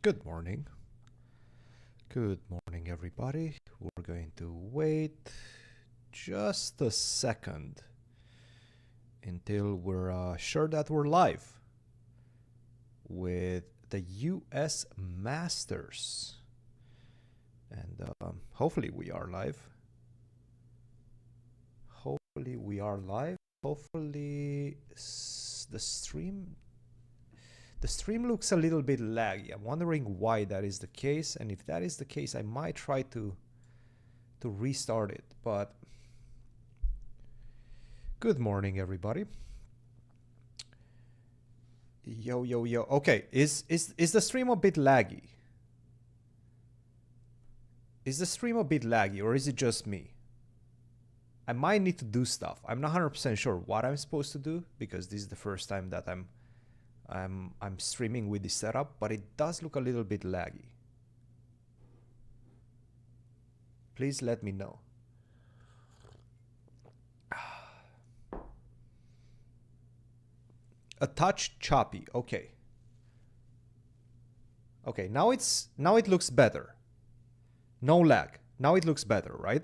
Good morning. Good morning, everybody. We're going to wait just a second until we're sure that we're live with the US Masters. And hopefully we are live. Hopefully we are live. Hopefully the stream looks a little bit laggy. I'm wondering why that is the case, and if that is the case, I might try to restart it. But good morning, everybody. Yo. Okay, is the stream a bit laggy? Is the stream a bit laggy, or is it just me? I might need to do stuff. I'm not 100% sure what I'm supposed to do, because this is the first time that I'm streaming with this setup, but it does look a little bit laggy. Please let me know. A touch choppy. Okay. Okay, now it looks better. No lag. Now it looks better, right?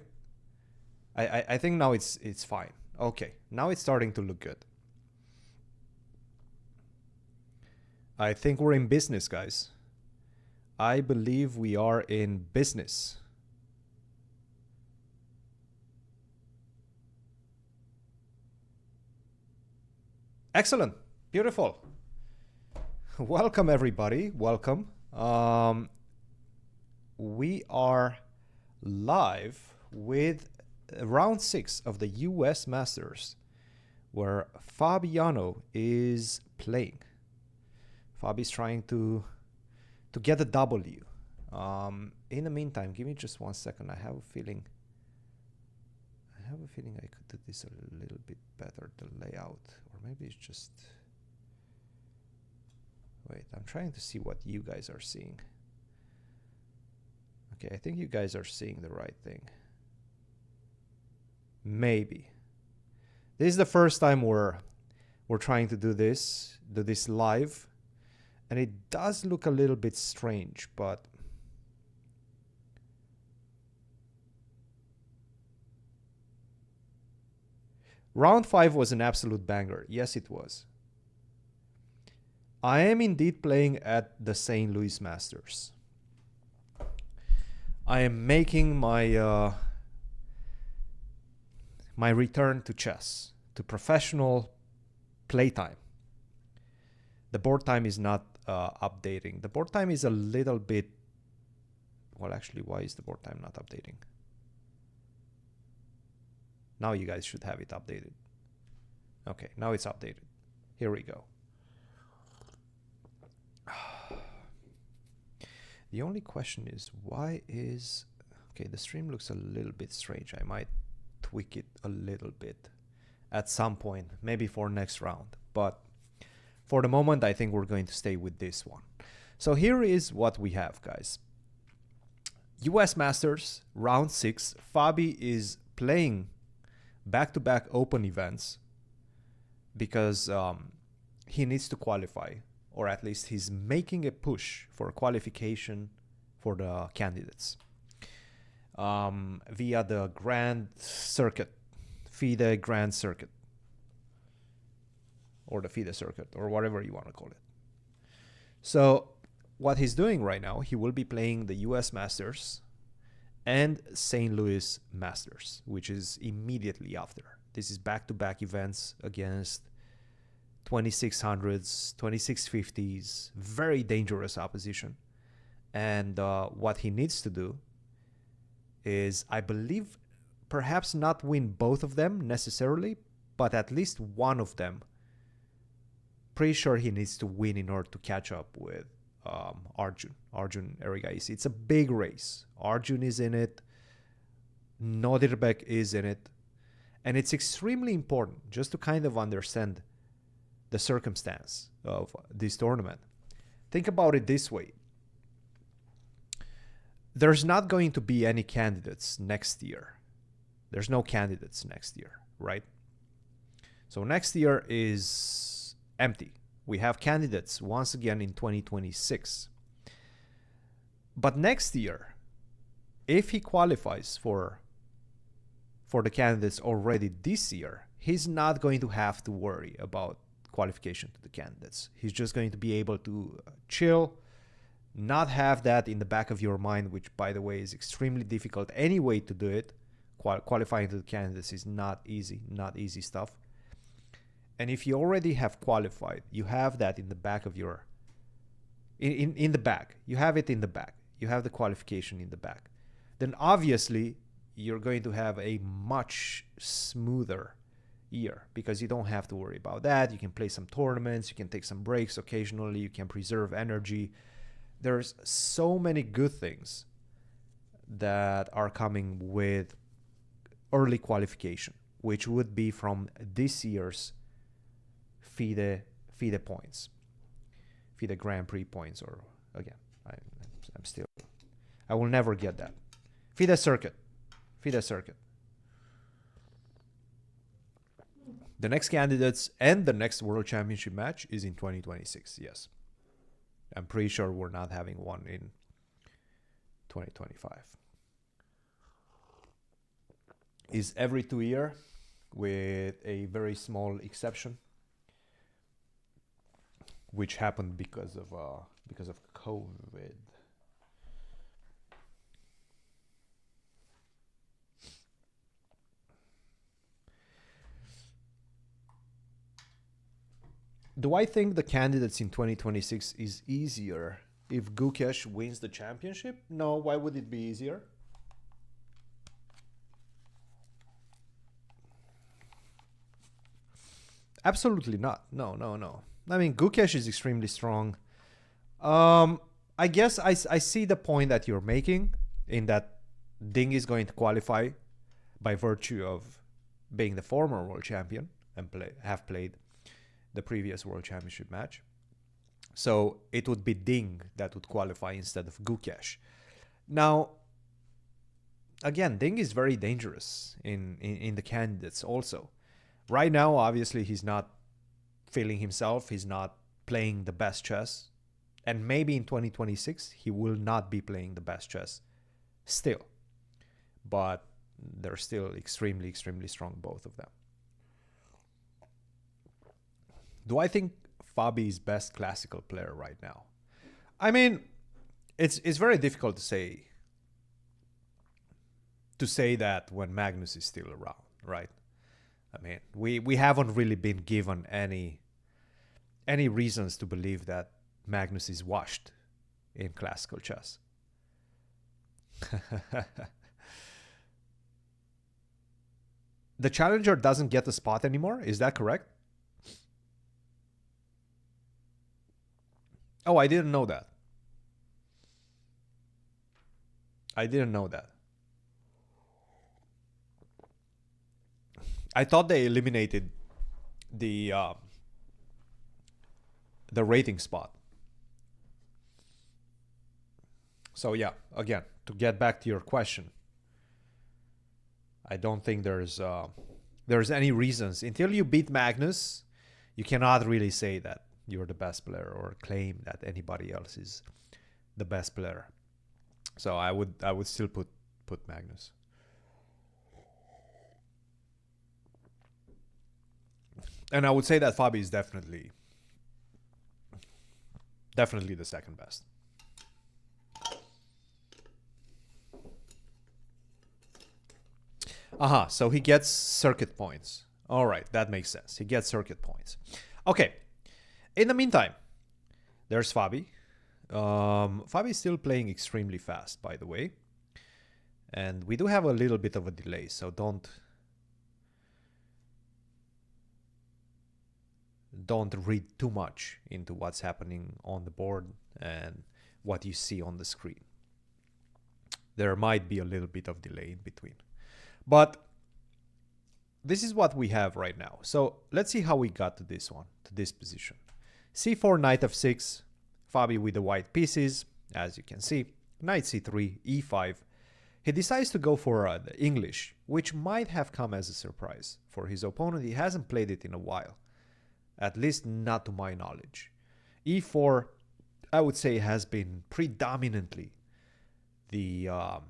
I think now it's fine. Okay, now it's starting to look good. I think we're in business, guys. I believe we are in business. Excellent. Beautiful. Welcome, everybody. Welcome. We are live with round 6 of the US Masters, where Fabiano is playing. Fabi's trying to get a W. In the meantime, give me just 1 second. I have a feeling I could do this a little bit better, the layout. Or maybe it's just... Wait, I'm trying to see what you guys are seeing. Okay, I think you guys are seeing the right thing. Maybe. This is the first time we're trying to do this live. And it does look a little bit strange, but round 5 was an absolute banger. Yes, it was. I am indeed playing at the St. Louis Masters. I am making my my return to chess, to professional playtime. The board time is not updating. The board time is a little bit... Well, actually, why is the board time not updating? Now you guys should have it updated. Okay, now it's updated. Here we go. The only question is, why is... Okay, the stream looks a little bit strange. I might tweak it a little bit at some point, maybe for next round. But for the moment, I think we're going to stay with this one. So here is what we have, guys. US Masters, round 6. Fabi is playing back-to-back open events because he needs to qualify, or at least he's making a push for qualification for the candidates via the Grand Circuit, FIDE Grand Circuit, or the FIDE Circuit, or whatever you want to call it. So what he's doing right now, he will be playing the US Masters and St. Louis Masters, which is immediately after. This is back-to-back events against 2600s, 2650s, very dangerous opposition. And what he needs to do is, I believe, perhaps not win both of them necessarily, but at least one of them. Pretty sure he needs to win in order to catch up with Arjun Erigaisi. It's a big race. Arjun is in it. Nodirbek is in it. And it's extremely important just to kind of understand the circumstance of this tournament. Think about it this way. There's not going to be any candidates next year. There's no candidates next year, right? So next year is empty. We have candidates once again in 2026. But next year, if he qualifies for the candidates already this year, he's not going to have to worry about qualification to the candidates. He's just going to be able to chill, not have that in the back of your mind, which, by the way, is extremely difficult anyway to do it. Qualifying to the candidates is not easy stuff. And if you already have qualified, you have that in the back of your, in the back. You have it in the back. You have the qualification in the back. Then obviously you're going to have a much smoother year because you don't have to worry about that. You can play some tournaments. You can take some breaks occasionally. You can preserve energy. There's so many good things that are coming with early qualification, which would be from this year's FIDE points, FIDE Grand Prix points, or again, I will never get that. FIDE circuit. The next candidates and the next World Championship match is in 2026, yes. I'm pretty sure we're not having one in 2025. Is every 2 years with a very small exception, which happened because of COVID. Do I think the candidates in 2026 is easier if Gukesh wins the championship? No, why would it be easier? Absolutely not. No. I mean, Gukesh is extremely strong. I guess I see the point that you're making in that Ding is going to qualify by virtue of being the former world champion and have played the previous World Championship match. So it would be Ding that would qualify instead of Gukesh. Now, again, Ding is very dangerous in the candidates also. Right now, obviously, he's not feeling himself. He's not playing the best chess. And maybe in 2026, he will not be playing the best chess still. But they're still extremely, extremely strong, both of them. Do I think Fabi is best classical player right now? I mean, it's very difficult to say that when Magnus is still around, right? I mean, we haven't really been given any reasons to believe that Magnus is washed in classical chess. The challenger doesn't get a spot anymore. Is that correct? Oh, I didn't know that. I thought they eliminated the rating spot. So yeah, again, to get back to your question, I don't think there's any reasons. Until you beat Magnus, you cannot really say that you're the best player or claim that anybody else is the best player. So I would still put Magnus. And I would say that Fabi is definitely the second best. So he gets circuit points. All right, that makes sense. He gets circuit points. Okay. In the meantime, there's Fabi. Fabi is still playing extremely fast, by the way. And we do have a little bit of a delay, so don't read too much into what's happening on the board and what you see on the screen. There might be a little bit of delay in between. But this is what we have right now. So let's see how we got to this one, to this position. C4, knight f6, Fabi with the white pieces, as you can see. Knight c3, e5. He decides to go for the English, which might have come as a surprise for his opponent. He hasn't played it in a while, at least not to my knowledge. E4, I would say, has been predominantly the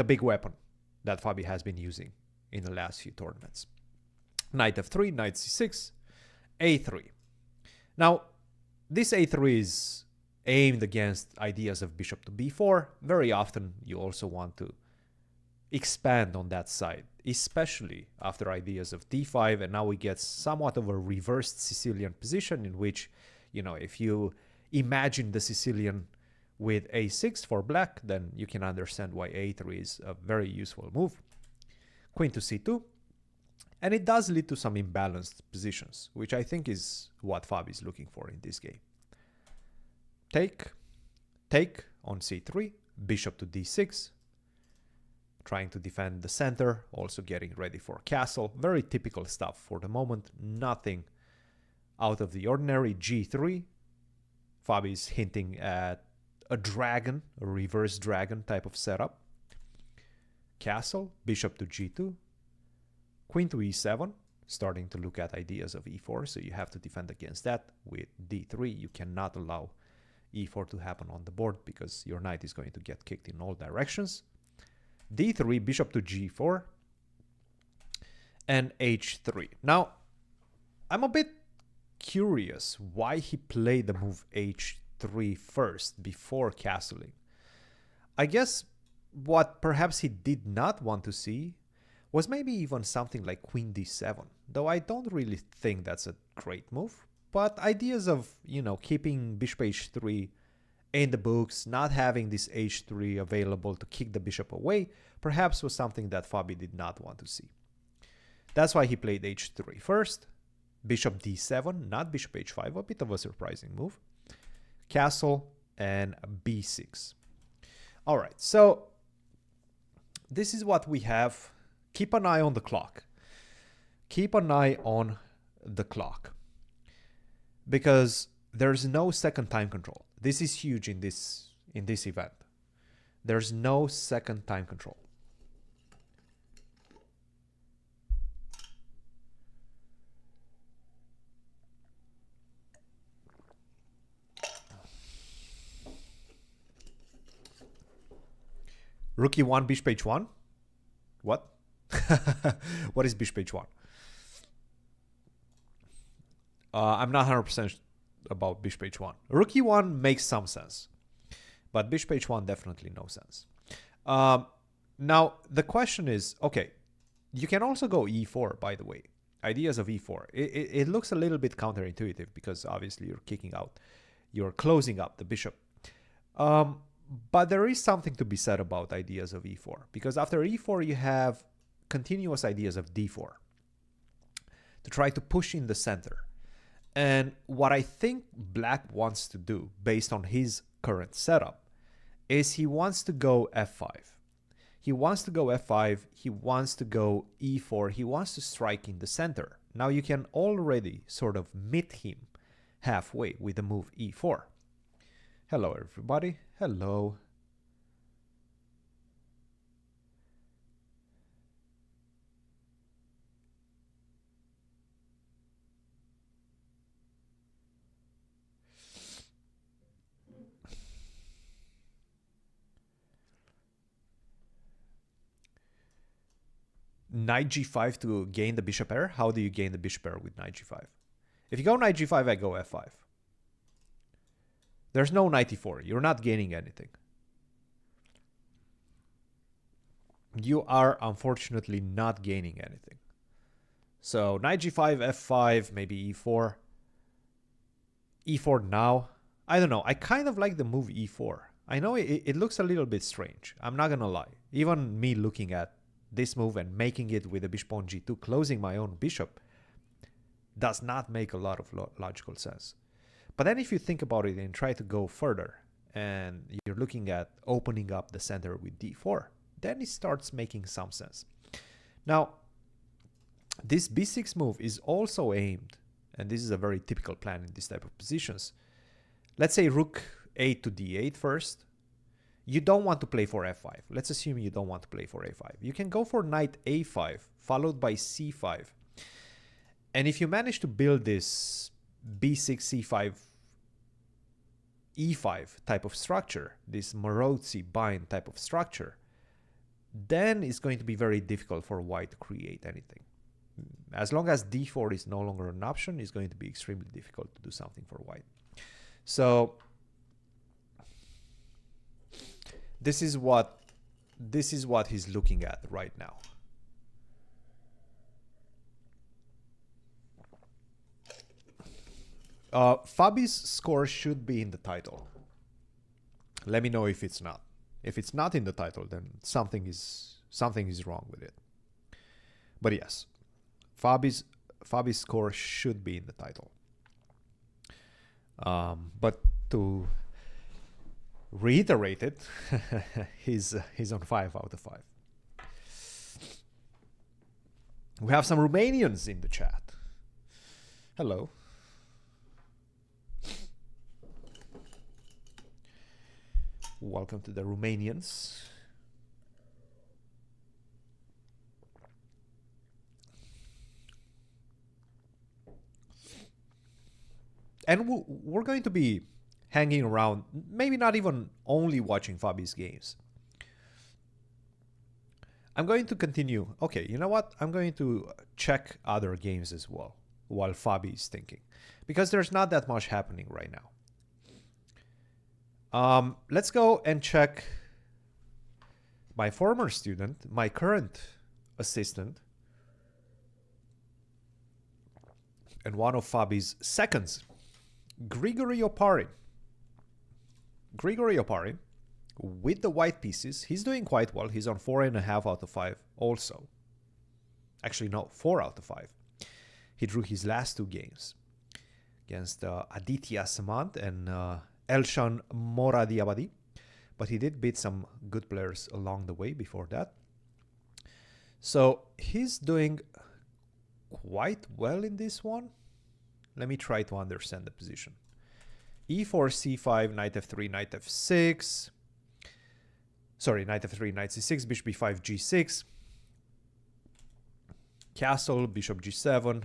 big weapon that Fabi has been using in the last few tournaments. Knight f3, knight c6, a3. Now, this a3 is aimed against ideas of bishop to b4. Very often, you also want to expand on that side, especially after ideas of d5. And now we get somewhat of a reversed Sicilian position in which, you know, if you imagine the Sicilian with a6 for black, then you can understand why a3 is a very useful move. Queen to c2. And it does lead to some imbalanced positions, which I think is what Fabi is looking for in this game. Take on c3, bishop to d6, trying to defend the center, also getting ready for castle. Very typical stuff for the moment, nothing out of the ordinary. g3, Fabi is hinting at a dragon, a reverse dragon type of setup. Castle, bishop to g2, queen to e7, starting to look at ideas of e4, so you have to defend against that. With d3, you cannot allow e4 to happen on the board because your knight is going to get kicked in all directions. d3, bishop to g4, and h3. Now, I'm a bit curious why he played the move h3 first before castling. I guess what perhaps he did not want to see was maybe even something like queen d7, though I don't really think that's a great move. But ideas of, you know, keeping bishop h3 in the books, not having this h3 available to kick the bishop away, perhaps was something that Fabi did not want to see. That's why he played h3 first. Bishop d7, not bishop h5, a bit of a surprising move. Castle and b6. All right, so this is what we have. Keep an eye on the clock. Keep an eye on the clock. Because there's no second time control. This is huge in this event. There's no second time control. Rook e1, bishop h1. What? What is bishop h1? I'm not 100% about bishop h1. Rook e1 makes some sense, but bishop h1 definitely no sense. Now, the question is, okay, you can also go e4, by the way. Ideas of e4. It looks a little bit counterintuitive because obviously you're kicking out, you're closing up the bishop. But there is something to be said about ideas of e4, because after e4 you have continuous ideas of d4 to try to push in the center. And what I think black wants to do, based on his current setup, is he wants to go f5. He wants to go f5, he wants to go e4, he wants to strike in the center. Now you can already sort of meet him halfway with the move e4. Hello everybody, hello. Knight g5 to gain the bishop pair. How do you gain the bishop pair with knight g5? If you go knight g5, I go f5. There's no knight e4. You're not gaining anything. You are unfortunately not gaining anything. So knight g5, f5, maybe e4. e4 now. I don't know. I kind of like the move e4. I know it looks a little bit strange. I'm not going to lie. Even me looking at this move and making it with the bishop on g2, closing my own bishop, does not make a lot of logical sense. But then if you think about it and try to go further, and you're looking at opening up the center with d4, then it starts making some sense. Now, this b6 move is also aimed, and this is a very typical plan in this type of positions. Let's say rook 8 to d8 first. You don't want to play for f5. Let's assume you don't want to play for a5. You can go for knight a5, followed by c5. And if you manage to build this b6, c5 e5 type of structure, this Morozzi bind type of structure, then it's going to be very difficult for white to create anything. As long as d4 is no longer an option, it's going to be extremely difficult to do something for white. So this is what he's looking at right now. Fabi's score should be in the title. Let me know if it's not. If it's not in the title, then something is wrong with it. But yes, Fabi's score should be in the title. But to reiterate it, he's on 5 out of 5. We have some Romanians in the chat. Hello. Welcome to the Romanians. And we're going to be hanging around, maybe not even only watching Fabi's games. I'm going to continue. Okay, you know what? I'm going to check other games as well while Fabi is thinking, because there's not that much happening right now. Let's go and check my former student, my current assistant, and one of Fabi's seconds, Grigory Oparin. Grigory Oparin, with the white pieces, he's doing quite well. He's on 4.5 out of 5 also. Actually, no, 4 out of 5. He drew his last 2 games against Aditya Samant and Elshan Moradiabadi, but he did beat some good players along the way before that. So he's doing quite well in this one. Let me try to understand the position. E4, C5, knight F3, knight F6. Sorry, knight F3, knight C6, bishop B5, G6. Castle, bishop G7.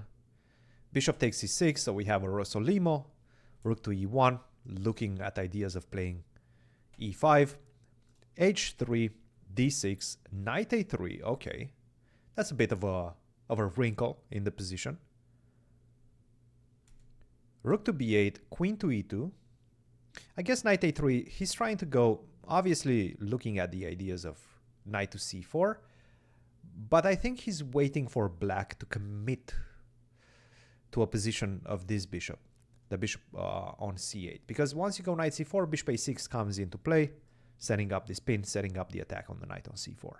Bishop takes C6, so we have a Rossolimo. Rook to E1, looking at ideas of playing E5. H3, D6, knight A3. Okay, that's a bit of a wrinkle in the position. Rook to B8, queen to E2. I guess knight A3, he's trying to go, obviously looking at the ideas of knight to C4, but I think he's waiting for black to commit to a position of this bishop, the bishop on C8. Because once you go knight C4, bishop A6 comes into play, setting up this pin, setting up the attack on the knight on C4.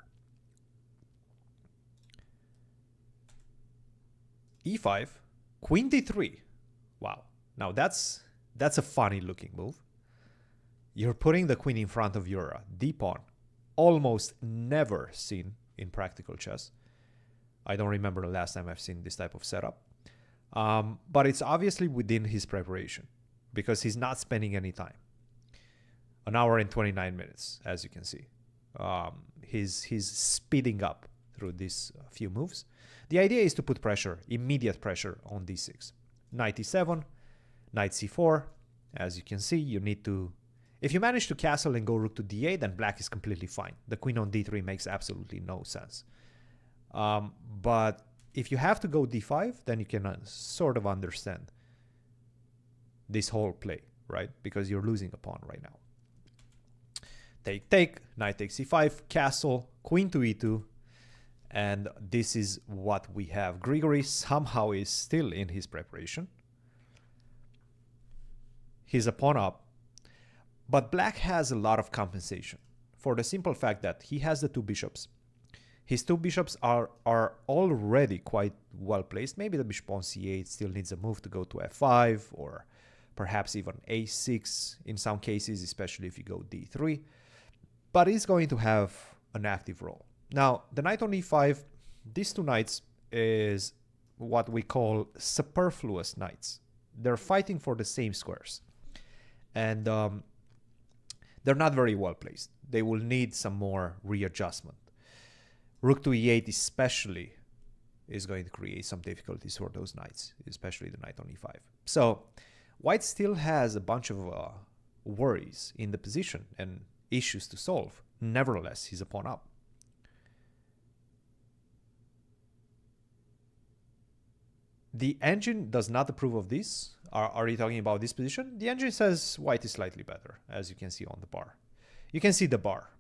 E5, queen D3. Wow. Now that's a funny looking move. You're putting the queen in front of your d-pawn. Almost never seen in practical chess. I don't remember the last time I've seen this type of setup. But it's obviously within his preparation because he's not spending any time. An hour and 29 minutes, as you can see. He's speeding up through these few moves. The idea is to put pressure, immediate pressure on d6. Knight e7, knight c4. As you can see, you need to... If you manage to castle and go rook to d8, then black is completely fine. The queen on d3 makes absolutely no sense. But if you have to go d5, then you can sort of understand this whole play, right? Because you're losing a pawn right now. Take, take, knight takes c5, castle, queen to e2. And this is what we have. Grigory somehow is still in his preparation. He's a pawn up. But black has a lot of compensation for the simple fact that he has the 2 bishops. His 2 bishops are already quite well placed. Maybe the bishop on c8 still needs a move to go to f5 or perhaps even a6 in some cases, especially if you go d3. But he's going to have an active role. Now, the knight on e5, these 2 knights is what we call superfluous knights. They're fighting for the same squares. And they're not very well placed. They will need some more readjustment. Rook to e8 especially is going to create some difficulties for those knights, especially the knight on e5. So white still has a bunch of worries in the position and issues to solve. Nevertheless, he's a pawn up. The engine does not approve of this. Are you talking about this position? The engine says white is slightly better, as you can see on the bar. You can see the bar.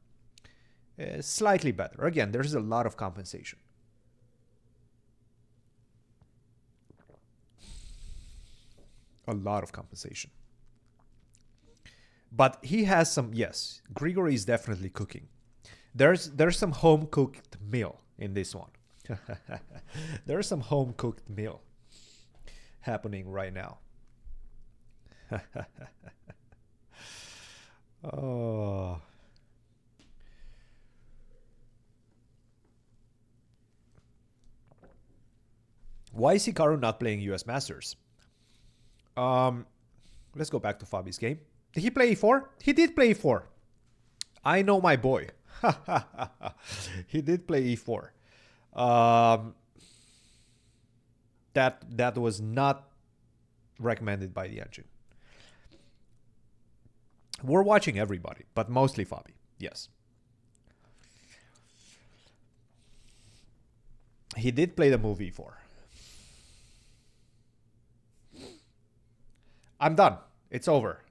Slightly better. Again, there's a lot of compensation. A lot of compensation. But he has some, yes, Grigory is definitely cooking. There's some home-cooked meal in this one. There's some home-cooked meal happening right now. Oh. Why is Hikaru not playing US Masters? Let's go back to Fabi's game. Did he play E4? He did play E4. I know my boy. He did play E4. That was not recommended by the engine. We're watching everybody, but mostly Fabi. Yes. He did play the move E4. I'm done. It's over.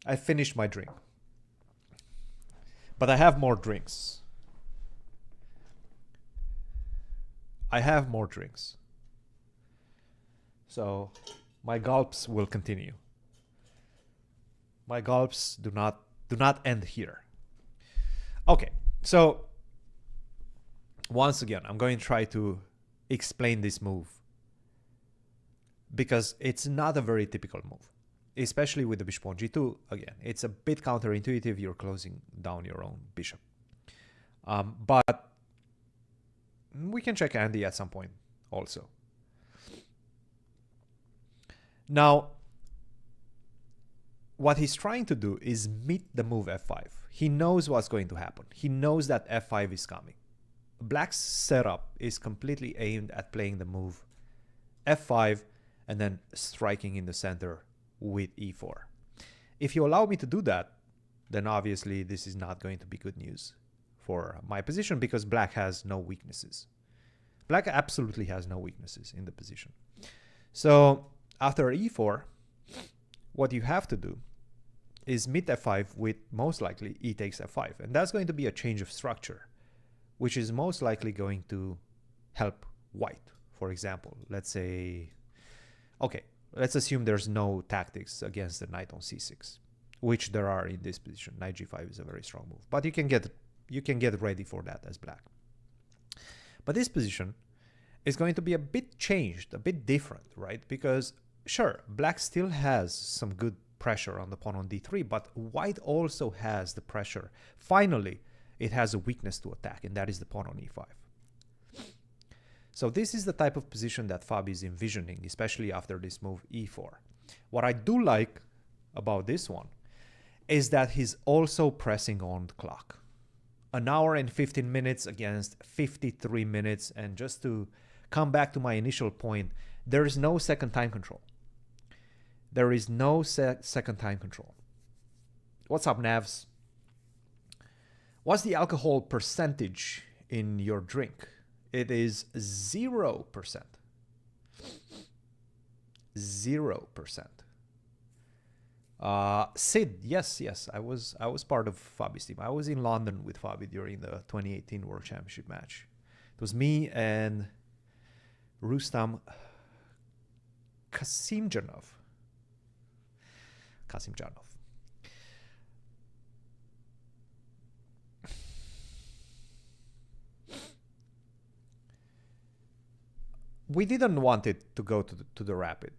I finished my drink. But I have more drinks. I have more drinks. So my gulps will continue. My gulps do not end here. Okay, so once again, I'm going to try to explain this move because it's not a very typical move, especially with the bishop on g2. Again, it's a bit counterintuitive. You're closing down your own bishop. But we can check Andy at some point also. Now, what he's trying to do is meet the move f5. He knows what's going to happen. He knows that f5 is coming. Black's setup is completely aimed at playing the move f5 and then striking in the center with e4. If you allow me to do that, then obviously this is not going to be good news for my position because black has no weaknesses. Black absolutely has no weaknesses in the position. So after e4, what you have to do is meet f5 with most likely e takes f5. And that's going to be a change of structure, which is most likely going to help white. For example, let's say, okay, let's assume there's no tactics against the knight on c6, which there are in this position. Knight g5 is a very strong move, but you can get ready for that as black. But this position is going to be a bit changed, a bit different, right? Because sure, black still has some good pressure on the pawn on d3, but white also has the pressure. Finally, it has a weakness to attack, and that is the pawn on e5. So this is the type of position that Fabi is envisioning, especially after this move e4. What I do like about this one is that he's also pressing on the clock. An hour and 15 minutes against 53 minutes. And just to come back to my initial point, there is no second time control. There is no second time control. What's up, Navs? What's the alcohol percentage in your drink? It is 0%. 0%. Sid, yes, I was part of Fabi's team. I was in London with Fabi during the 2018 World Championship match. It was me and Rustam Kasimjanov. We didn't want it to go to the rapid.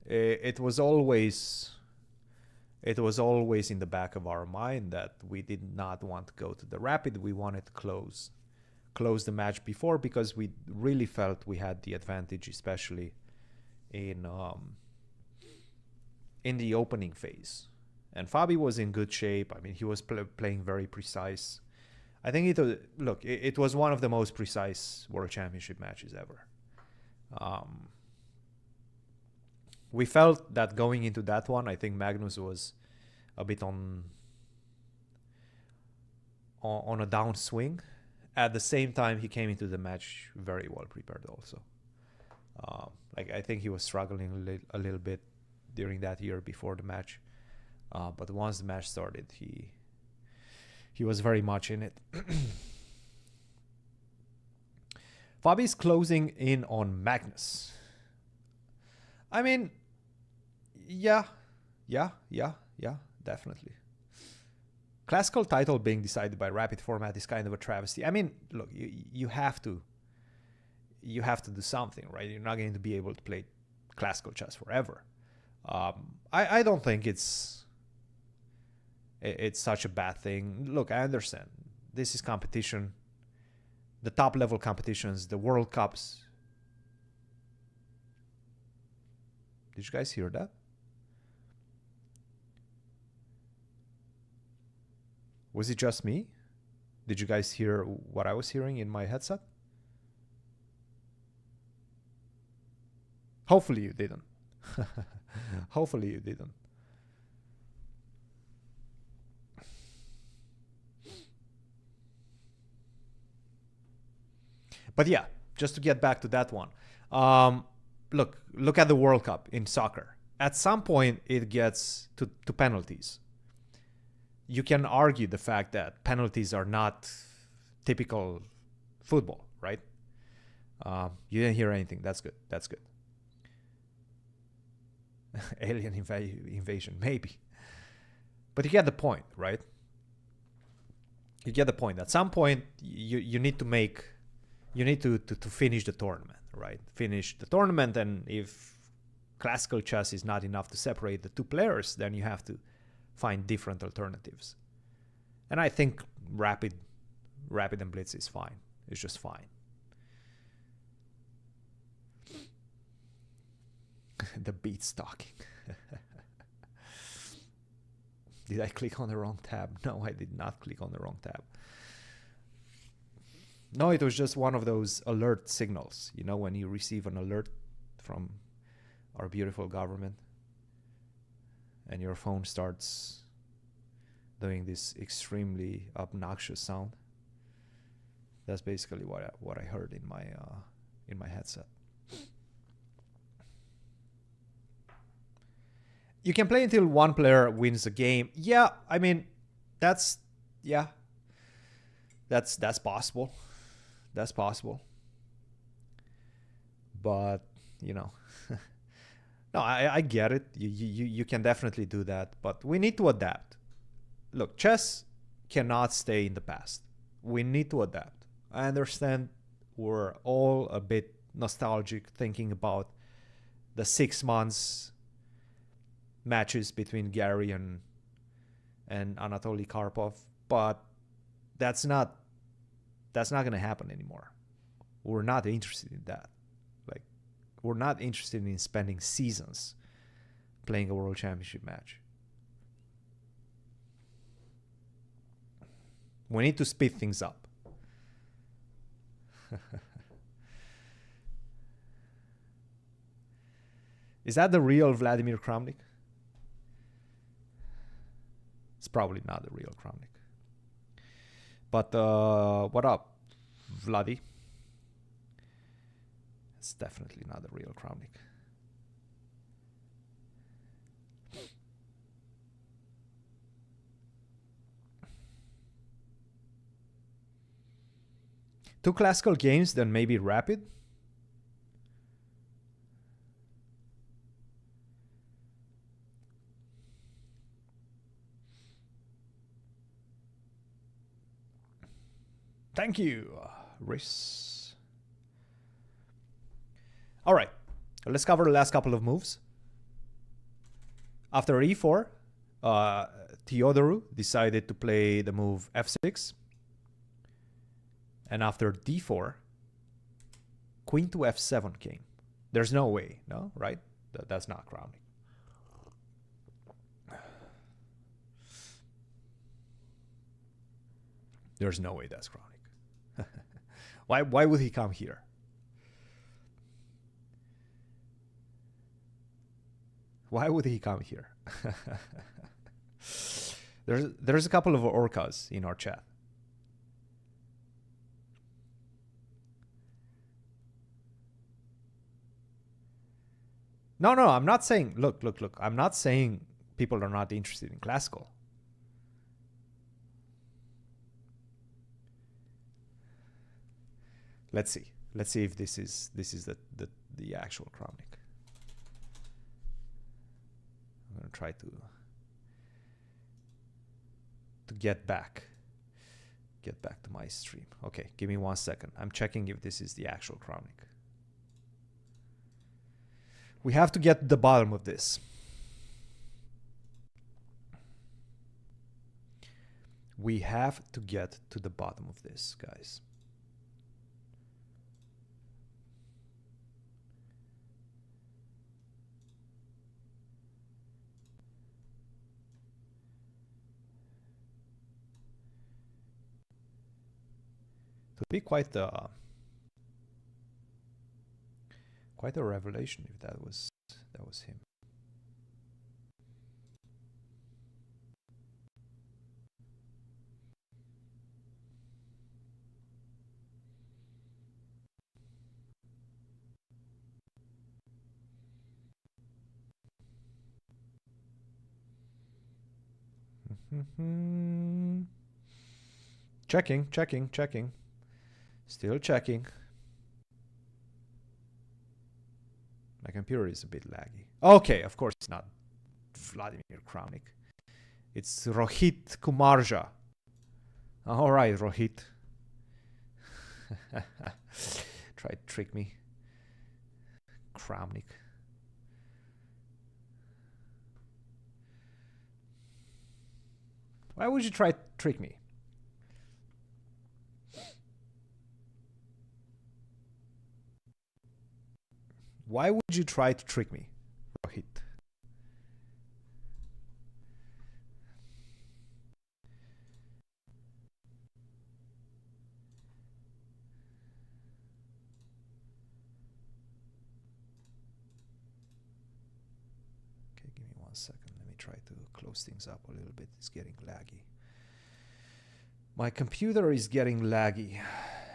It was always in the back of our mind that we did not want to go to the rapid. We wanted to close the match before because we really felt we had the advantage, especially in the opening phase. And Fabi was in good shape. I mean, he was playing very precise. I think it was one of the most precise World Championship matches ever. we felt that going into that one, I think Magnus was a bit on a downswing. At the same time, he came into the match very well prepared also. Like I think he was struggling a little bit during that year before the match. But once the match started, he was very much in it. Fabi's closing in on Magnus. I mean, yeah, definitely. Classical title being decided by rapid format is kind of a travesty. I mean, look, you have to do something, right? You're not going to be able to play classical chess forever. I don't think it's such a bad thing. Look, I understand. This is competition. The top level competitions, the World Cups. Did you guys hear that? Was it just me? Did you guys hear what I was hearing in my headset? Hopefully you didn't. Hopefully you didn't. But yeah, just to get back to that one. Look at the World Cup in soccer. At some point, it gets to penalties. You can argue the fact that penalties are not typical football, right? You didn't hear anything. That's good. That's good. Alien invasion, maybe. But you get the point, right? You get the point. At some point, you need to finish the tournament, right? Finish the tournament, and if classical chess is not enough to separate the two players, then you have to find different alternatives. And I think rapid and blitz is fine. It's just fine. The beat stalking. Did I click on the wrong tab? No, I did not click on the wrong tab. No, it was just one of those alert signals. You know, when you receive an alert from our beautiful government and your phone starts doing this extremely obnoxious sound. That's basically what I heard in my headset. You can play until one player wins the game. Yeah, I mean, that's possible. That's possible. But, you know, no, I get it. You can definitely do that, but we need to adapt. Look, chess cannot stay in the past. We need to adapt. I understand we're all a bit nostalgic thinking about the 6 months matches between Gary and Anatoly Karpov, but that's not going to happen anymore. We're not interested in that. Like, we're not interested in spending seasons playing a world championship match. We need to speed things up. Is that the real Vladimir Kramnik? It's probably not the real Kramnik. But what up, Vladdy? It's definitely not the real Kramnik. Two classical games, then maybe rapid. Thank you, Riz. All right, let's cover the last couple of moves. After e4, Theodorou decided to play the move f6. And after d4, queen to f7 came. There's no way, no, right? That's not crowning. There's no way that's crowning. Why would he come here? Why would he come here? There's a couple of orcas in our chat. No, I'm not saying, look. I'm not saying people are not interested in classical. Let's see. Let's see if this is the actual Kramnik. I'm gonna try to get back to my stream. Okay, give me 1 second. I'm checking if this is the actual Kramnik. We have to get to the bottom of this. We have to get to the bottom of this, guys. It would be quite a revelation if that was him. Checking. Still checking. My computer is a bit laggy. Okay, of course it's not Vladimir Kramnik. It's Rohit Kumarja. All right, Rohit. Try to trick me. Kramnik. Why would you try to trick me? Why would you try to trick me, Rohit? Okay, give me 1 second. Let me try to close things up a little bit. It's getting laggy. My computer is getting laggy,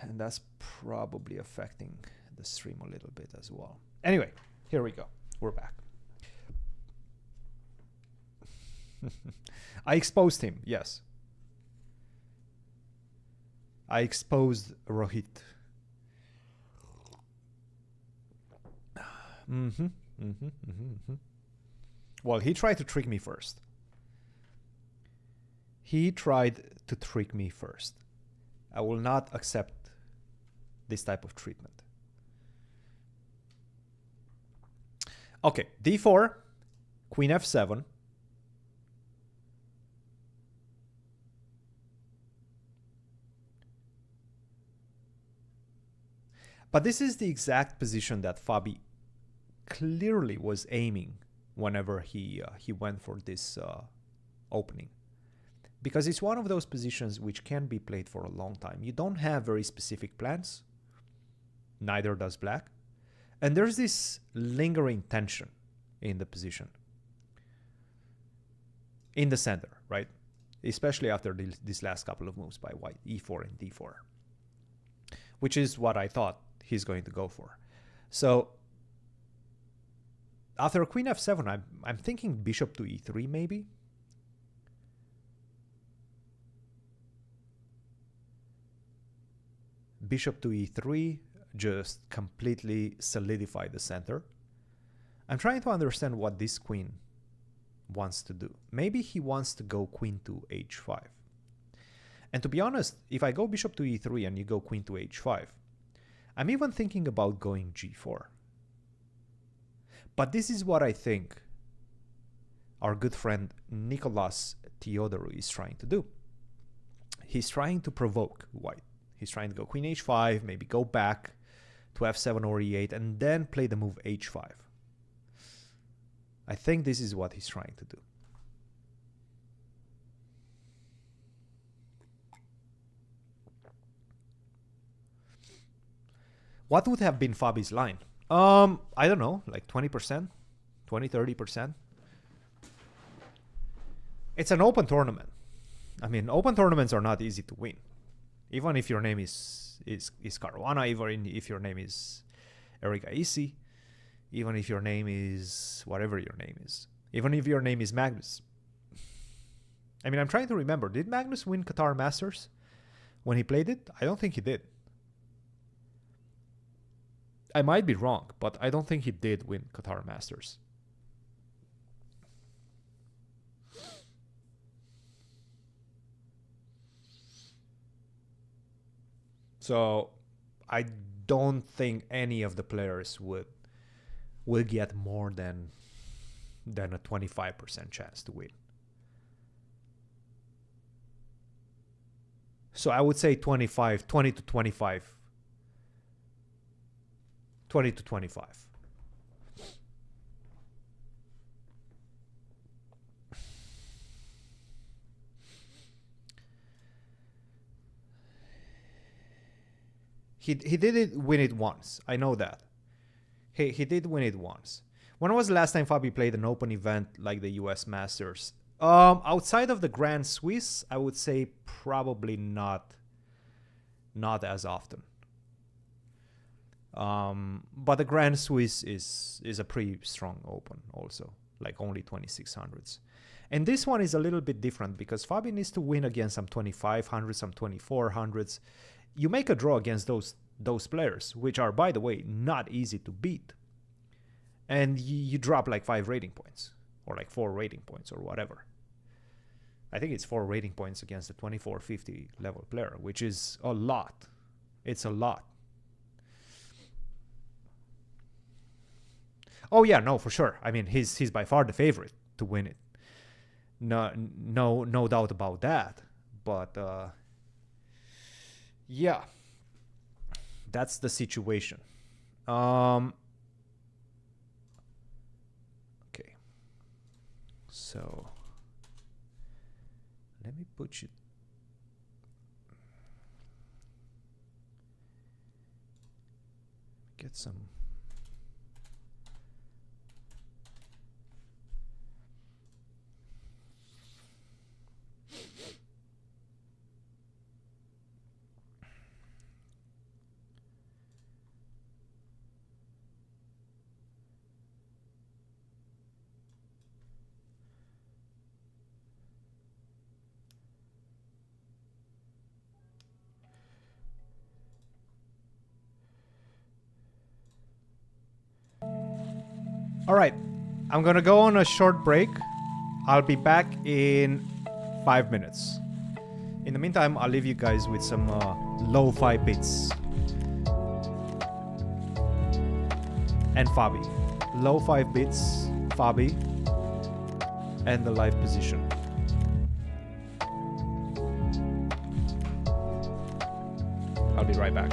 and that's probably affecting the stream a little bit as well. Anyway, here we go. We're back. I exposed him, yes. I exposed Rohit. Well, he tried to trick me first. He tried to trick me first. I will not accept this type of treatment. Okay, d4, queen f7. But this is the exact position that Fabi clearly was aiming whenever he went for this opening. Because it's one of those positions which can be played for a long time. You don't have very specific plans. Neither does black. And there's this lingering tension in the position. In the center, right? Especially after these last couple of moves by white, e4 and d4. Which is what I thought he's going to go for. So after queen f7, I'm thinking bishop to e3 maybe. Bishop to e3, just completely solidify the center. I'm trying to understand what this queen wants to do. Maybe he wants to go queen to h5. And to be honest, if I go bishop to e3 and you go queen to h5, I'm even thinking about going g4. But this is what I think our good friend Nicolas Theodorou is trying to do. He's trying to provoke white. He's trying to go queen h5, maybe go back to f7 or e8, and then play the move h5. I think this is what he's trying to do. What would have been Fabi's line? I don't know, like 20%, 20, 30%. It's an open tournament. I mean, open tournaments are not easy to win. Even if your name is Caruana, even if your name is Erika Isi, even if your name is whatever your name is, even if your name is Magnus. I mean, I'm trying to remember. Did Magnus win Qatar Masters when he played it? I don't think he did. I might be wrong, but I don't think he did win Qatar Masters. So I don't think any of the players will get more than a 25% chance to win. So I would say 20 to 25. 20 to 25. He did win it once. I know that. He did win it once. When was the last time Fabi played an open event like the US Masters? Outside of the Grand Swiss, I would say probably not as often. But the Grand Swiss is a pretty strong open also, like only 2600s. And this one is a little bit different because Fabi needs to win against some 2500s, some 2400s. You make a draw against those players, which are, by the way, not easy to beat. And you drop like 5 rating points or like 4 rating points or whatever. I think it's 4 rating points against the 2450 level player, which is a lot. It's a lot. Oh yeah, no, for sure. I mean, he's by far the favorite to win it. No doubt about that. But yeah, that's the situation. Okay, so let me put you. Get some. All right, I'm gonna go on a short break. I'll be back in 5 minutes. In the meantime, I'll leave you guys with some lo-fi beats. And Fabi. Lo-fi beats, Fabi, and the live position. I'll be right back.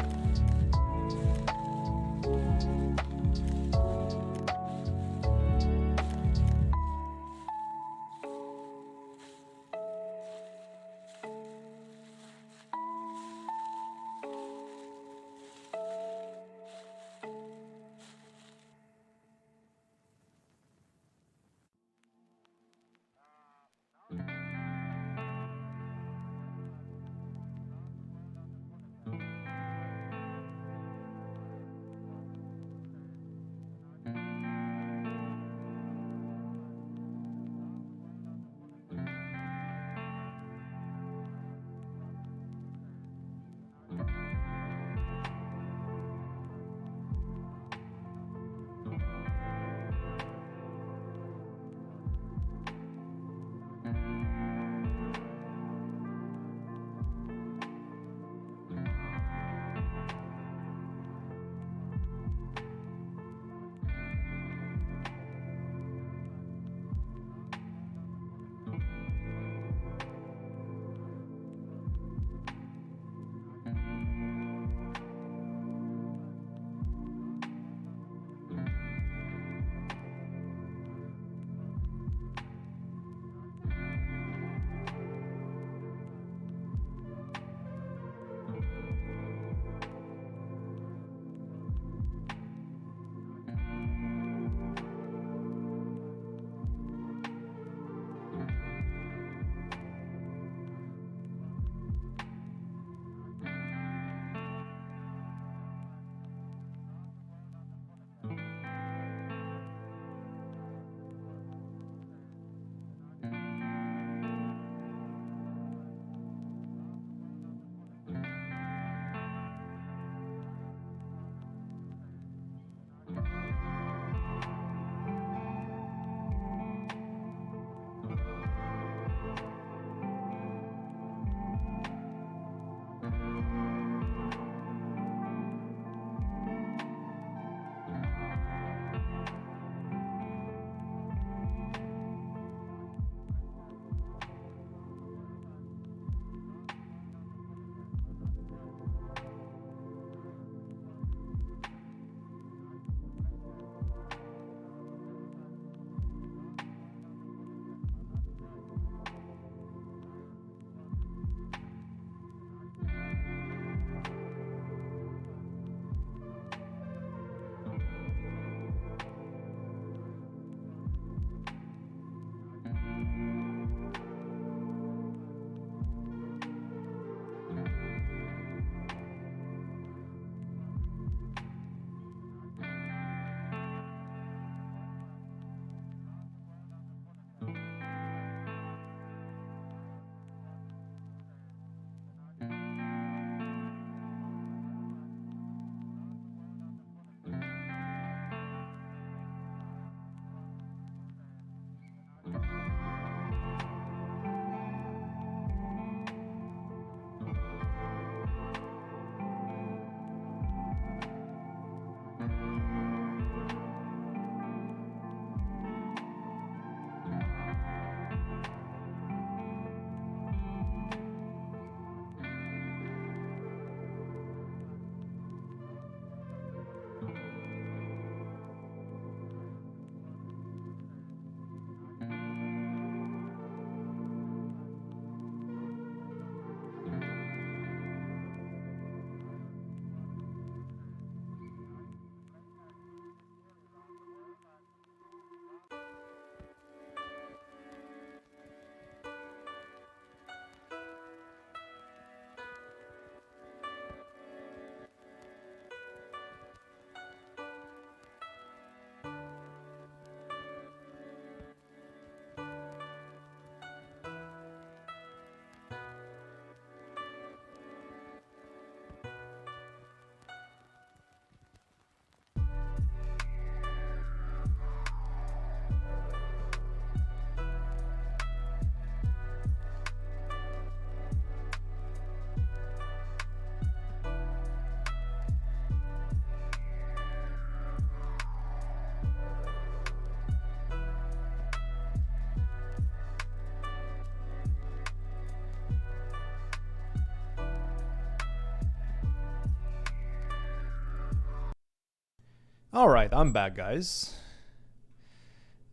All right, I'm back, guys.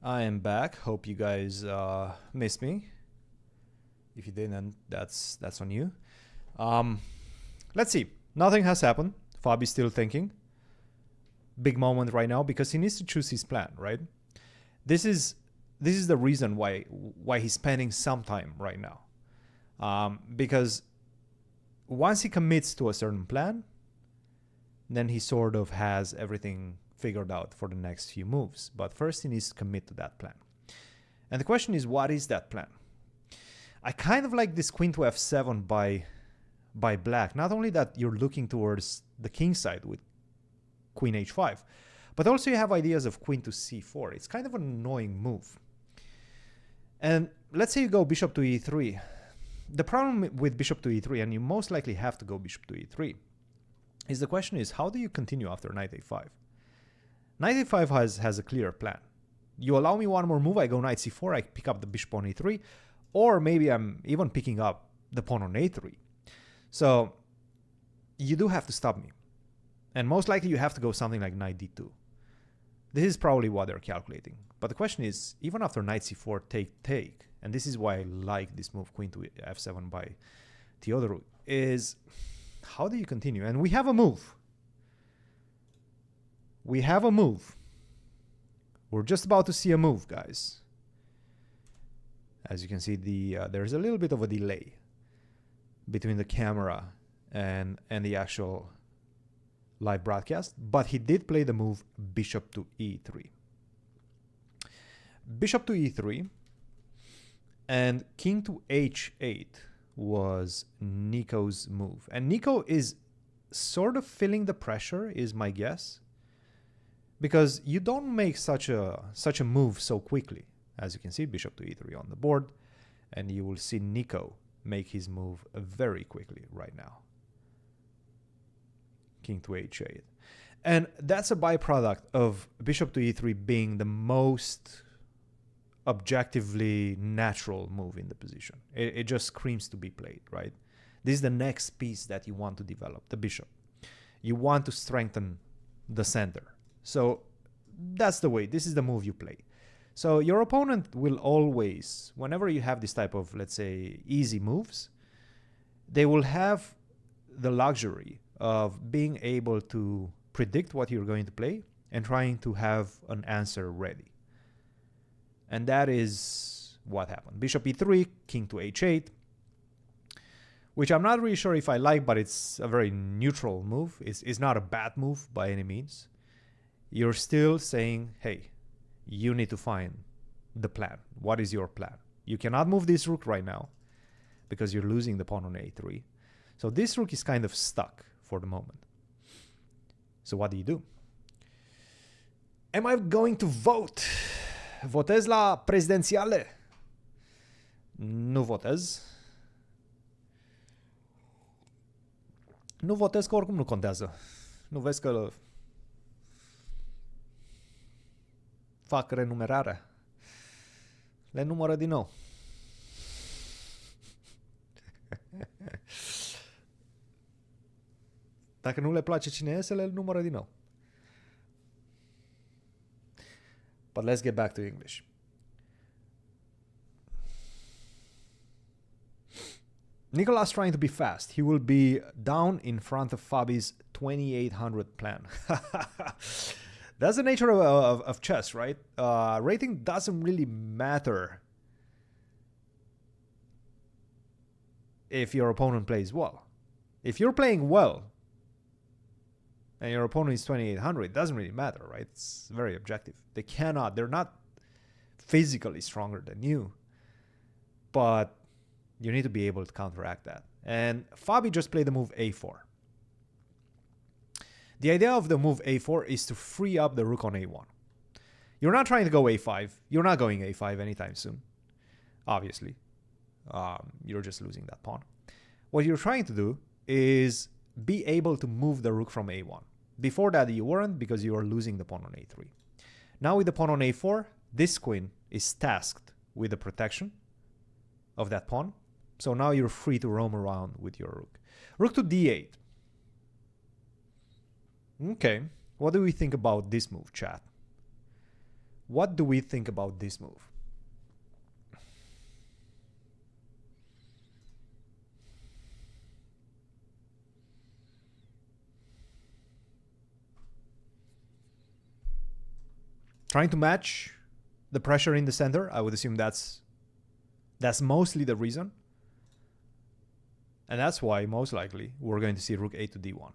I am back. Hope you guys missed me. If you didn't, that's on you. Let's see. Nothing has happened. Fabi's still thinking. Big moment right now because he needs to choose his plan, right? This is the reason why he's spending some time right now. Because once he commits to a certain plan, then he sort of has everything figured out for the next few moves. But first he needs to commit to that plan. And the question is, what is that plan? I kind of like this queen to f7 by black. Not only that you're looking towards the king side with queen h5, but also you have ideas of queen to c4. It's kind of an annoying move. And let's say you go bishop to e3. The problem with bishop to e3, and you most likely have to go bishop to e3, is the question is, how do you continue after knight a5? Knight a5 has a clear plan. You allow me one more move, I go knight c4, I pick up the bishop on e3, or maybe I'm even picking up the pawn on a3. So you do have to stop me. And most likely you have to go something like knight d2. This is probably what they're calculating. But the question is, even after knight c4, take, and this is why I like this move, queen to f7 by Theodorou, is how do you continue? And we have a move. We have a move. We're just about to see a move, guys. As you can see, there's a little bit of a delay between the camera and the actual live broadcast, but he did play the move bishop to e3. Bishop to e3 and king to h8 was Nico's move. And Nico is sort of feeling the pressure, is my guess, because you don't make such a move so quickly. As you can see, bishop to e3 on the board, and you will see Nico make his move very quickly right now. King to h8. And that's a byproduct of bishop to e3 being the most objectively natural move in the position. It just screams to be played, right? This is the next piece that you want to develop, the bishop. You want to strengthen the center. So that's the way. This is the move you play. So your opponent will always, whenever you have this type of, let's say, easy moves, they will have the luxury of being able to predict what you're going to play and trying to have an answer ready. And that is what happened. Bishop e3, king to h8, which I'm not really sure if I like, but it's a very neutral move. It's not a bad move by any means. You're still saying, hey, you need to find the plan. What is your plan? You cannot move this rook right now because you're losing the pawn on a3. So this rook is kind of stuck for the moment. So what do? Am I going to vote? Votez la prezidențiale? Nu votez. Nu votez că oricum nu contează. Nu vezi că fac renumerarea? Le numără din nou. Dacă nu le place cine iese, le numără din nou. But let's get back to English. Nicolas trying to be fast. He will be down in front of Fabi's 2800 plan. That's the nature of chess, right? Rating doesn't really matter if your opponent plays well. If you're playing well and your opponent is 2800, it doesn't really matter, right? It's very objective. They're not physically stronger than you, but you need to be able to counteract that. And Fabi just played the move a4. The idea of the move a4 is to free up the rook on a1. You're not trying to go a5. You're not going a5 anytime soon, obviously. You're just losing that pawn. What you're trying to do is be able to move the rook from a1. Before that, you weren't because you were losing the pawn on a3. Now with the pawn on a4, this queen is tasked with the protection of that pawn. So now you're free to roam around with your rook. Rook to d8. Okay, What do we think about this move, chat? What do we think about this move? Trying to match the pressure in the center. I would assume that's mostly the reason. And that's why, most likely, we're going to see rook a to d1.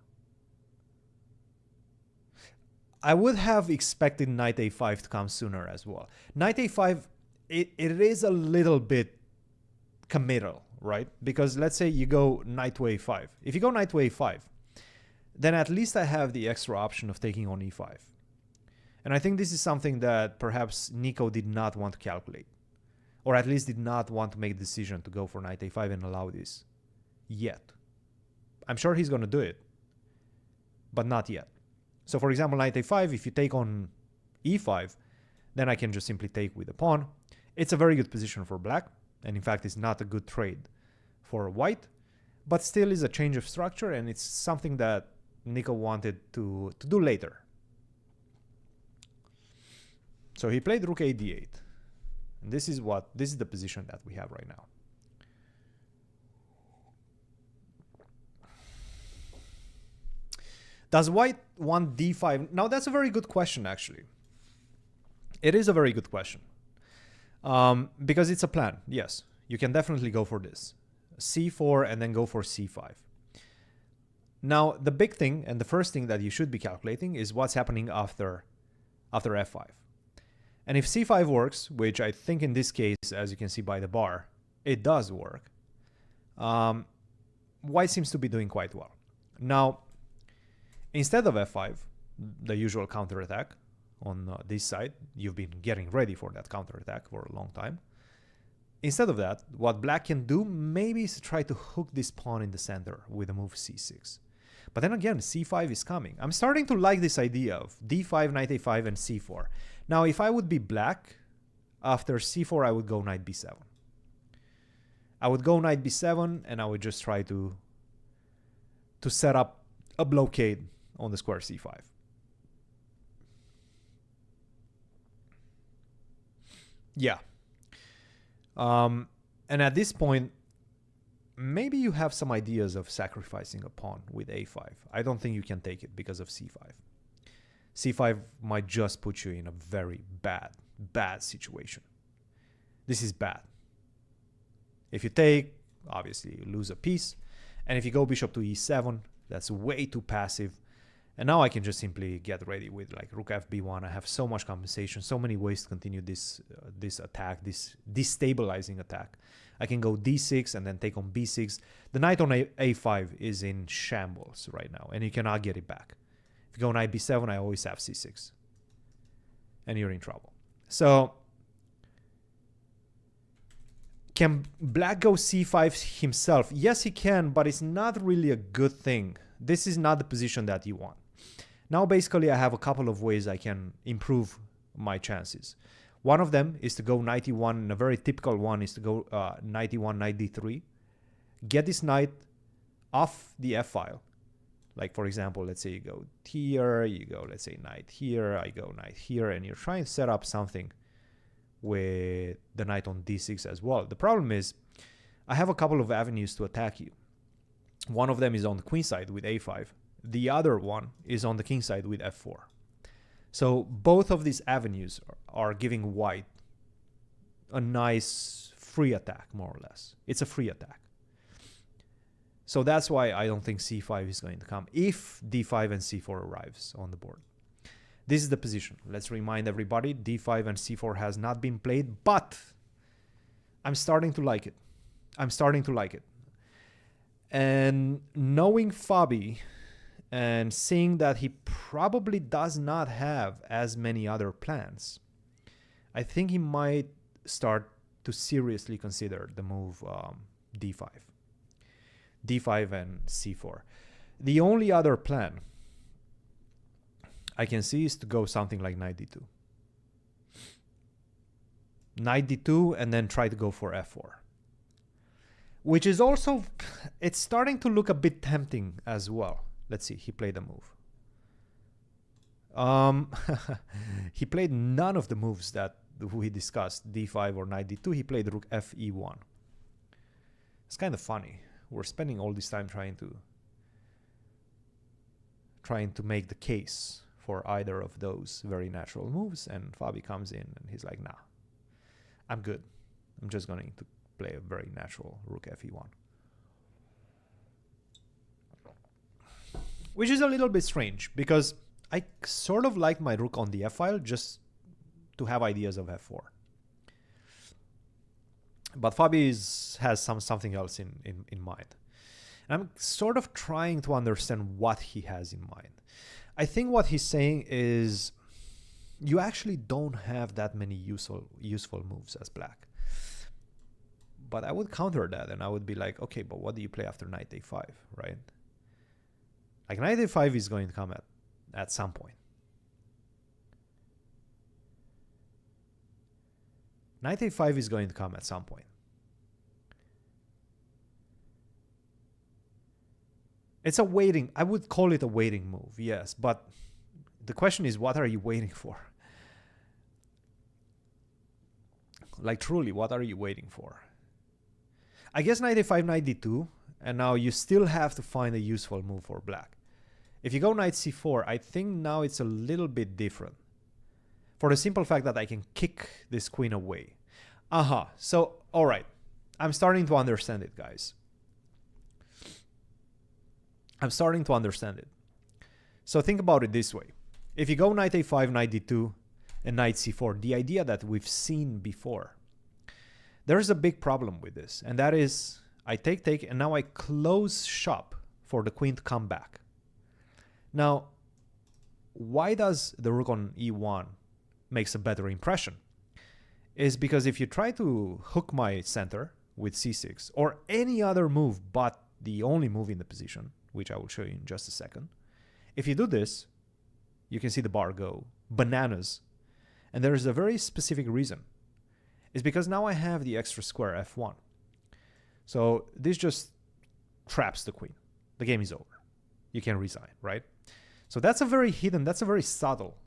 I would have expected knight a5 to come sooner as well. Knight a5, it is a little bit committal, right? Because let's say you go knight to a5. If you go knight to a5, then at least I have the extra option of taking on e5. And I think this is something that perhaps Nico did not want to calculate. Or at least did not want to make a decision to go for knight a5 and allow this yet. I'm sure he's going to do it, but not yet. So for example, knight a5, if you take on e5, then I can just simply take with the pawn. It's a very good position for black, and in fact it's not a good trade for white, but still is a change of structure, and it's something that Nico wanted to do later. So he played rook a d8. And this is the position that we have right now. Does white want d5? Now that's a very good question, actually. It is a very good question. Because it's a plan. Yes, you can definitely go for this. c4 and then go for c5. Now, the big thing and the first thing that you should be calculating is what's happening after f5. And if c5 works, which I think in this case, as you can see by the bar, it does work, white seems to be doing quite well. Now, instead of f5, the usual counterattack on this side, you've been getting ready for that counterattack for a long time. Instead of that, what black can do maybe is try to hook this pawn in the center with a move c6. But then again, c5 is coming. I'm starting to like this idea of d5, knight a5, and c4. Now, if I would be black, after c4, I would go knight b7. I would go knight b7, and I would just try to set up a blockade on the square c5. Yeah. And at this point, maybe you have some ideas of sacrificing a pawn with a5. I don't think you can take it because of c5. c5 might just put you in a very bad situation. This is bad. If you take, obviously you lose a piece. And if you go bishop to e7, that's way too passive. And now I can just simply get ready with like rook fb1. I have so much compensation, so many ways to continue this attack, this destabilizing attack. I can go d6 and then take on b6. The knight on a5 is in shambles right now, and you cannot get it back. If you go knight b7, I always have c6. And you're in trouble. So, can black go c5 himself? Yes, he can, but it's not really a good thing. This is not the position that you want. Now, basically, I have a couple of ways I can improve my chances. One of them is to go knight e1, and a very typical one is to go knight e1, knight d3. Get this knight off the f-file. Like, for example, let's say you go here, you go, let's say, knight here, I go knight here, and you're trying to set up something with the knight on d6 as well. The problem is, I have a couple of avenues to attack you. One of them is on the queen side with a5. The other one is on the king side with f4. So both of these avenues are giving white a nice free attack, more or less. It's a free attack. So that's why I don't think c5 is going to come if d5 and c4 arrives on the board. This is the position. Let's remind everybody, d5 and c4 has not been played, but I'm starting to like it. I'm starting to like it. And knowing Fabi and seeing that he probably does not have as many other plans, I think he might start to seriously consider the move d5. d5 and c4. The only other plan I can see is to go something like knight d2. Knight d2 and then try to go for f4. Which is also, it's starting to look a bit tempting as well. Let's see, he played a move. Um, he played none of the moves that we discussed, d5 or knight d2. He played rook fe1. It's kind of funny. We're spending all this time trying to make the case for either of those very natural moves, and Fabi comes in and he's like, nah, I'm good. I'm just going to play a very natural rook fe1. Which is a little bit strange, because I sort of like my rook on the f-file just to have ideas of f4. But Fabi has something else in mind. And I'm sort of trying to understand what he has in mind. I think what he's saying is you actually don't have that many useful moves as black. But I would counter that and I would be like, okay, but what do you play after knight a5, right? Like knight a5 is going to come at some point. Knight a5 is going to come at some point. It's a waiting, I would call it a waiting move, yes, but the question is, what are you waiting for? Like truly, what are you waiting for? I guess knight a5, knight d2, and now you still have to find a useful move for black. If you go knight c4, I think now it's a little bit different. For the simple fact that I can kick this queen away. So, all right. I'm starting to understand it, guys. I'm starting to understand it. So think about it this way. If you go knight a5, knight d2, and knight c4, the idea that we've seen before, there's a big problem with this. And that is, I take, and now I close shop for the queen to come back. Now, why does the rook on e1 makes a better impression? Is because if you try to hook my center with c6 or any other move but the only move in the position, which I will show you in just a second, if you do this, you can see the bar go bananas. And there is a very specific reason. It's because now I have the extra square f1. So this just traps the queen. The game is over. You can resign, right? So that's a very hidden, that's a very subtle.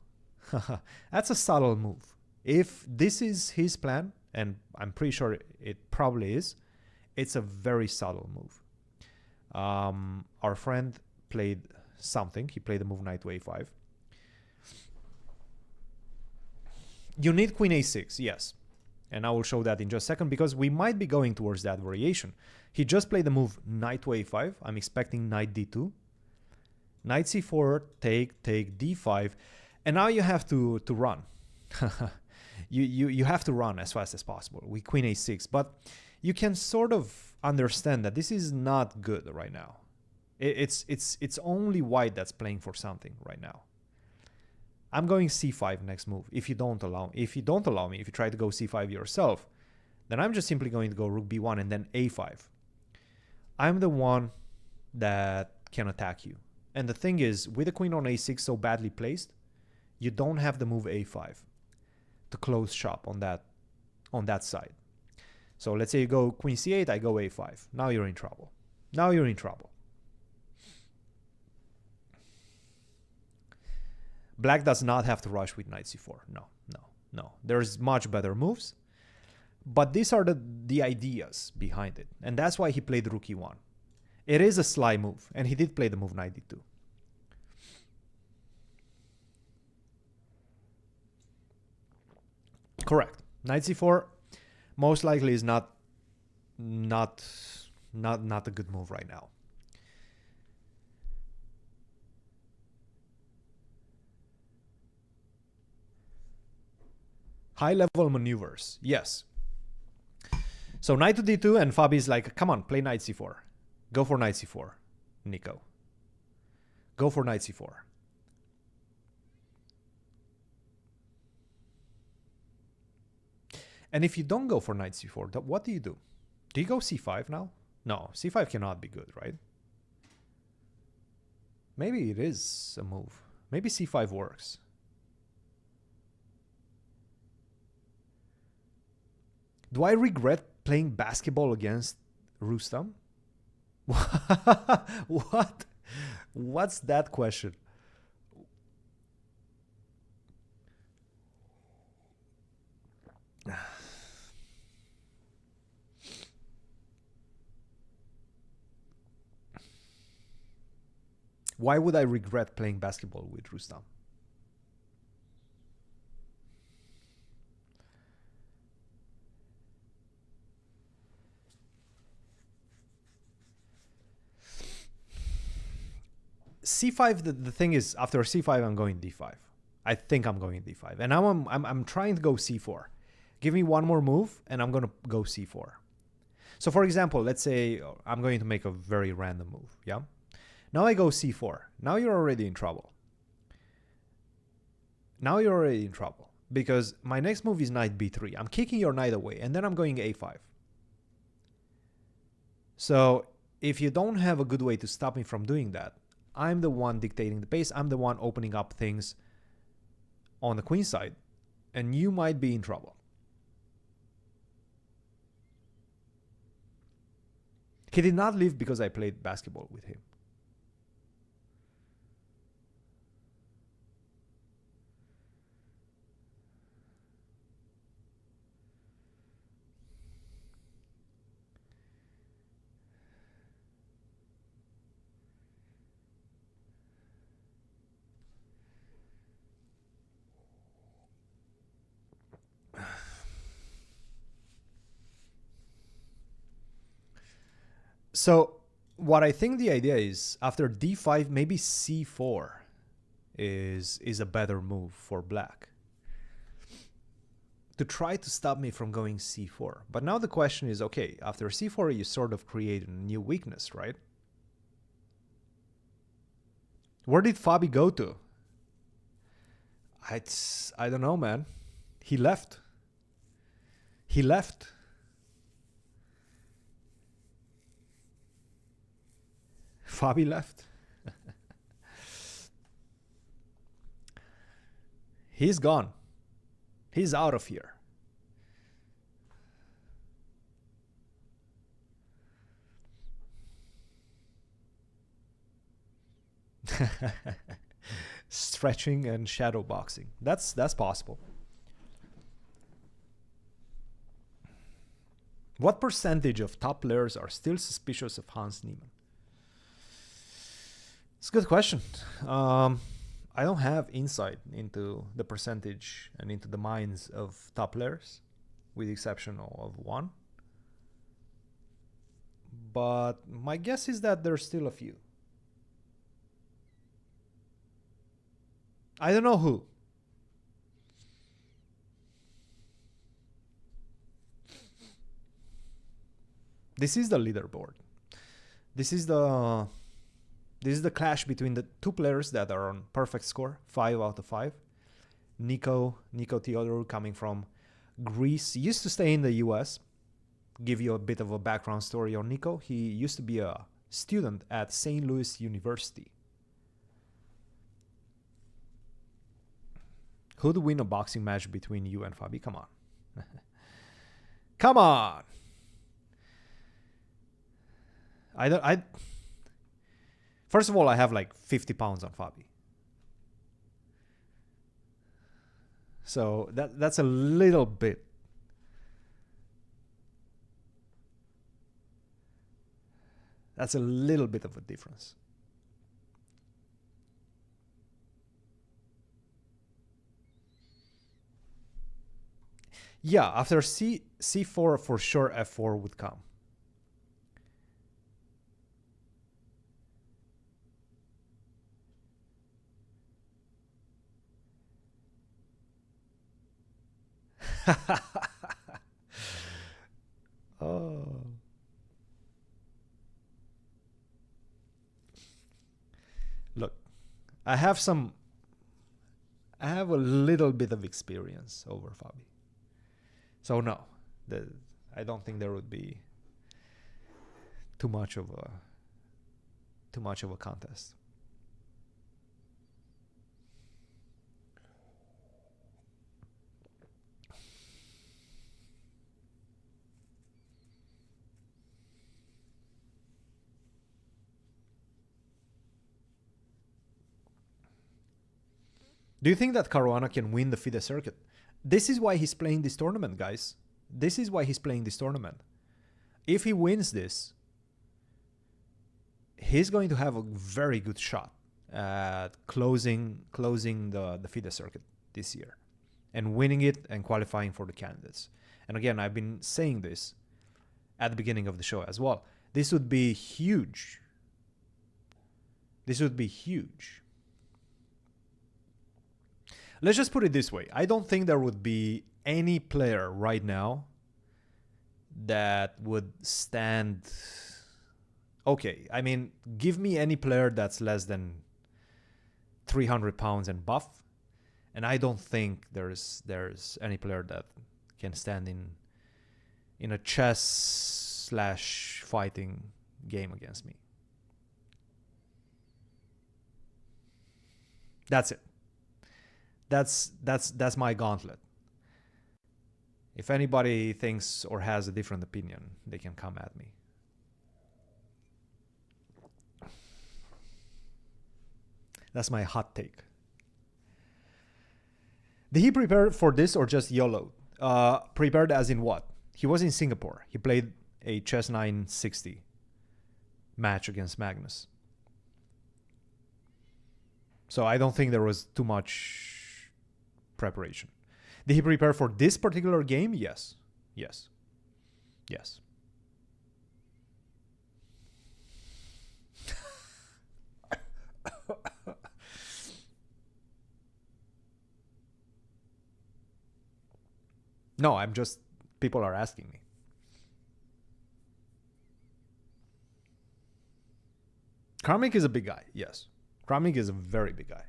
That's a subtle move. If this is his plan, and I'm pretty sure it probably is, it's a very subtle move. Our friend played something. He played the move knight to a5. You need queen a6, yes. And I will show that in just a second, because we might be going towards that variation. He just played the move knight to a5. I'm expecting knight d2. Knight c4, take, d5. And now you have to run. you have to run as fast as possible with queen a6. But you can sort of understand that this is not good right now. It's only white that's playing for something right now. I'm going c5 next move. If you don't allow me, if you try to go c5 yourself, then I'm just simply going to go rook b1 and then a5. I'm the one that can attack you. And the thing is, with the queen on a6 so badly placed, you don't have the move a5 to close shop on that side. So let's say you go queen c8, I go a5. Now you're in trouble. Now you're in trouble. Black does not have to rush with knight c4. No. There's much better moves. But these are the ideas behind it. And that's why he played rook e1. It is a sly move. And he did play the move knight d2. Correct. Knight c4 most likely is not a good move right now. High-level maneuvers, yes. So knight to d2, and Fabi's like, come on, play knight c4. Go for knight c4, Nico. Go for knight c4. And if you don't go for knight c4, what do you do? Do you go c5 now? No, c5 cannot be good, right? Maybe it is a move. Maybe c5 works. Do I regret playing basketball against Rustam? What? What's that question? Why would I regret playing basketball with Rustam? C5, the thing is, after C5, I'm going D5. I think I'm going D5. And now I'm trying to go C4. Give me one more move, and I'm going to go C4. So, for example, let's say I'm going to make a very random move, yeah? Now I go C4. Now you're already in trouble. Now you're already in trouble. Because my next move is knight B3. I'm kicking your knight away, and then I'm going A5. So, if you don't have a good way to stop me from doing that, I'm the one dictating the pace. I'm the one opening up things on the queen side, and you might be in trouble. He did not leave because I played basketball with him. So what I think the idea is, after D5, maybe C4 is a better move for black, to try to stop me from going C4. But now the question is, okay, after C4, you sort of create a new weakness, right? Where did Fabi go to? I don't know, man. He left. He left. Fabi left. He's gone. He's out of here. Stretching and shadow boxing. That's possible. What percentage of top players are still suspicious of Hans Niemann? It's a good question. I don't have insight into the percentage and into the minds of top players, with the exception of one. But my guess is that there's still a few. I don't know who. This is the leaderboard. This is the clash between the two players that are on perfect score, 5 out of 5. Nico Theodorou, coming from Greece, he used to stay in the US. Give you a bit of a background story on Nico. He used to be a student at St. Louis University. Who'd win a boxing match between you and Fabi? Come on. Come on. First of all, I have like 50 pounds on Fabi. So that's a little bit. That's a little bit of a difference. Yeah, after C4, for sure F4 would come. Oh. Look, I have a little bit of experience over Fabi. So no, I don't think there would be too much of a contest. Do you think that Caruana can win the FIDE circuit? This is why he's playing this tournament, guys. This is why he's playing this tournament. If he wins this, he's going to have a very good shot at closing the FIDE circuit this year and winning it and qualifying for the candidates. And again, I've been saying this at the beginning of the show as well. This would be huge. This would be huge. Let's just put it this way. I don't think there would be any player right now that would stand... Okay, I mean, give me any player that's less than 300 pounds and buff, and I don't think there's any player that can stand in a chess/fighting game against me. That's it. That's my gauntlet. If anybody thinks or has a different opinion, they can come at me. That's my hot take. Did he prepare for this or just YOLO? Prepared as in what? He was in Singapore. He played a chess 960 match against Magnus. So I don't think there was too much preparation. Did he prepare for this particular game? Yes. Yes. Yes. No, I'm just... People are asking me. Kramnik is a big guy, yes. Kramnik is a very big guy.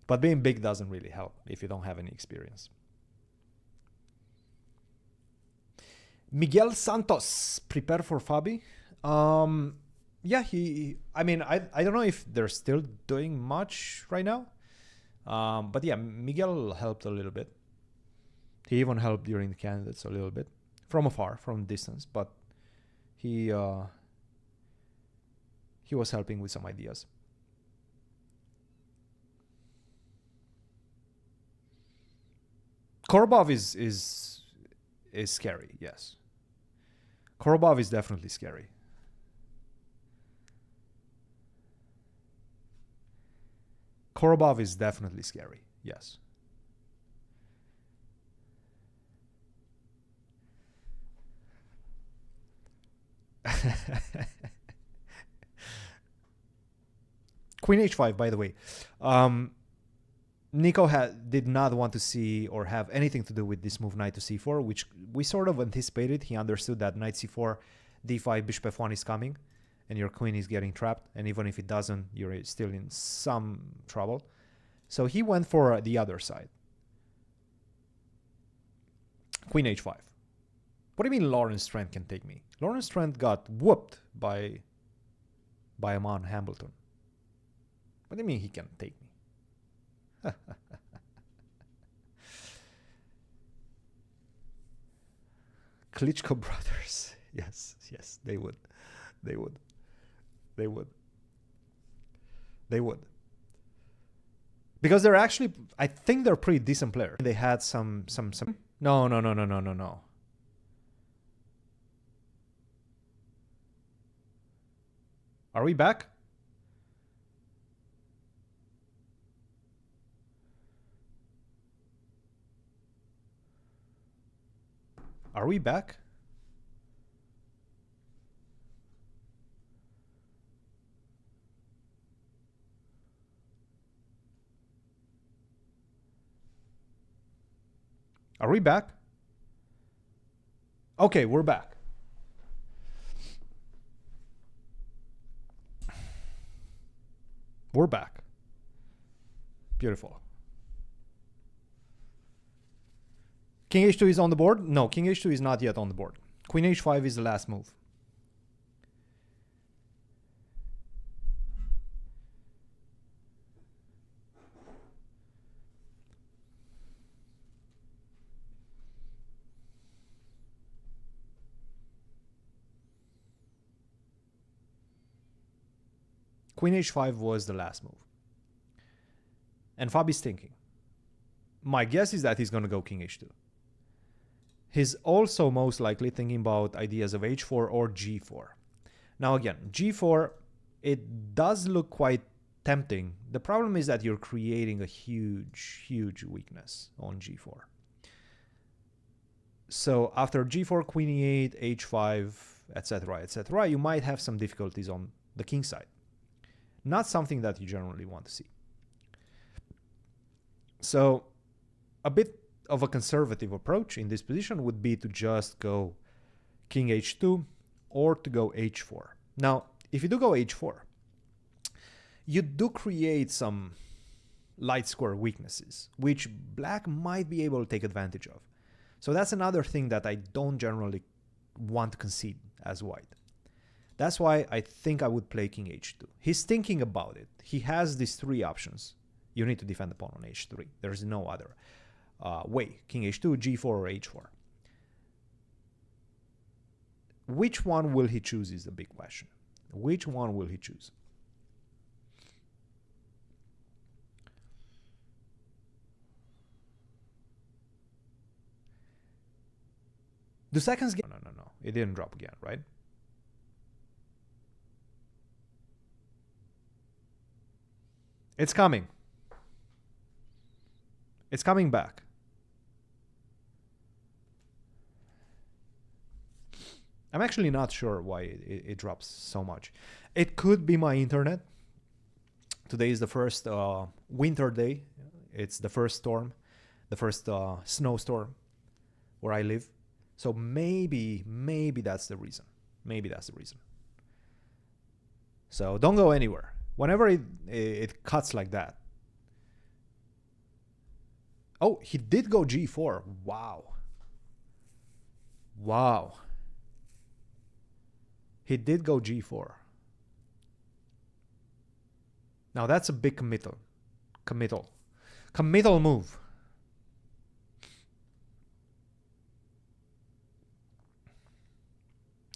But being big doesn't really help if you don't have any experience. Miguel Santos, prepare for Fabi. Yeah, I mean, I don't know if they're still doing much right now. But yeah, Miguel helped a little bit. He even helped during the candidates a little bit. From afar, from distance. But he was helping with some ideas. Korobov is scary, yes. Korobov is definitely scary. Korobov is definitely scary, yes. Queen h5, by the way. Nico did not want to see or have anything to do with this move knight to c4, which we sort of anticipated. He understood that knight c4, d5, bishop f1 is coming, and your queen is getting trapped. And even if it doesn't, you're still in some trouble. So he went for the other side. Queen h5. What do you mean Lawrence Trent can take me? Lawrence Trent got whooped by Amon Hambleton. What do you mean he can take me? Klitschko brothers. Yes, yes, they would. They would. They would. They would. Because they're actually, I think they're pretty decent players. They had some. No. Are we back? Are we back? Are we back? Okay, we're back. We're back. Beautiful. King h2 is on the board? No, king h2 is not yet on the board. Queen h5 is the last move. Queen h5 was the last move. And Fabi's thinking. My guess is that he's going to go king h2. He's also most likely thinking about ideas of h4 or g4. Now again, g4, it does look quite tempting. The problem is that you're creating a huge weakness on g4. So after g4, queen e8, h5, etc., you might have some difficulties on the king side. Not something that you generally want to see. So a bit of a conservative approach in this position would be to just go king h2 or to go h4. Now, if you do go h4, you do create some light square weaknesses, which black might be able to take advantage of. So that's another thing that I don't generally want to concede as white. That's why I think I would play king h2. He's thinking about it. He has these three options. You need to defend the pawn on h3. There's no other way. King h2, g4, or h4. Which one will he choose is the big question. Which one will he choose? The seconds game. No. It didn't drop again, right? It's coming. It's coming back. I'm actually not sure why it drops so much. It could be my internet. Today is the first winter day. It's the first storm, the first snowstorm where I live. So maybe that's the reason. Maybe that's the reason. So don't go anywhere. Whenever it cuts like that. Oh, he did go g4. Wow. Wow. He did go g4. Now that's a big committal move.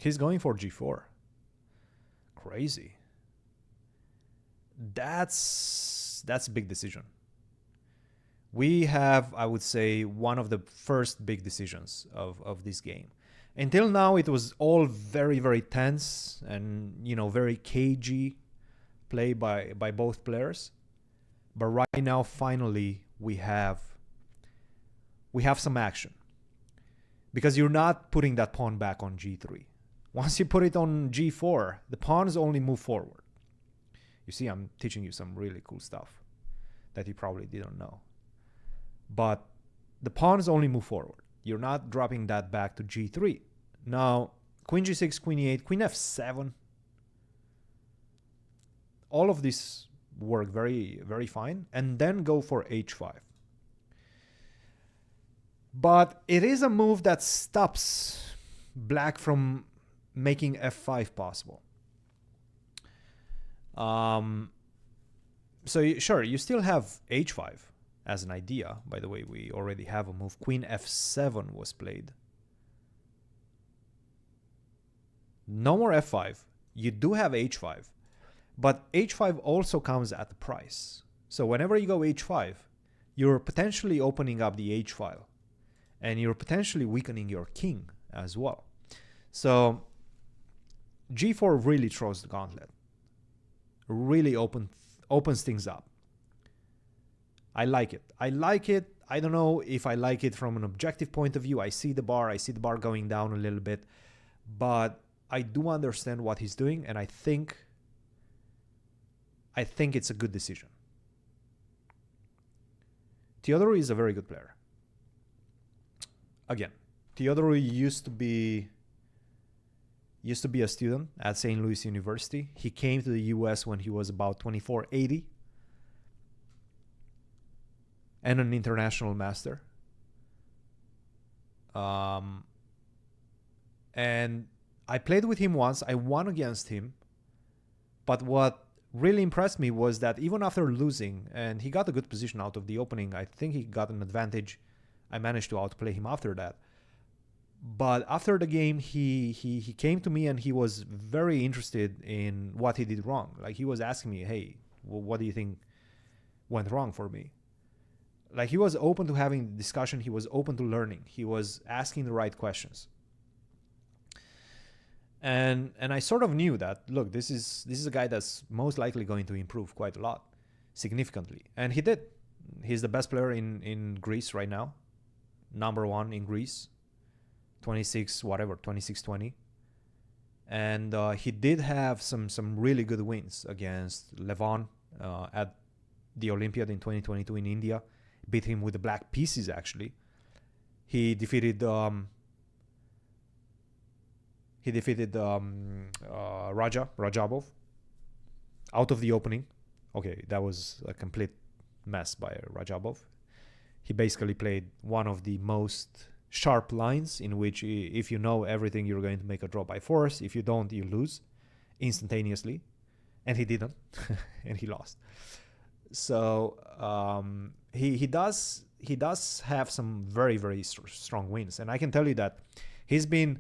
He's going for g4. Crazy. That's a big decision. We have, I would say, one of the first big decisions of this game. Until now, it was all very tense and, very cagey play by both players. But right now, finally, we have some action. Because you're not putting that pawn back on g3. Once you put it on g4, the pawns only move forward. You see, I'm teaching you some really cool stuff that you probably didn't know. But the pawns only move forward. You're not dropping that back to g3. Now, queen g6, queen e8, queen f7. All of this work very fine. And then go for h5. But it is a move that stops black from making f5 possible. So sure, you still have h5 as an idea. By the way, we already have a move. Queen f7 was played. No more f5. You do have h5. But h5 also comes at a price. So whenever you go h5, you're potentially opening up the h file. And you're potentially weakening your king as well. So g4 really throws the gauntlet. Really opens things up. I like it. I don't know if I like it from an objective point of view. I see the bar going down a little bit, but I do understand what he's doing, and I think it's a good decision. Theodorou is a very good player. Again, Theodorou used to be a student at St. Louis University. He came to the US when he was about 24, 80. And an international master. And I played with him once. I won against him. But what really impressed me was that even after losing, and he got a good position out of the opening, I think he got an advantage. I managed to outplay him after that. But after the game, he came to me and he was very interested in what he did wrong. Like, he was asking me, hey, what do you think went wrong for me? Like, he was open to having the discussion. He was open to learning. He was asking the right questions. And I sort of knew that, look, this is a guy that's most likely going to improve quite a lot, significantly, and he did. He's the best player in Greece right now, number one in Greece, 26-20, and he did have some really good wins against Levon at the Olympiad in 2022 in India. Beat him with the black pieces, actually. He defeated Rajabov out of the opening. Okay, that was a complete mess by Rajabov. He basically played one of the most sharp lines in which if you know everything, you're going to make a draw by force. If you don't, you lose instantaneously. And he didn't, and he lost. So he does have some very, very strong wins. And I can tell you that he's been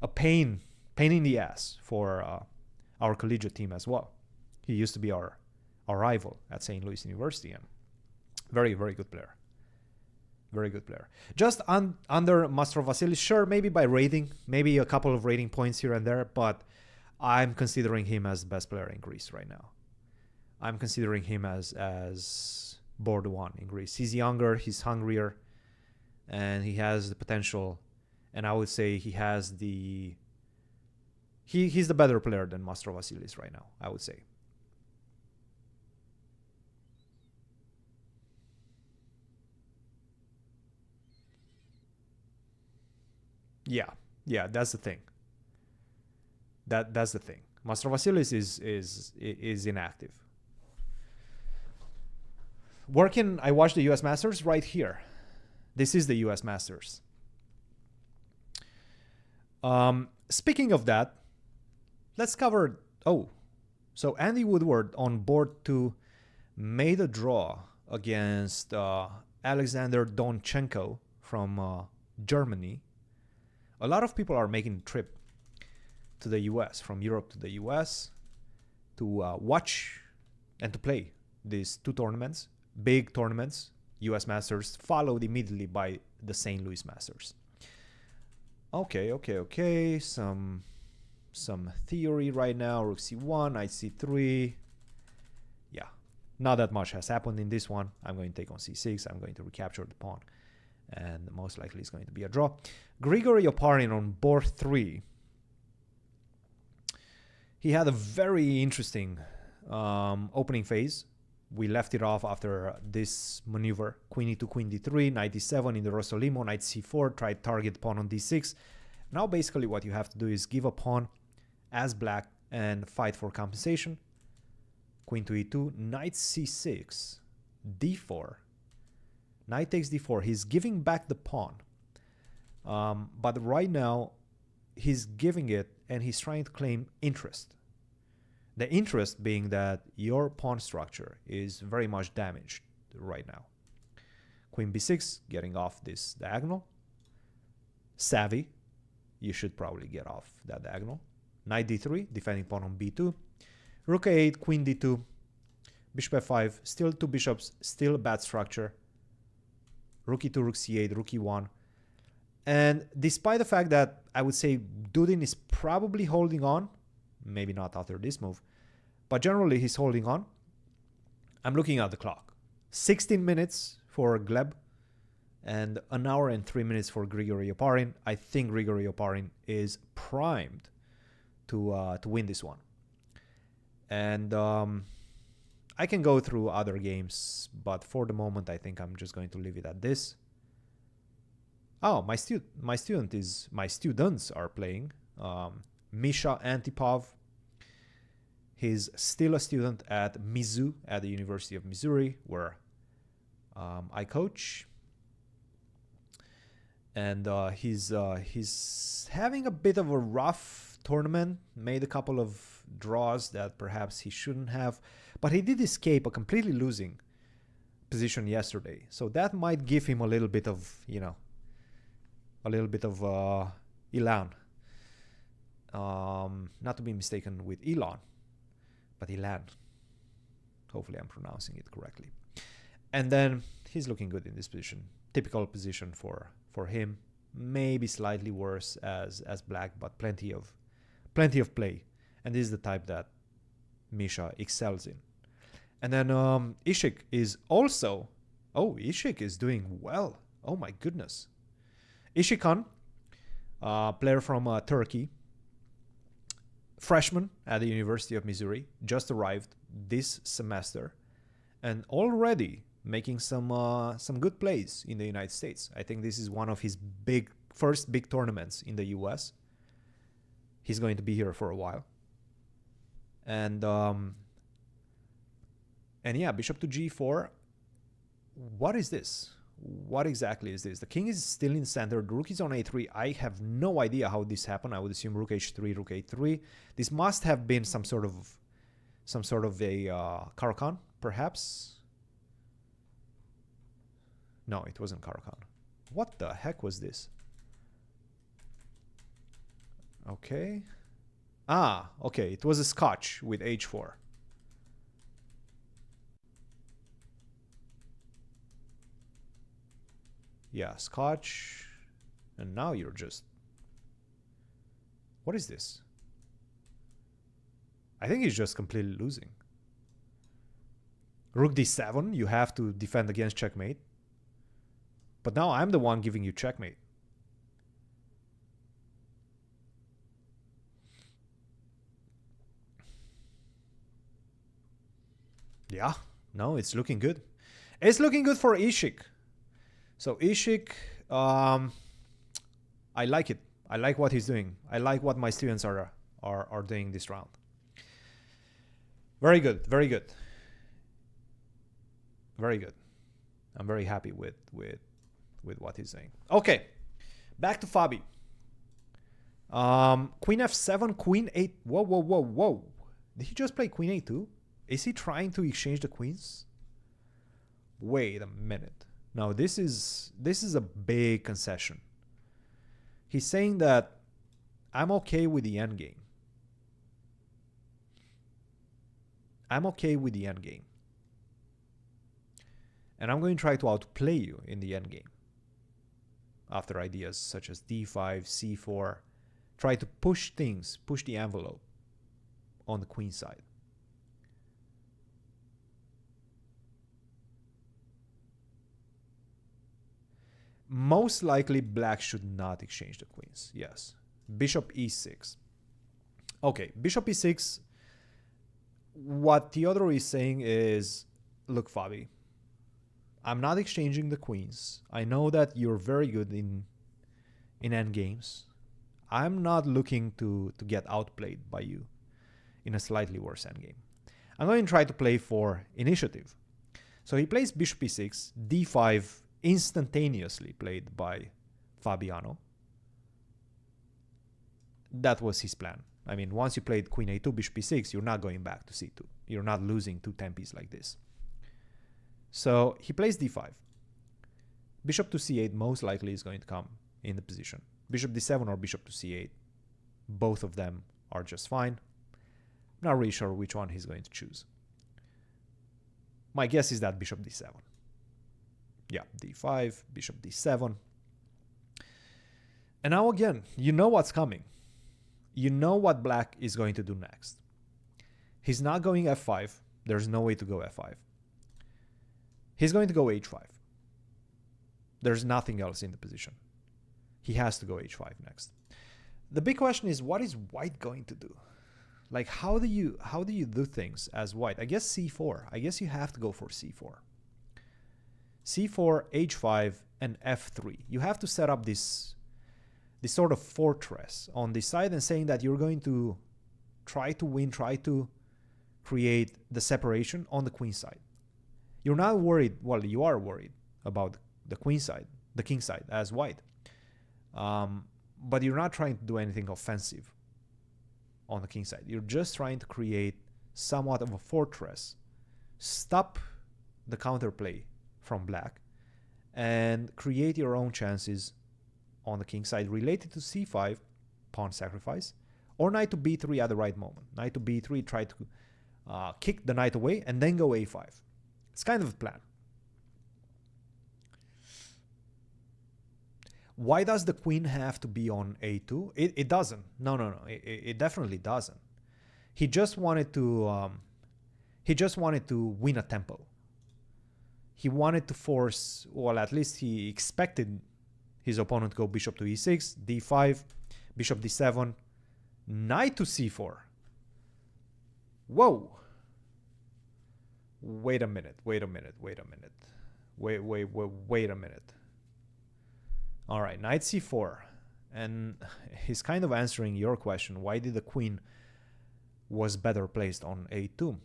a pain in the ass for our collegiate team as well. He used to be our rival at St. Louis University, and very, very good player. Very good player. Just under Master Vasilis, sure, maybe by rating, maybe a couple of rating points here and there, but I'm considering him as the best player in Greece right now. I'm considering him as board one in Greece. He's younger, he's hungrier, and he has the potential. And I would say he has he's the better player than Master Vasilis right now, I would say. Yeah, that's the thing. That's the thing. Master Vasilis is inactive. I watched the US Masters right here. This is the US Masters. Speaking of that, let's cover. So Andy Woodward on board 2 made a draw against Alexander Donchenko from Germany. A lot of people are making the trip to the US, from Europe to the US, to watch and to play these 2 tournaments, big tournaments, US Masters, followed immediately by the St. Louis Masters. Okay. Some theory right now. Rook c1, knight c3. Yeah, not that much has happened in this one. I'm going to take on c6. I'm going to recapture the pawn. And most likely it's going to be a draw. Grigory Oparin on board 3. He had a very interesting opening phase. We left it off after this maneuver. Queen e2, queen d3, knight d7 in the Rossolimo, knight c4, try target pawn on d6. Now basically what you have to do is give a pawn as black and fight for compensation. Queen to e2, knight c6, d4. Knight takes d4. He's giving back the pawn. But right now, he's giving it and he's trying to claim interest. The interest being that your pawn structure is very much damaged right now. Queen b6, getting off this diagonal. Savvy. You should probably get off that diagonal. Knight d3, defending pawn on b2. Rook a8, queen d2. Bishop f5, still 2 bishops, still a bad structure. Rook e2, rook c8, rook e1. And despite the fact that I would say Dudin is probably holding on, maybe not after this move, but generally he's holding on, I'm looking at the clock. 16 minutes for Gleb and an hour and 3 minutes for Grigory Oparin. I think Grigory Oparin is primed to win this one. And I can go through other games, but for the moment, I think I'm just going to leave it at this. Oh, my students are playing. Misha Antipov. He's still a student at Mizzou at the University of Missouri, where I coach. And he's having a bit of a rough tournament. Made a couple of draws that perhaps he shouldn't have, but he did escape a completely losing position yesterday. So that might give him a little bit of, Elan. Not to be mistaken with Elon, but Elan. Hopefully I'm pronouncing it correctly. And then he's looking good in this position. Typical position for him. Maybe slightly worse as black, but plenty of Plenty of play. And this is the type that Misha excels in. And then Ishik is also... Oh, Ishik is doing well. Oh my goodness. Ishikan, player from Turkey, freshman at the University of Missouri, just arrived this semester, and already making some good plays in the United States. I think this is one of his first big tournaments in the US. He's going to be here for a while. And yeah, bishop to g4. What is this? What exactly is this? The king is still in center. The rook is on a3. I have no idea how this happened. I would assume rook h3, rook a3. This must have been some sort of a Caro-Kann, perhaps. No, it wasn't Caro-Kann. What the heck was this? Okay. Ah, okay. It was a Scotch with h4. Yeah, Scotch. And now you're just... What is this? I think he's just completely losing. Rook d7, you have to defend against checkmate. But now I'm the one giving you checkmate. Yeah, no, it's looking good. It's looking good for Ishik. So Ishik, I like it. I like what he's doing. I like what my students are doing this round. Very good, very good. Very good. I'm very happy with what he's saying. Okay, back to Fabi. Queen f7, queen 8. Whoa, whoa, whoa, whoa. Did he just play queen a2? Is he trying to exchange the queens? Wait a minute. No, this is a big concession. He's saying that I'm okay with the endgame. I'm okay with the endgame. And I'm going to try to outplay you in the endgame. After ideas such as d5, c4, try to push things, push the envelope on the queen side. Most likely, black should not exchange the queens. Yes. Bishop e6. Okay, bishop e6. What Theodorou is saying is, look, Fabi, I'm not exchanging the queens. I know that you're very good in endgames. I'm not looking to get outplayed by you in a slightly worse endgame. I'm going to try to play for initiative. So he plays bishop e6, d5, instantaneously played by Fabiano. That was his plan. I mean, once you played queen a2, bishop e6, you're not going back to c2. You're not losing two tempis like this. So he plays d5. Bishop to c8 most likely is going to come in the position. Bishop d7 or bishop to c8. Both of them are just fine. Not really sure which one he's going to choose. My guess is that bishop d7. Yeah, d5, bishop d7. And now again, you know what's coming. You know what black is going to do next. He's not going f5. There's no way to go f5. He's going to go h5. There's nothing else in the position. He has to go h5 next. The big question is, what is white going to do? Like, how do you do things as white? I guess c4. I guess you have to go for c4. c4, h5, and f3. You have to set up this sort of fortress on this side and saying that you're going to try to win, try to create the separation on the queen side. You're not worried, well, you are worried about the queen side, the king side as white. But you're not trying to do anything offensive on the king side. You're just trying to create somewhat of a fortress, stop the counterplay from black, and create your own chances on the king side related to c5, pawn sacrifice, or knight to b3 at the right moment. Knight to b3, try to kick the knight away, and then go a5. It's kind of a plan. Why does the queen have to be on a2? It doesn't. No. It definitely doesn't. He just wanted to win a tempo. He wanted to force, well, at least he expected his opponent to go bishop to e6, d5, bishop d7, knight to c4. Whoa. Wait a minute. Wait a minute. All right, knight c4. And he's kind of answering your question. Why did the queen was better placed on a2?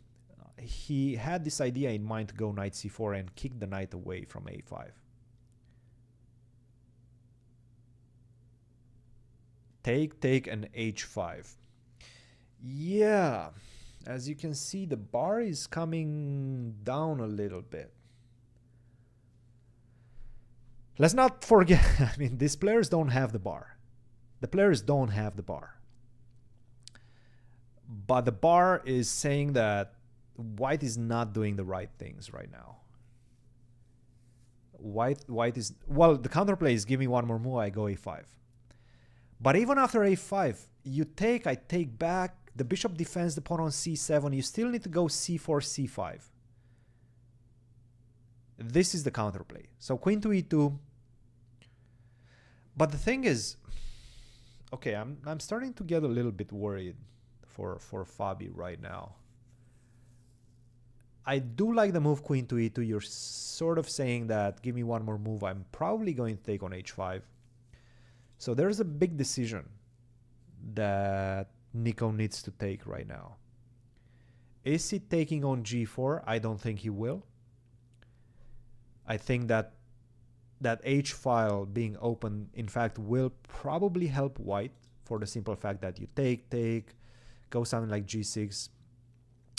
He had this idea in mind to go knight c4 and kick the knight away from a5. Take, and h5. Yeah, as you can see, the bar is coming down a little bit. Let's not forget, I mean, these players don't have the bar. The players don't have the bar. But the bar is saying that White is not doing the right things right now. White is, well, the counterplay is give me one more move, I go a5. But even after a5, you take, I take back, the bishop defends the pawn on c7, you still need to go c4, c5. This is the counterplay. So queen to e2. But the thing is, okay, I'm starting to get a little bit worried for Fabi right now. I do like the move queen to e2. You're sort of saying that give me one more move, I'm probably going to take on h5. So there's a big decision that Nico needs to take right now. Is he taking on g4? I don't think he will. I think that h file being open, in fact, will probably help White for the simple fact that you take, go something like g6.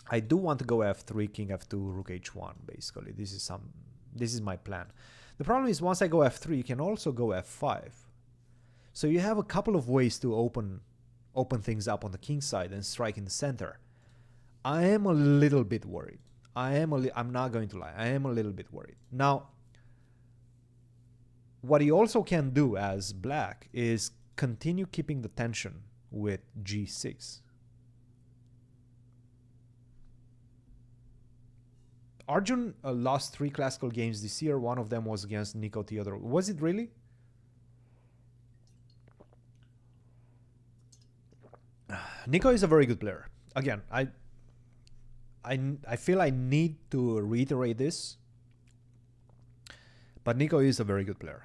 I do want to go f3, king f2, rook h1, basically. This is my plan. The problem is once I go f3, you can also go f5. So you have a couple of ways to open things up on the king side and strike in the center. I am a little bit worried. I'm not going to lie. I am a little bit worried. Now, what you also can do as black is continue keeping the tension with g6. Arjun lost 3 classical games this year. One of them was against Nico Theodorou. Was it really? Nico is a very good player. Again, I feel I need to reiterate this, but Nico is a very good player.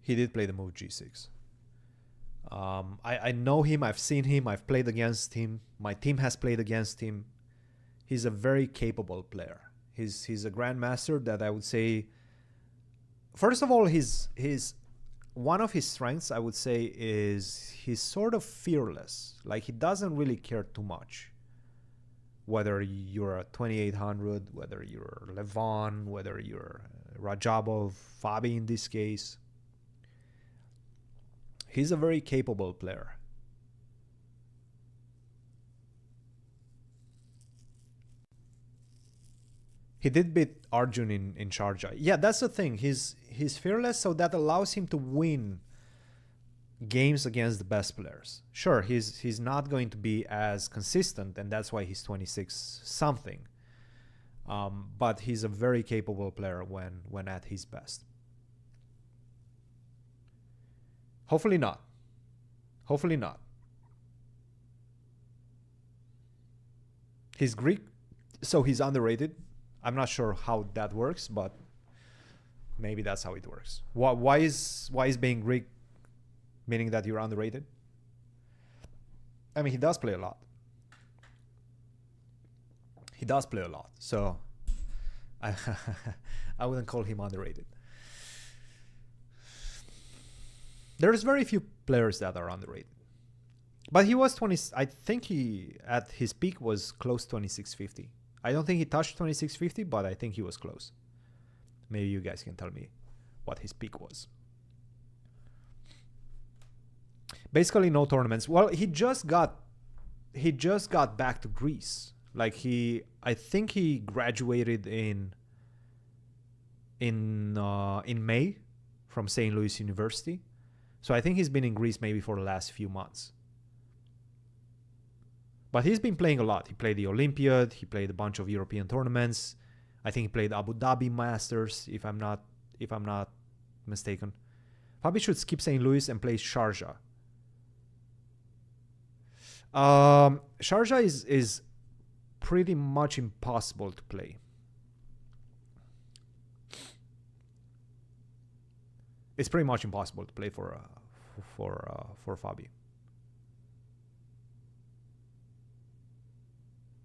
He did play the move g6. I know him, I've seen him, I've played against him, my team has played against him. He's a very capable player. He's a grandmaster that I would say, first of all, his one of his strengths, I would say, is he's sort of fearless. Like, he doesn't really care too much. Whether you're a 2800, whether you're Levon, whether you're Rajabov, Fabi in this case. He's a very capable player. He did beat Arjun in Sharjah. Yeah, that's the thing. He's fearless, so that allows him to win games against the best players. Sure, he's not going to be as consistent, and that's why he's 26 something. But he's a very capable player when at his best. Hopefully not. Hopefully not. He's Greek, so he's underrated. I'm not sure how that works, but maybe that's how it works. Why is being Greek meaning that you're underrated? I mean, he does play a lot. He does play a lot, so I wouldn't call him underrated. There's very few players that are underrated. But he was 20, I think he, at his peak, was close to 2650. I don't think he touched 2650, but I think he was close. Maybe you guys can tell me what his peak was. Basically no tournaments. Well, he just got back to Greece. Like, I think he graduated in May from St. Louis University. So I think he's been in Greece maybe for the last few months. But he's been playing a lot. He played the Olympiad. He played a bunch of European tournaments. I think he played Abu Dhabi Masters, if I'm not mistaken. Fabi should skip St. Louis and play Sharjah. Sharjah is pretty much impossible to play. It's pretty much impossible to play for Fabi.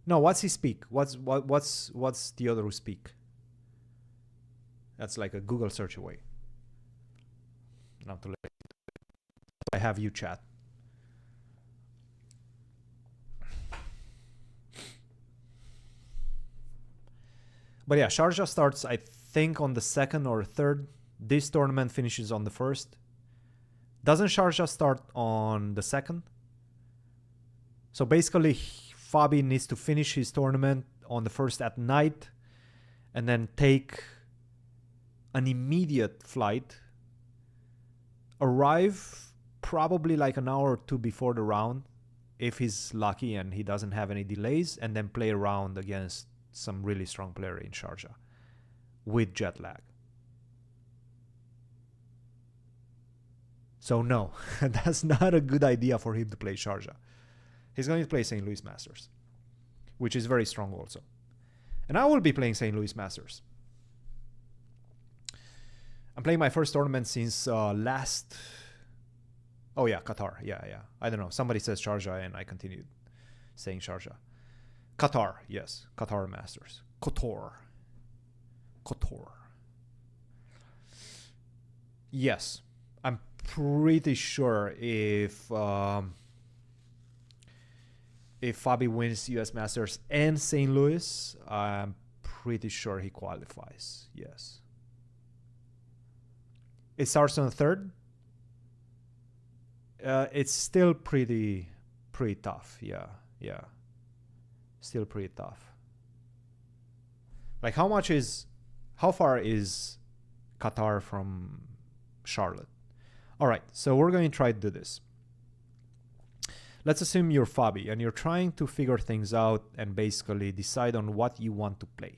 No, what's he speak? What's Theodorou speak? That's like a Google search away. Not too late. I have you chat. But yeah, Sharjah starts, I think, on the 2nd or 3rd. This tournament finishes on the 1st. Doesn't Sharjah start on the 2nd? So basically, Fabi needs to finish his tournament on the 1st at night and then take an immediate flight, arrive probably like an hour or two before the round, if he's lucky and he doesn't have any delays, and then play a round against some really strong player in Sharjah with jet lag. So no, that's not a good idea for him to play Sharjah. He's going to play St. Louis Masters, which is very strong also. And I will be playing St. Louis Masters. I'm playing my first tournament since last... Oh yeah, Qatar. Yeah. I don't know. Somebody says Sharjah and I continued saying Sharjah. Qatar, yes. Qatar Masters. Kotor. Yes. I'm pretty sure if Fabi wins US Masters and St. Louis, I'm pretty sure he qualifies. Yes. It starts on the 3rd. It's still pretty tough. Yeah. Still pretty tough. Like how far is Qatar from Charlotte? All right, so we're going to try to do this. Let's assume you're Fabi and you're trying to figure things out and basically decide on what you want to play.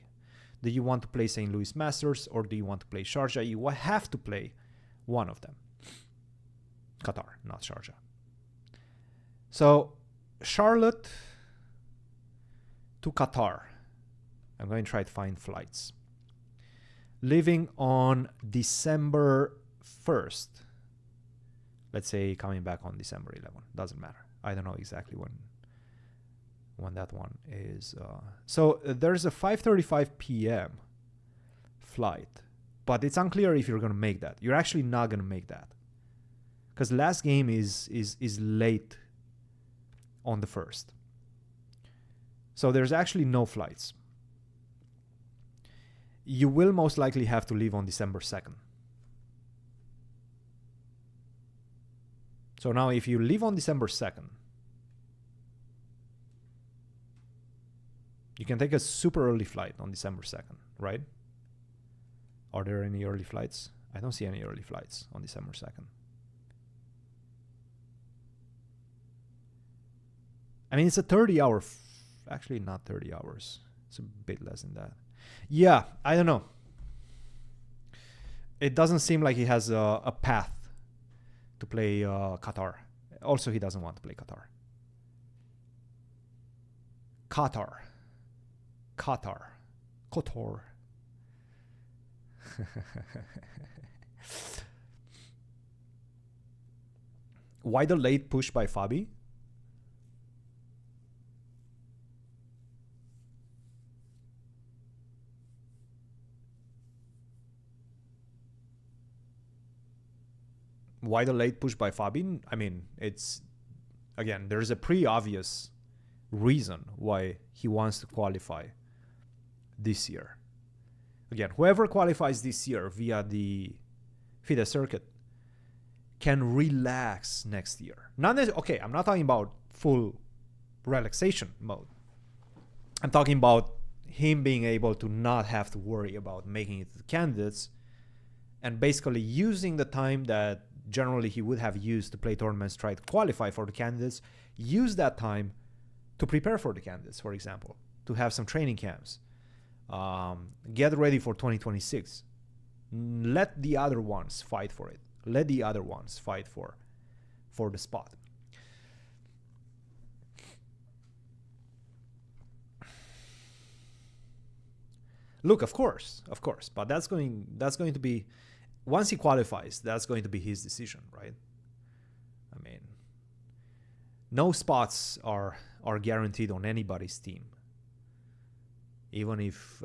Do you want to play St. Louis Masters or do you want to play Sharjah? You have to play one of them. Qatar, not Sharjah. So Charlotte to Qatar. I'm going to try to find flights. Leaving on December 1st. Let's say coming back on December 11. Doesn't matter. I don't know exactly when that one is. So there's a 5:35 p.m. flight, but it's unclear if you're going to make that. You're actually not going to make that. Because last game is late on the 1st. So there's actually no flights. You will most likely have to leave on December 2nd. So now if you leave on December 2nd, you can take a super early flight on December 2nd, right? Are there any early flights? I don't see any early flights on December 2nd. I mean, it's a 30-hour... Actually, not 30 hours. It's a bit less than that. Yeah, I don't know. It doesn't seem like he has a path to play Qatar. Also, he doesn't want to play Qatar. Kotor. Why the late push by Fabi? Why the late push by Fabi? I mean, it's, again, there's a pretty obvious reason why he wants to qualify this year. Again, whoever qualifies this year via the FIDE circuit can relax next year. Okay, I'm not talking about full relaxation mode. I'm talking about him being able to not have to worry about making it to candidates and basically using the time that generally he would have used to play tournaments, try to qualify for the candidates, use that time to prepare for the candidates, for example, to have some training camps, get ready for 2026. Let the other ones fight for it. Let the other ones fight for the spot. Look, of course, but that's going to be, once he qualifies, that's going to be his decision, right? I mean, no spots are guaranteed on anybody's team. Even if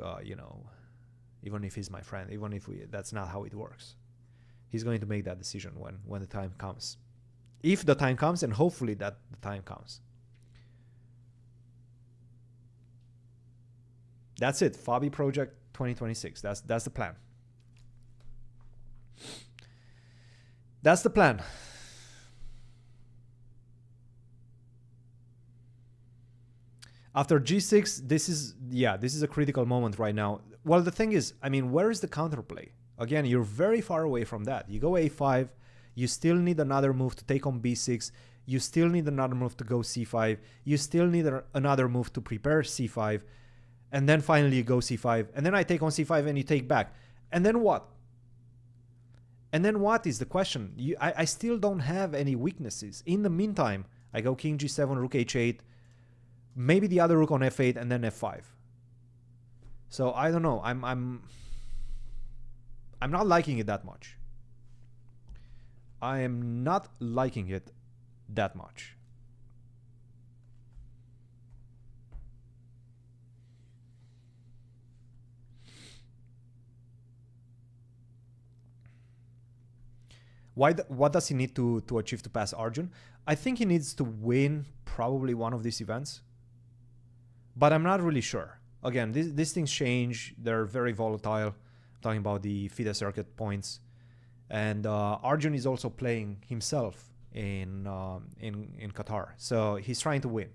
even if he's my friend, even if that's not how it works. He's going to make that decision when the time comes. If the time comes, and hopefully that the time comes. That's it. Fabi Project 2026. That's the plan. That's the plan. After G6, this is a critical moment right now. Well, the thing is, I mean, where is the counterplay? Again, you're very far away from that. You go A5, you still need another move to take on B6, you still need another move to go C5, you still need another move to prepare C5, and then finally you go C5, and then I take on C5 and you take back. And then what? And then what is the question? I still don't have any weaknesses. In the meantime, I go King G7, Rook H8, maybe the other rook on F8, and then F5. So I don't know. I'm not liking it that much. I am not liking it that much. What does he need to achieve to pass Arjun? I think he needs to win probably one of these events, but I'm not really sure. Again, these things change. They're very volatile. I'm talking about the FIDE circuit points. And Arjun is also playing himself in Qatar. So he's trying to win.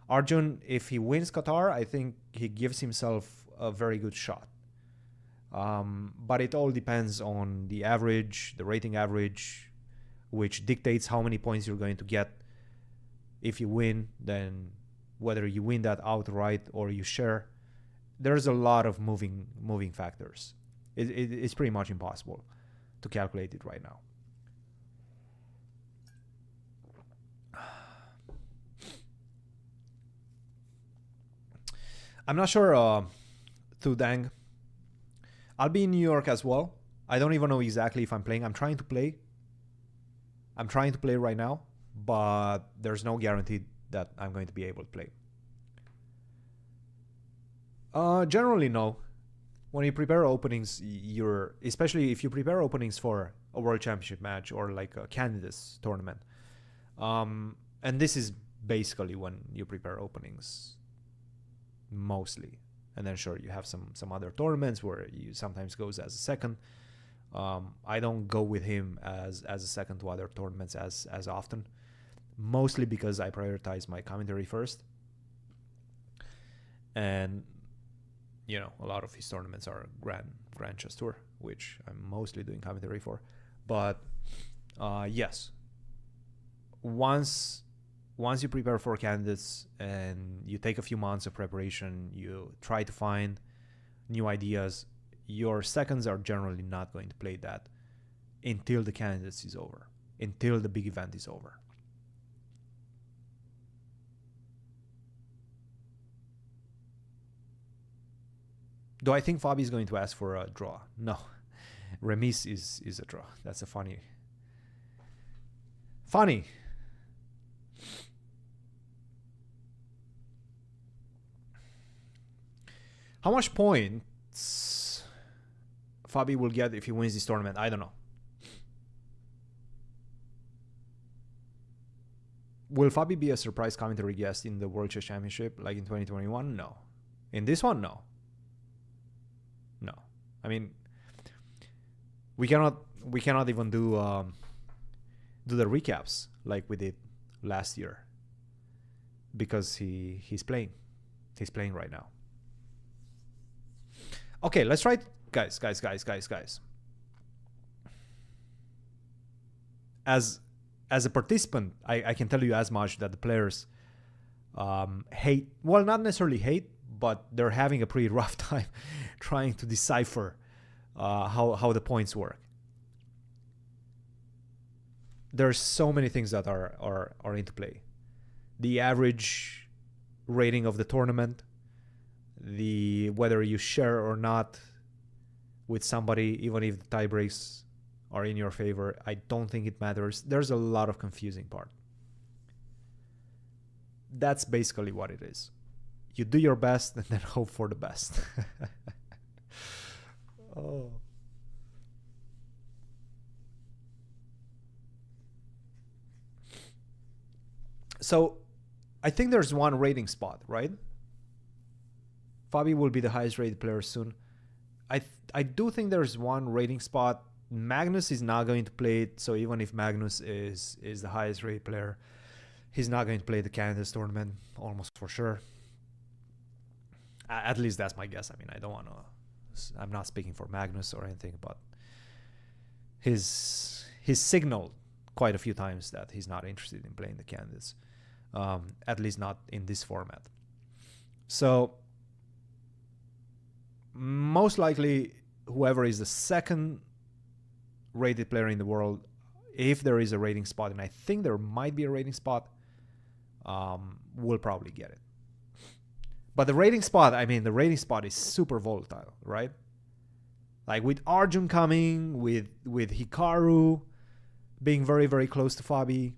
Arjun, if he wins Qatar, I think he gives himself a very good shot. But it all depends on the average, the rating average, which dictates how many points you're going to get. If you win, then whether you win that outright or you share, there's a lot of moving factors. It's pretty much impossible to calculate it right now. I'm not sure, Tudang. I'll be in New York as well. I don't even know exactly if I'm playing. I'm trying to play right now, but there's no guarantee that I'm going to be able to play. Generally, no. When you prepare openings, especially if you prepare openings for a World Championship match or like a candidates tournament, and this is basically when you prepare openings mostly. And then sure, you have some other tournaments where you sometimes goes as a second. I don't go with him as a second to other tournaments as often, mostly because I prioritize my commentary first. And a lot of his tournaments are Grand Chess Tour, which I'm mostly doing commentary for. But yes, once you prepare for candidates and you take a few months of preparation, you try to find new ideas, your seconds are generally not going to play that until the candidates is over, until the big event is over. Do I think Fabi is going to ask for a draw? No. Remise is a draw. That's a funny. How much points Fabi will get if he wins this tournament? I don't know. Will Fabi be a surprise commentary guest in the World Chess Championship like in 2021? No. In this one, no. No. I mean, we cannot even do the recaps like we did last year because he's playing. He's playing right now. Okay, let's try, guys. as a participant, I can tell you as much that the players hate, well, not necessarily hate, but they're having a pretty rough time trying to decipher how the points work. There's so many things that are into play. The average rating of the tournament, the whether you share or not with somebody, even if the tie breaks are in your favor, I don't think it matters. There's a lot of confusing part. That's basically what it is. You do your best and then hope for the best. Oh. So I think there's one rating spot, right? Fabi will be the highest rated player soon. I do think there's one rating spot. Magnus is not going to play it, so even if Magnus is the highest rated player, he's not going to play the Canada's tournament, almost for sure. At least that's my guess. I mean, I don't want to... I'm not speaking for Magnus or anything, but he's signaled quite a few times that he's not interested in playing the Canada's, at least not in this format. So most likely, whoever is the second rated player in the world, if there is a rating spot, and I think there might be a rating spot, will probably get it. But the rating spot, I mean, the rating spot is super volatile, right? Like with Arjun coming, with Hikaru being very, very close to Fabi.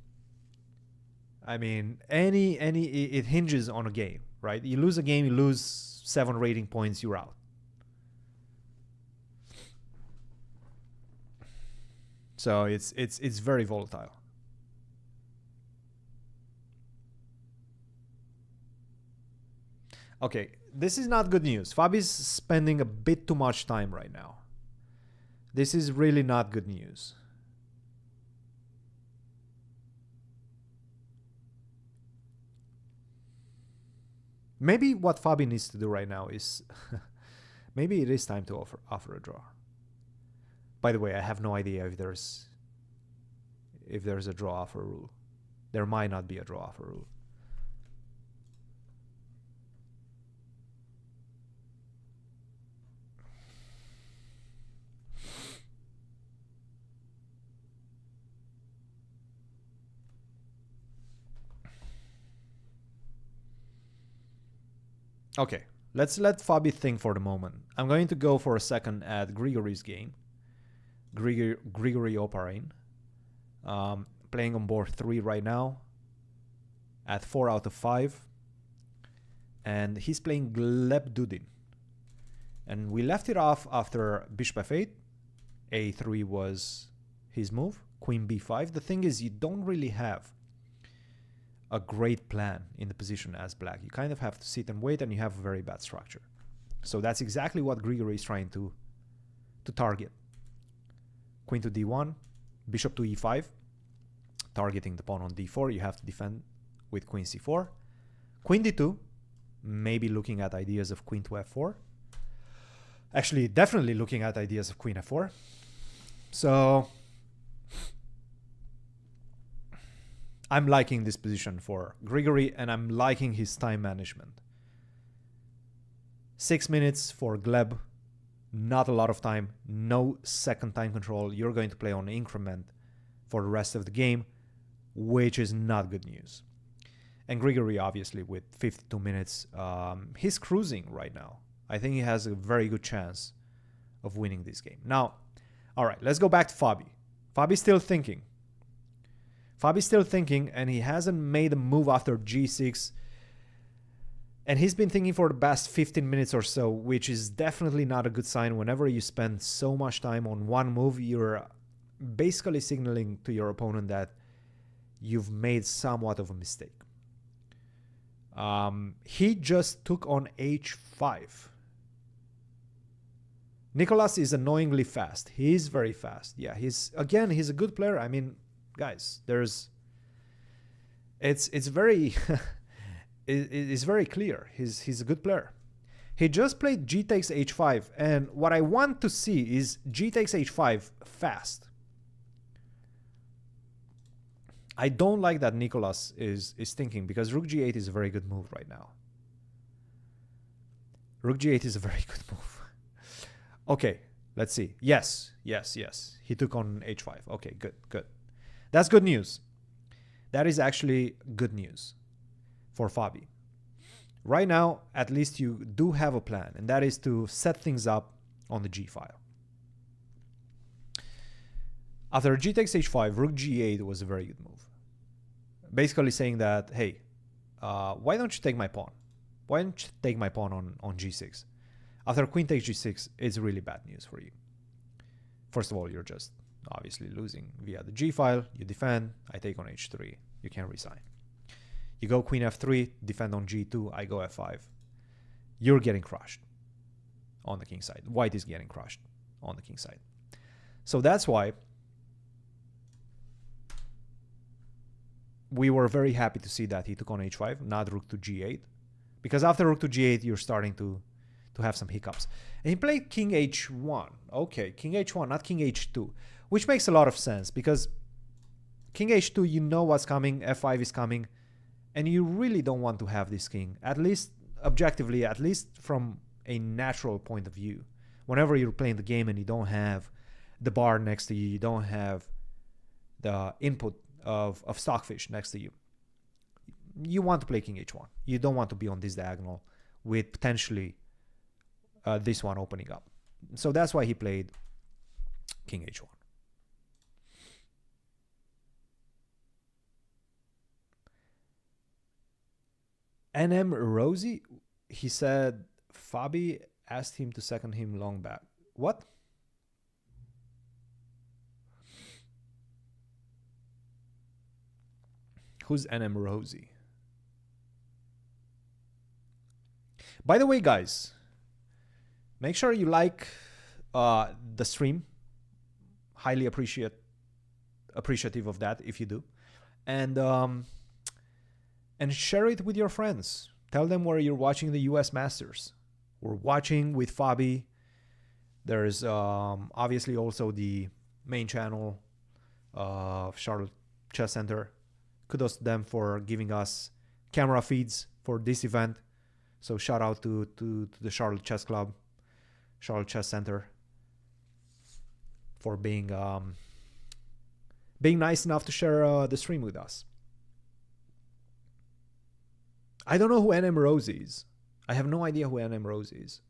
I mean, it hinges on a game, right? You lose a game, you lose 7 rating points, you're out. So it's very volatile. Okay, this is not good news. Fabi's spending a bit too much time right now. This is really not good news. Maybe what Fabi needs to do right now is maybe it is time to offer a draw. By the way, I have no idea if there's a draw offer rule. There might not be a draw offer rule. Okay, let's let Fabi think for the moment. I'm going to go for a second at Grigory's game. Grigory Oparin. Playing on board 3 right now. At 4 out of 5. And he's playing Gleb Dudin. And we left it off after Bishop f8. A3 was his move. Queen b5. The thing is, you don't really have a great plan in the position as black. You kind of have to sit and wait, and you have a very bad structure. So that's exactly what Grigory is trying to target. Queen to d1, bishop to e5, targeting the pawn on d4. You have to defend with queen c4. Queen d2, maybe looking at ideas of queen to f4. Actually, definitely looking at ideas of queen f4. So I'm liking this position for Grigory, and I'm liking his time management. 6 minutes for Gleb. Not a lot of time. No second time control. You're going to play on increment for the rest of the game, which is not good news. And Grigory, obviously, with 52 minutes, he's cruising right now. I think he has a very good chance of winning this game. Now, all right, let's go back to Fabi. Fabi's still thinking. Fabi's still thinking, and he hasn't made a move after g6. And he's been thinking for the past 15 minutes or so, which is definitely not a good sign. Whenever you spend so much time on one move, you're basically signaling to your opponent that you've made somewhat of a mistake. He just took on h5. Nicolas is annoyingly fast. He's very fast. Yeah, he's a good player. I mean, guys, it's very it's very clear. He's a good player. He just played g takes h5, and what I want to see is g takes h5 fast. I don't like that Nicolas is thinking, because Rook G8 is a very good move right now. Rook G8 is a very good move. Okay, let's see. Yes. He took on H5. Okay, good. That's good news. That is actually good news for Fabi. Right now, at least you do have a plan, and that is to set things up on the G file. After G takes H5, Rook G8 was a very good move. Basically saying that, hey, why don't you take my pawn? Why don't you take my pawn on G6? After Queen takes G6, it's really bad news for you. First of all, you're just obviously losing via the G file. You defend, I take on H3. You can't resign. You go Queen F3, defend on G2, I go F5. You're getting crushed on the king side. White is getting crushed on the king side. So that's why we were very happy to see that he took on H5, not Rook to G8. Because after Rook to G8, you're starting to have some hiccups. And he played King H1. Okay, King H1, not King H2. Which makes a lot of sense, because King H2, you know what's coming, F5 is coming, and you really don't want to have this king, at least objectively, at least from a natural point of view. Whenever you're playing the game and you don't have the bar next to you, you don't have the input of Stockfish next to you, you want to play King H1. You don't want to be on this diagonal with potentially this one opening up. So that's why he played King H1. NM Rosie, he said Fabi asked him to second him long back. What? Who's NM Rosie? By the way, guys, make sure you like the stream. Highly appreciative of that if you do. And share it with your friends. Tell them where you're watching the US Masters. We're watching with Fabi. There's obviously also the main channel of Charlotte Chess Center. Kudos to them for giving us camera feeds for this event. So shout out to the Charlotte Chess Club, Charlotte Chess Center, for being nice enough to share the stream with us. I don't know who NM Rose is. I have no idea who NM Rose is.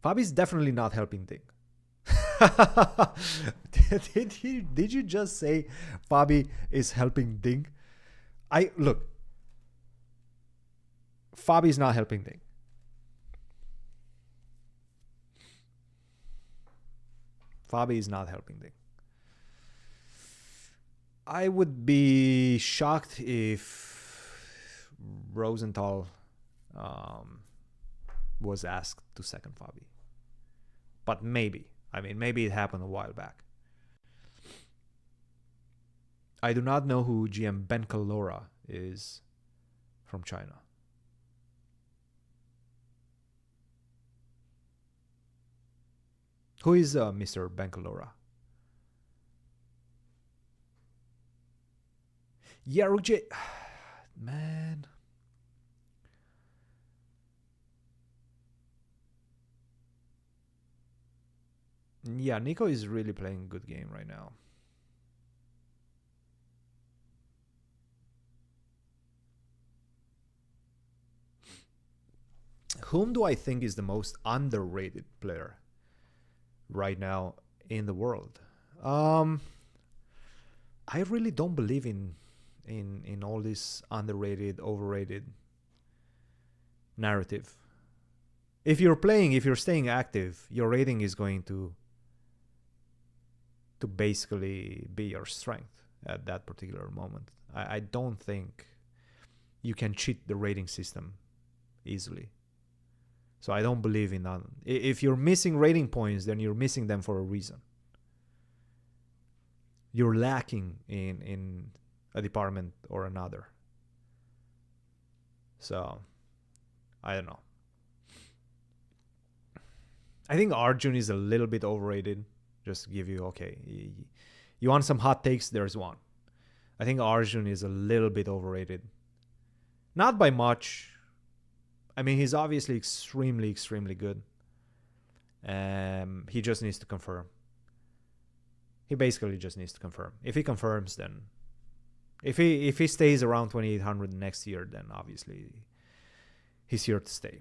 Fabi's definitely not helping Ding. Did you just say Fabi is helping Ding? Look. Fabi is not helping Ding. Fabi is not helping Ding. I would be shocked if Rosenthal was asked to second Fabi. But maybe. I mean, maybe it happened a while back. I do not know who GM Ben Calora is from China. Who is Mr. Ben Calora? Yeah, Rook man. Yeah, Nico is really playing a good game right now. Whom do I think is the most underrated player right now in the world? I really don't believe in all this underrated, overrated narrative. If you're staying active, your rating is going to basically be your strength at that particular moment. I don't think you can cheat the rating system easily. So I don't believe in that. If you're missing rating points, then you're missing them for a reason. You're lacking in a department or another. So, I don't know. I think Arjun is a little bit overrated. Just to give you, okay, You want some hot takes? There's one. I think Arjun is a little bit overrated. Not by much. I mean, he's obviously extremely, extremely good. He just needs to confirm. He basically just needs to confirm. If he confirms, then if he stays around 2800 next year, then obviously he's here to stay.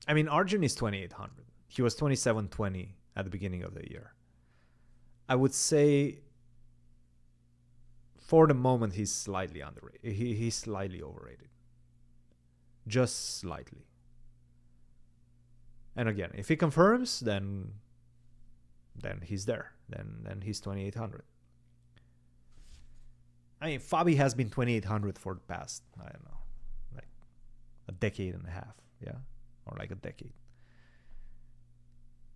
I mean, Arjun is 2800. He was 2720 at the beginning of the year. I would say for the moment he's slightly underrated. He's slightly overrated. Just slightly. And again, if he confirms, then he's there. Then he's 2800. I mean, Fabi has been 2800 for the past, I don't know, like a decade and a half, yeah, or like a decade.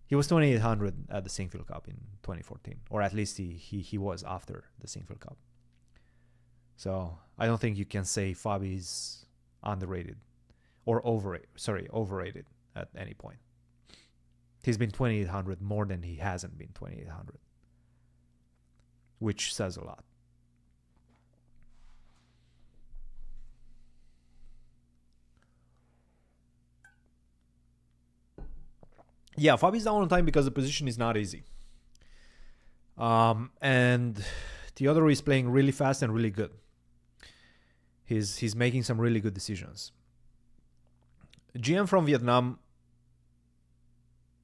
He was 2800 at the Sinquefield Cup in 2014, or at least he was after the Sinquefield Cup. So I don't think you can say Fabi's underrated or overrated at any point. He's been 2800 more than he hasn't been 2800, which says a lot. Yeah, Fabi's down on time because the position is not easy. And Theodorou is playing really fast and really good. He's making some really good decisions. GM from Vietnam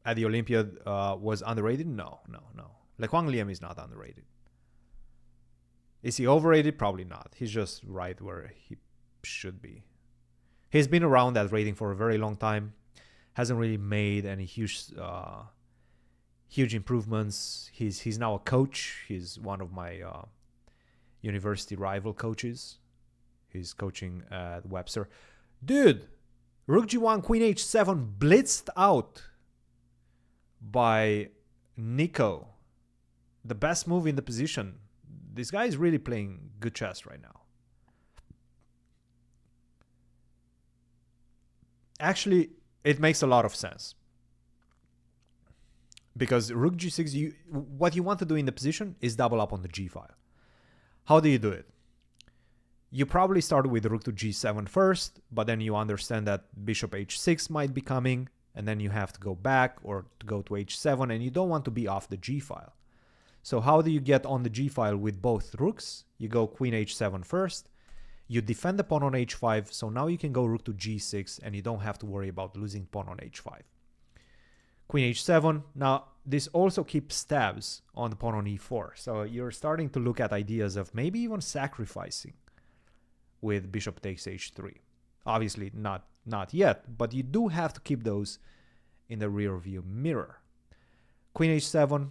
at the Olympiad was underrated? No. Le Quang Liam is not underrated. Is he overrated? Probably not. He's just right where he should be. He's been around that rating for a very long time. Hasn't really made any huge improvements. He's now a coach. He's one of my university rival coaches. He's coaching at Webster. Dude, Rook G1, Queen H7 blitzed out by Nico. The best move in the position. This guy is really playing good chess right now. Actually, it makes a lot of sense. Because Rook G6, what you want to do in the position is double up on the G file. How do you do it? You probably start with Rook to G7 first, but then you understand that Bishop H6 might be coming, and then you have to go back or to go to H7, and you don't want to be off the G file. So how do you get on the G file with both rooks? You go Queen H7 first. You defend the pawn on H5, so now you can go Rook to G6, and you don't have to worry about losing pawn on H5. Queen H7. Now, this also keeps tabs on the pawn on E4. So you're starting to look at ideas of maybe even sacrificing with Bishop takes H3. Obviously, not yet, but you do have to keep those in the rear view mirror. Queen H7,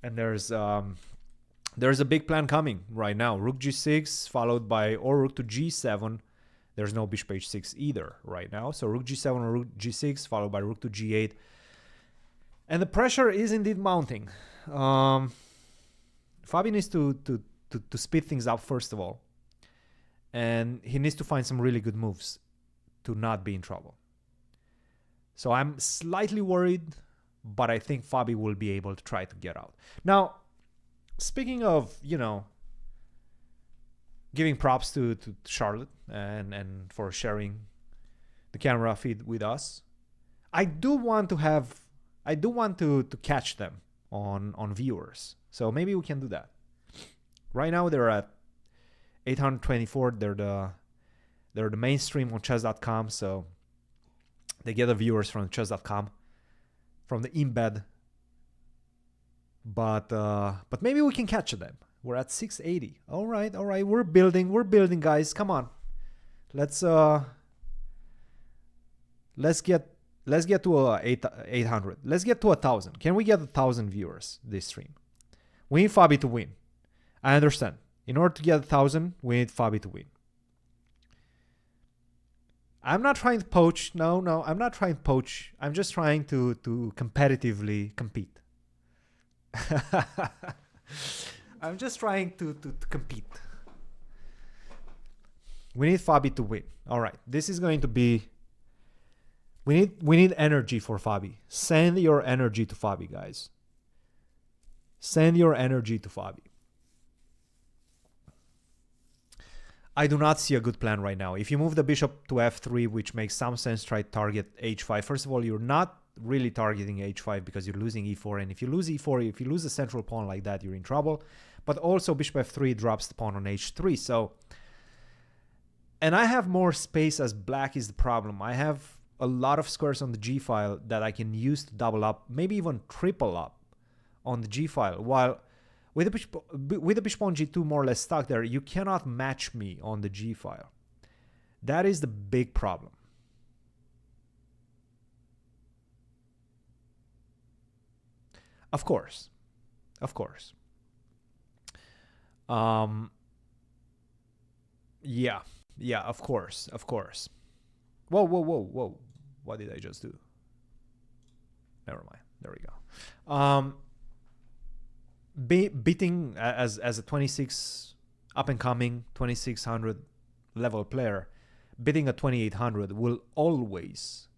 and there's a big plan coming right now. Rook G6 followed by or Rook to G7. There's no Bishop H6 either right now. So Rook G7 or Rook G6 followed by Rook to G8. And the pressure is indeed mounting. Fabi needs to speed things up first of all. And he needs to find some really good moves to not be in trouble. So I'm slightly worried, but I think Fabi will be able to try to get out. Now, speaking of, giving props to Charlotte and for sharing the camera feed with us, I do want to catch them on viewers. So maybe we can do that. Right now they're at 824. They're the mainstream on chess.com, so they get the viewers from chess.com, from the embed. But maybe we can catch them. We're at 680. All right. We're building, guys. Come on. Let's get to 800. Let's get to 1,000. Can we get 1,000 viewers this stream? We need Fabi to win. I understand. In order to get 1,000, we need Fabi to win. I'm not trying to poach. No, I'm not trying to poach. I'm just trying to competitively compete. I'm just trying to compete. We need Fabi to win. All right. This is going to be We need energy for Fabi. Send your energy to Fabi, guys. Send your energy to Fabi. I do not see a good plan right now. If you move the bishop to f3, which makes some sense, try to target h5. First of all, you're not really targeting h5 because you're losing e4. And if you lose e4, if you lose a central pawn like that, you're in trouble. But also bishop f3 drops the pawn on h3. So, and I have more space as black is the problem. I have a lot of squares on the g file that I can use to double up, maybe even triple up on the g file. While with the bishop on g2 more or less stuck there, you cannot match me on the g file. That is the big problem. Of course. Of course. Yeah. Yeah, of course. Of course. Whoa, whoa, whoa, whoa. What did I just do? Never mind. There we go. Beating as a 26 up and coming 2600 level player, beating a 2800 will always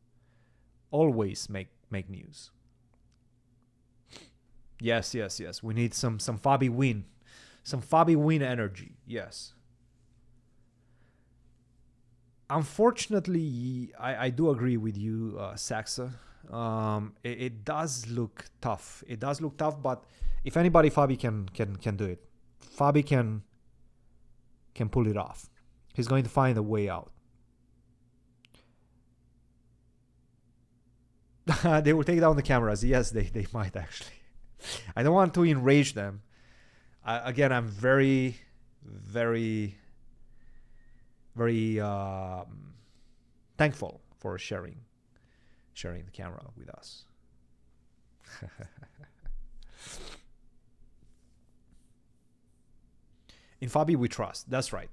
make news. Yes. We need some Fabi win, some Fabi win energy. Yes. Unfortunately, I do agree with you, Saxa. It does look tough. It does look tough, but if anybody, Fabi can do it. Fabi can pull it off. He's going to find a way out. They will take down the cameras. Yes, they might actually. I don't want to enrage them. Again, I'm very thankful for sharing the camera with us. In Fabi we trust. That's right.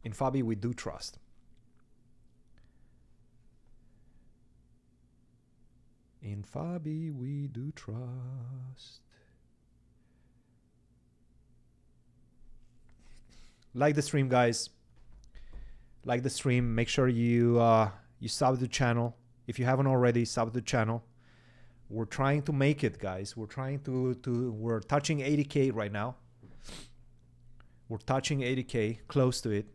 In Fabi we do trust. In Fabi we do trust. Like the stream, guys. Like the stream. Make sure you sub the channel. If you haven't already, sub the channel. We're trying to make it, guys. We're trying we're touching 80K right now. We're touching 80K, close to it.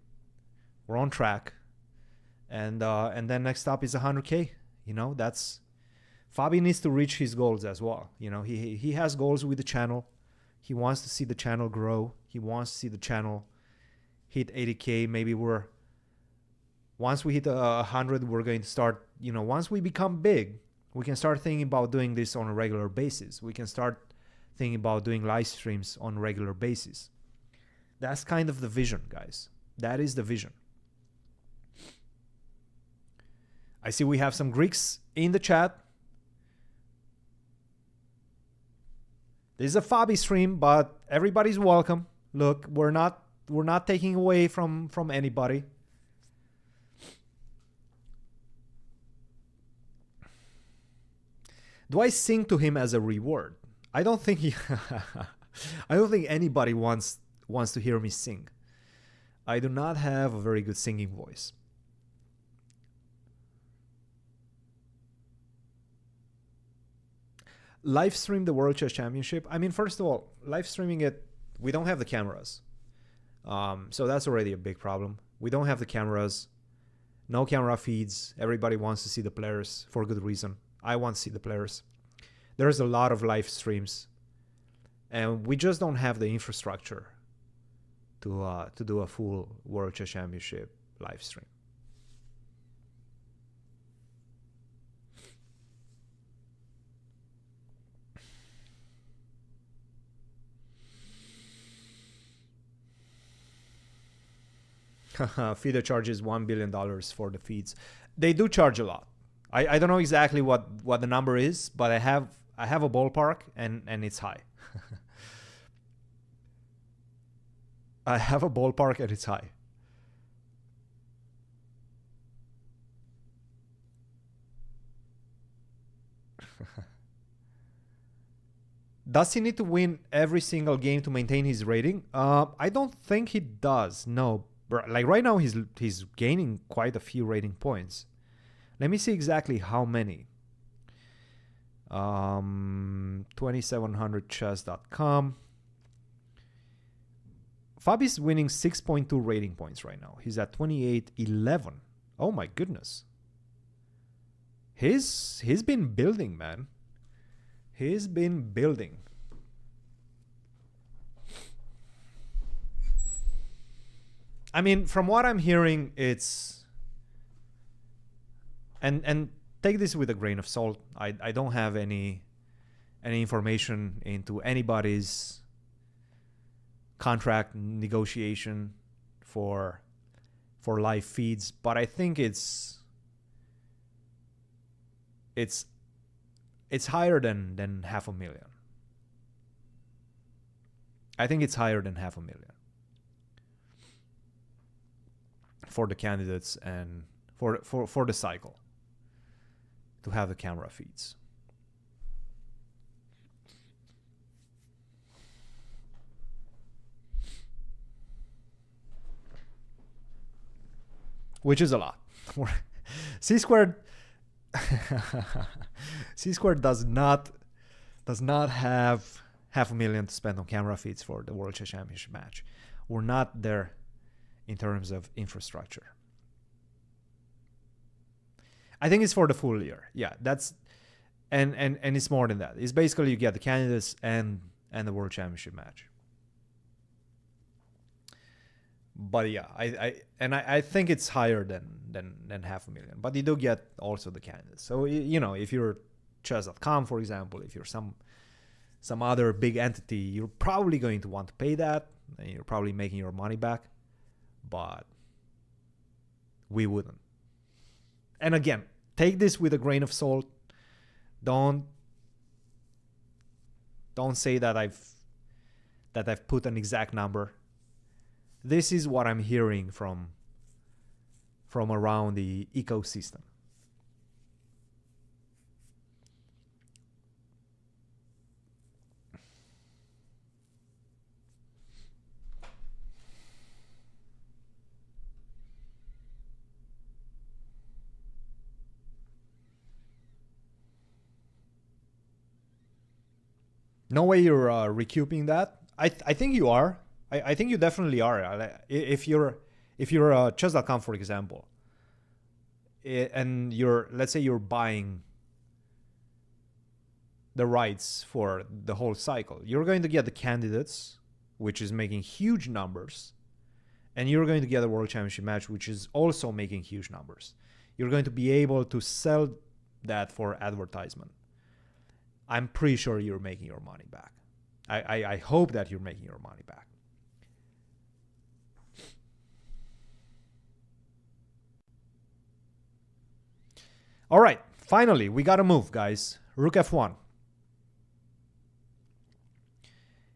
We're on track. And then next up is 100K. You know, that's Fabi needs to reach his goals as well. You know, he has goals with the channel. He wants to see the channel grow. He wants to see the channel hit 80K. Maybe once we hit 100, we're going to start, you know, once we become big, we can start thinking about doing this on a regular basis. We can start thinking about doing live streams on a regular basis. That's kind of the vision, guys. That is the vision. I see we have some Greeks in the chat. This is a Fabi stream, but everybody's welcome. Look, we're not taking away from anybody. Do I sing to him as a reward? I don't think I don't think anybody wants to hear me sing. I do not have a very good singing voice. Live stream the World Chess Championship. I mean, first of all, live streaming it, we don't have the cameras. So that's already a big problem. We don't have the cameras. No camera feeds. Everybody wants to see the players for good reason. I want to see the players. There's a lot of live streams. And we just don't have the infrastructure to do a full World Chess Championship live stream. FIDE charges $1 billion for the feeds. They do charge a lot. I don't know exactly what the number is, but I have a ballpark and it's high. I have a ballpark and it's high. Does he need to win every single game to maintain his rating? I don't think he does. No, like right now he's gaining quite a few rating points. Let me see exactly how many. 2700chess.com. Fabi's winning 6.2 rating points right now. He's at 2811. Oh my goodness. He's been building, man. He's been building. I mean, from what I'm hearing, it's and take this with a grain of salt. I don't have any information into anybody's contract negotiation for live feeds, but I think it's higher than $500,000. I think it's higher than $500,000 for the candidates and for the cycle to have the camera feeds. Which is a lot. C squared does not have $500,000 to spend on camera feeds for the World Chess Championship match. We're not there in terms of infrastructure. I think it's for the full year. Yeah, that's and it's more than that. It's basically you get the candidates and the World Championship match. But yeah, I think it's higher than $500,000. But you do get also the candidates. So you know, if you're chess.com, for example, if you're some other big entity, you're probably going to want to pay that, and you're probably making your money back. But we wouldn't. And again, take this with a grain of salt. Don't say that I've put an exact number. This is what I'm hearing from around the ecosystem. No way you're recouping that. I think you are. I think you definitely are. If you're chess.com, for example, and let's say you're buying the rights for the whole cycle, you're going to get the candidates, which is making huge numbers, and you're going to get a World Championship match, which is also making huge numbers. You're going to be able to sell that for advertisement. I'm pretty sure you're making your money back. I hope that you're making your money back. All right, finally, we got to move, guys. Rook f1.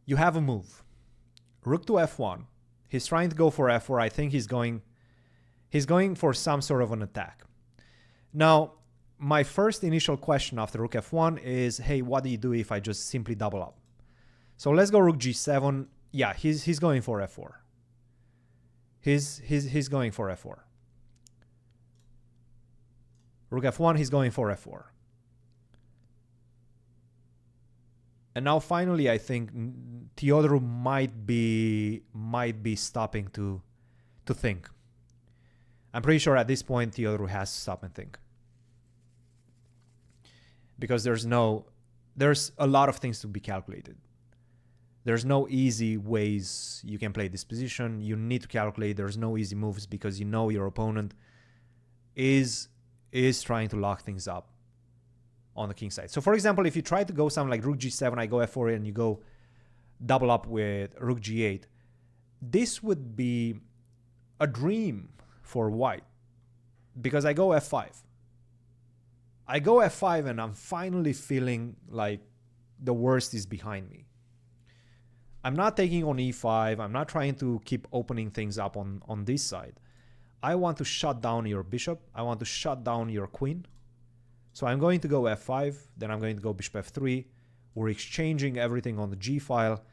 You have a move. Rook to f1. He's trying to go for f4. I think he's going for some sort of an attack. Now, my first initial question after rook f1 is, hey, what do you do if I just simply double up? So let's go rook g7. Yeah, he's going for f4. He's going for f4. Rook f1, he's going for f4. And now finally, I think Theodorou might be stopping to think. I'm pretty sure at this point Theodorou has to stop and think. Because there's a lot of things to be calculated. There's no easy ways you can play this position. You need to calculate. There's no easy moves because you know your opponent is trying to lock things up on the king side. So for example, if you try to go something like rook g7, I go f4 and you go double up with rook g8, this would be a dream for white because I go f5. I go f5 and I'm finally feeling like the worst is behind me. I'm not taking on e5. I'm not trying to keep opening things up on this side. I want to shut down your bishop. I want to shut down your queen. So I'm going to go f5. Then I'm going to go bishop f3. We're exchanging everything on the g file.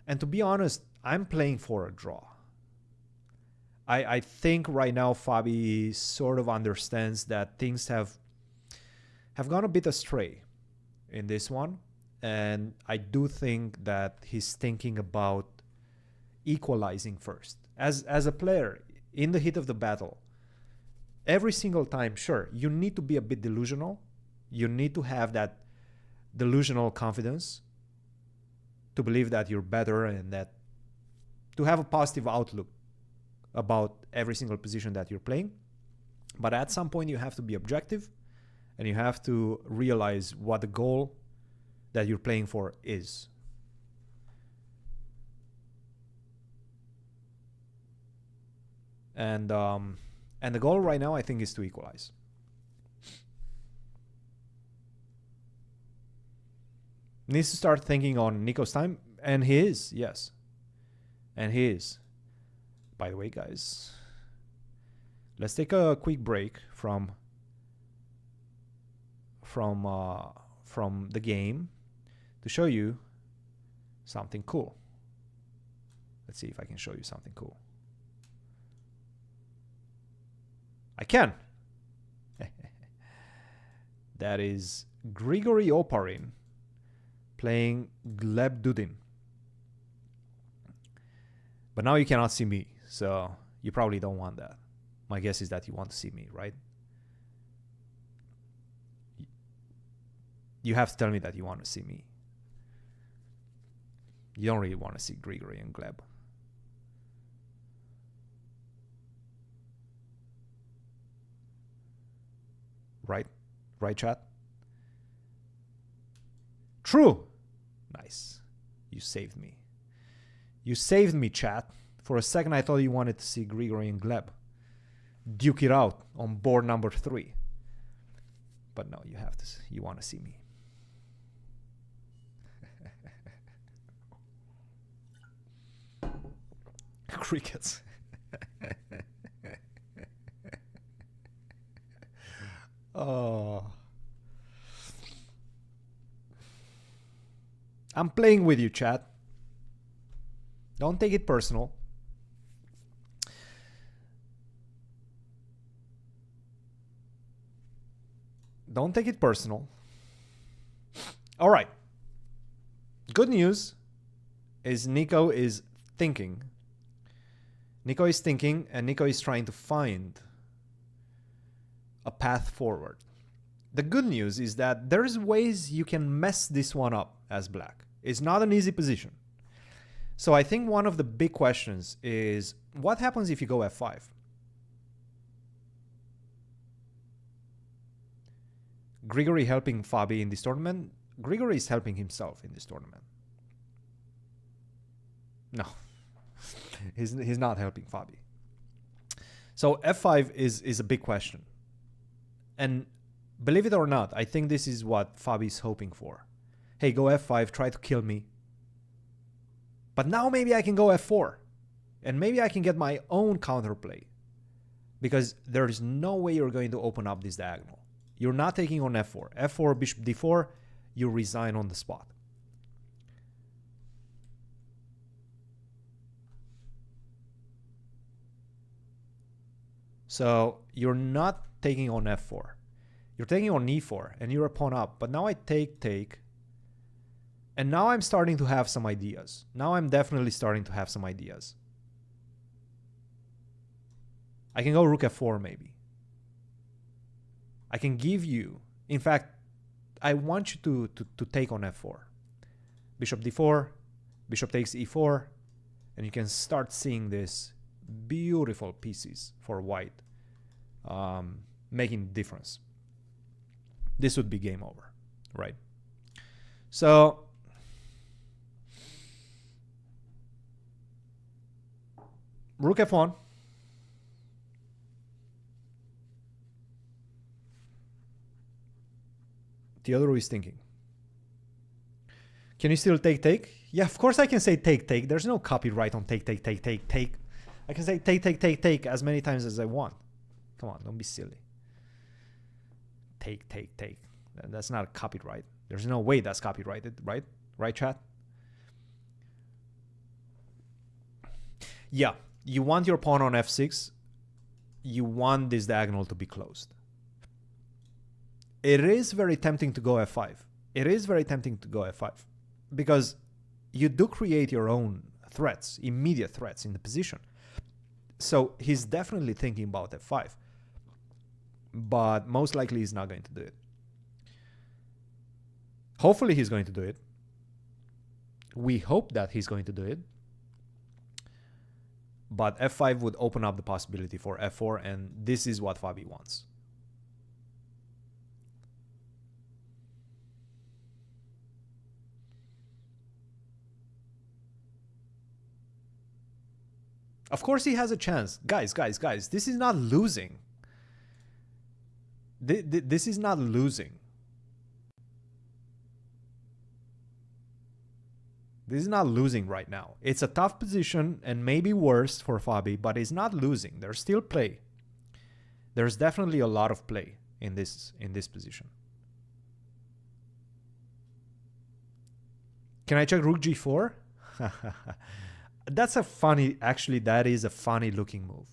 And to be honest, I'm playing for a draw. I think right now Fabi sort of understands that things have have gone a bit astray in this one. And I do think that he's thinking about equalizing first. As a player, in the heat of the battle, every single time, sure, you need to be a bit delusional. You need to have that delusional confidence to believe that you're better and that to have a positive outlook about every single position that you're playing. But at some point you have to be objective and you have to realize what the goal that you're playing for is. And the goal right now, I think, is to equalize. Needs to start thinking on Nico's time, and he is, yes. And he is. By the way, guys, let's take a quick break from the game to show you something cool. Let's see if I can show you something cool. I can. That is Grigory Oparin playing Gleb Dudin. But now you cannot see me, so you probably don't want that. My guess is that you want to see me, right? You have to tell me that you want to see me. You don't really want to see Grigory and Gleb. Right? Right, chat? True! Nice. You saved me. You saved me, chat. For a second, I thought you wanted to see Grigory and Gleb duke it out on board number 3. But no, you want to see me. Crickets. Oh. I'm playing with you, chat. Don't take it personal. Don't take it personal. All right. Good news is Nico is thinking. Nico is thinking, and Nico is trying to find a path forward. The good news is that there's ways you can mess this one up as black. It's not an easy position. So I think one of the big questions is, what happens if you go f5? Grigory helping Fabi in this tournament? Grigory is helping himself in this tournament. No, he's not helping Fabi. So f5 is a big question. And believe it or not, I think this is what Fabi is hoping for. Hey, go f5, try to kill me. But now maybe I can go f4. And maybe I can get my own counterplay. Because there is no way you're going to open up this diagonal. You're not taking on f4. f4, bishop d4, you resign on the spot. So you're not taking on f4. You're taking on e4 and you're a pawn up. But now I take. And now I'm starting to have some ideas. Now I'm definitely starting to have some ideas. I can go rook f4 maybe. I can give you, in fact, I want you to take on f4. Bishop d4, bishop takes e4, and you can start seeing this beautiful pieces for white, making difference. This would be game over, right? So rook f1. Theodorou is thinking. Can you still take? Yeah, of course I can say take. There's no copyright on take. I can say take as many times as I want. Come on, don't be silly. Take. That's not a copyright. There's no way that's copyrighted, right? Right, chat? Yeah, you want your pawn on f6. You want this diagonal to be closed. it is very tempting to go f5. It is very tempting to go f5 because you do create your own threats, immediate threats in the position. So he's definitely thinking about f5, but most likely he's not going to do it. Hopefully he's going to do it. We hope that he's going to do it. But f5 would open up the possibility for f4, and this is what Fabi wants. Of course he has a chance. Guys, this is not losing. This is not losing. This is not losing right now. It's a tough position and maybe worse for Fabi, but it's not losing. There's still play. There's definitely a lot of play in this position. Can I check rook g4? That's a funny, actually that is a funny looking move.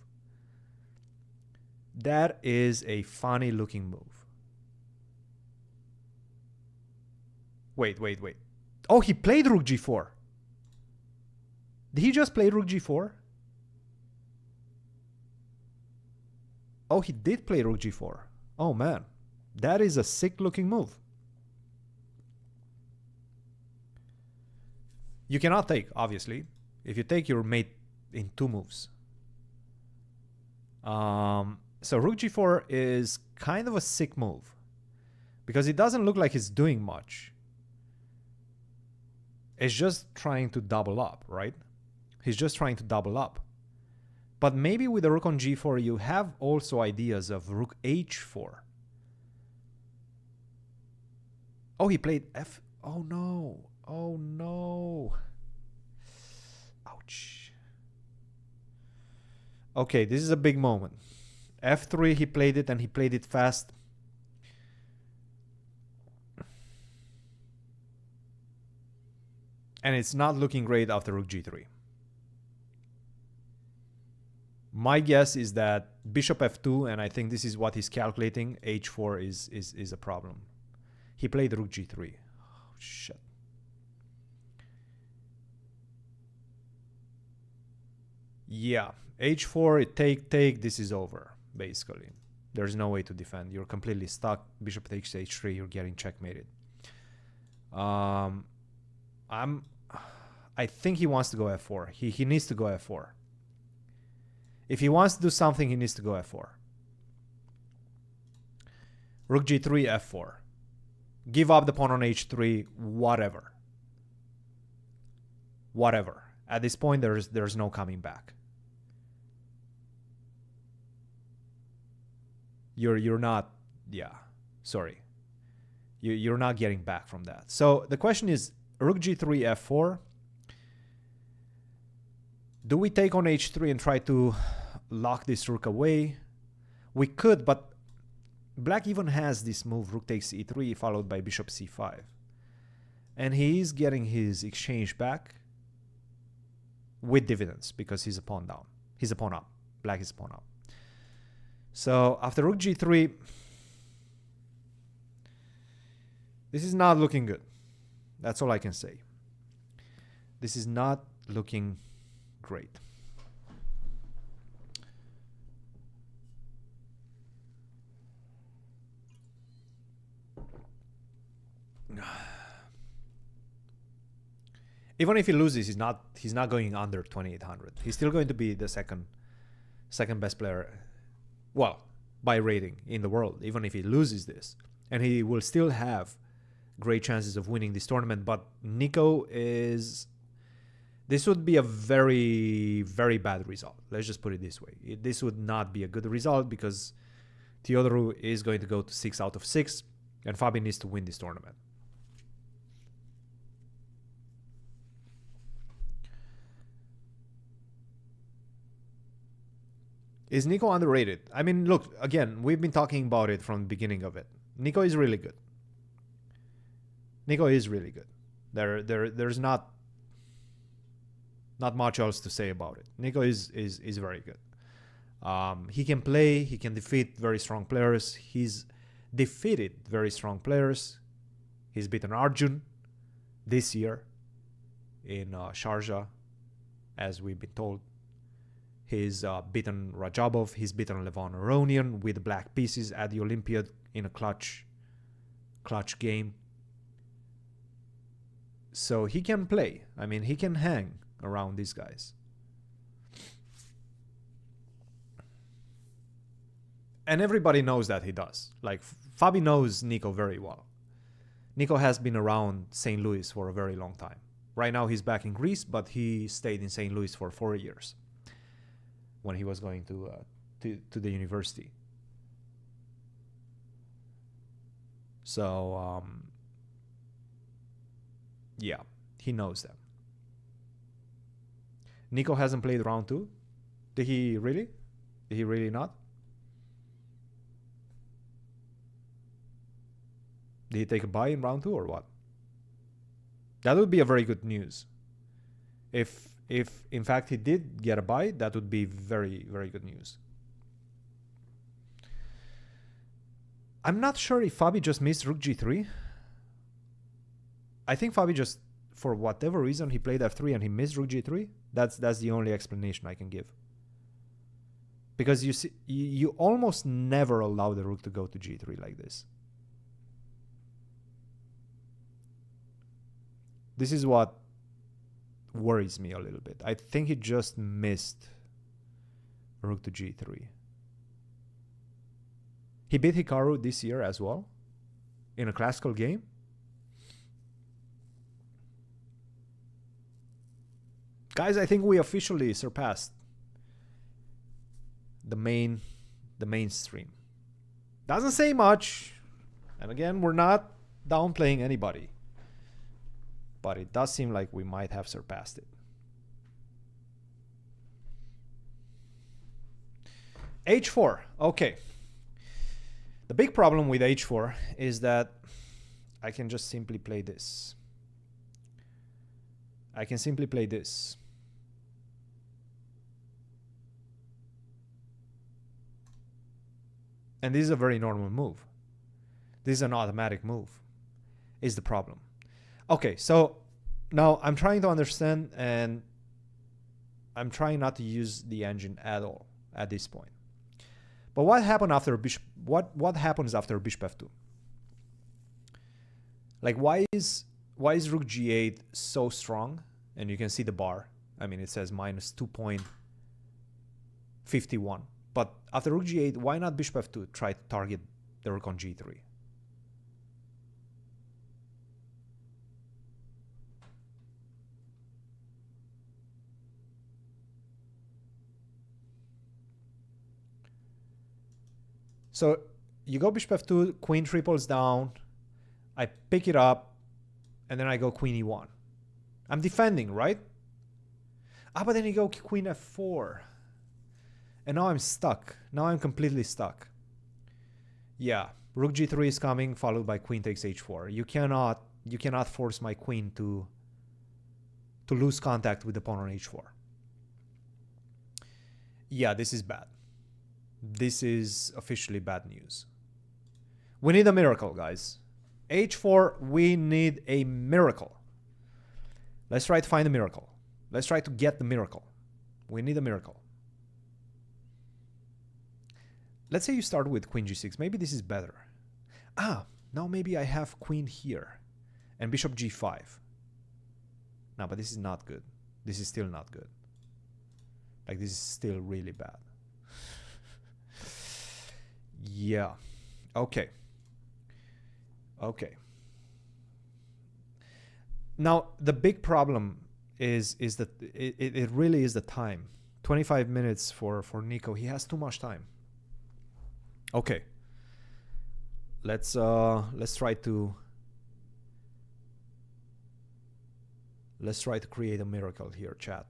That is a funny looking move. Wait. Oh, he played rook g4. Did he just play rook g4? Oh, he did play rook g4. Oh man, that is a sick looking move. You cannot take, obviously. If you take, your mate in 2 moves. So rook g4 is kind of a sick move because it doesn't look like it's doing much. It's just trying to double up, right? He's just trying to double up. But maybe with the rook on g4, you have also ideas of rook h4. Oh, he played f. Oh no. Oh no. Ouch. Okay, this is a big moment. f3, he played it and he played it fast. And it's not looking great after rook g3. My guess is that bishop f2, and I think this is what he's calculating, h4 is a problem. He played rook g3. Oh, shit. Yeah, h4, take, this is over, basically. There's no way to defend. You're completely stuck. Bishop takes h3, you're getting checkmated. I think he wants to go f4. He needs to go f4. If he wants to do something, he needs to go f4. Rook g3, f4. Give up the pawn on h3, whatever. Whatever. At this point, there's no coming back. You're not, yeah, sorry. You're not getting back from that. So the question is, rook g3, f4. Do we take on h3 and try to lock this rook away? We could, but black even has this move, rook takes e3, followed by bishop c5. And he is getting his exchange back with dividends because he's a pawn down. He's a pawn up. Black is a pawn up. So after rook g3, this is not looking good. That's all I can say. This is not looking great. Even if he loses, he's not going under 2800. He's still going to be the second best player, well, by rating in the world, even if he loses this. And he will still have great chances of winning this tournament. But Nico is... This would be a very, very bad result. Let's just put it this way. This would not be a good result because Theodorou is going to go to 6 out of 6 and Fabi needs to win this tournament. Is Nico underrated? I mean, look, again, we've been talking about it from the beginning of it. Nico is really good. Nico is really good. There's not much else to say about it. Nico is very good. He can play. He can defeat very strong players. He's defeated very strong players. He's beaten Arjun this year in Sharjah, as we've been told. He's beaten Rajabov. He's beaten Levon Aronian with black pieces at the Olympiad in a clutch game. So he can play. I mean, he can hang around these guys. And everybody knows that he does. Like, Fabi knows Nico very well. Nico has been around St. Louis for a very long time. Right now he's back in Greece, but he stayed in St. Louis for 4 years when he was going to the university. So, yeah, he knows them. Nico hasn't played round 2. Did he really? Did he really not? Did he take a bye in round 2 or what? That would be a very good news. If in fact he did get a bye, that would be very, very good news. I'm not sure if Fabi just missed Rook G3. I think Fabi just, for whatever reason, he played F3 and he missed Rook G3. That's the only explanation I can give. Because you see, you almost never allow the Rook to go to G3 like this. This is what worries me a little bit. I think he just missed Rook to G3. He beat Hikaru this year as well in a classical game. Guys, I think we officially surpassed the mainstream. Doesn't say much. And again, we're not downplaying anybody. But it does seem like we might have surpassed it. H4. Okay. The big problem with H4 is that I can just simply play this. I can simply play this. And this is a very normal move. This is an automatic move, is the problem. Okay, so now I'm trying to understand, and I'm trying not to use the engine at all at this point. But what happened after bishop? What happens after bishop f2? Like, why is Rook g8 so strong? And you can see the bar. I mean, it says minus 2.51. But after Rook g8, why not bishop f2 try to target the Rook on g3? So you go bishop f2, queen triples down, I pick it up, and then I go queen e1. I'm defending, right? But then you go queen f4. And now I'm stuck. Now I'm completely stuck. Yeah, Rook g3 is coming, followed by queen takes h4. You cannot force my queen to lose contact with the pawn on h4. Yeah, this is bad. This is officially bad news. We need a miracle, guys. H4, we need a miracle. Let's try to find a miracle. Let's try to get the miracle. We need a miracle. Let's say you start with queen g6. Maybe this is better. Now maybe I have queen here and bishop g5. No, but this is not good. This is still not good. Like, this is still really bad. Yeah. Okay. Okay. Now, the big problem is that it really is the time. 25 minutes for Nico. He has too much time. Okay. Let's try to create a miracle here, chat.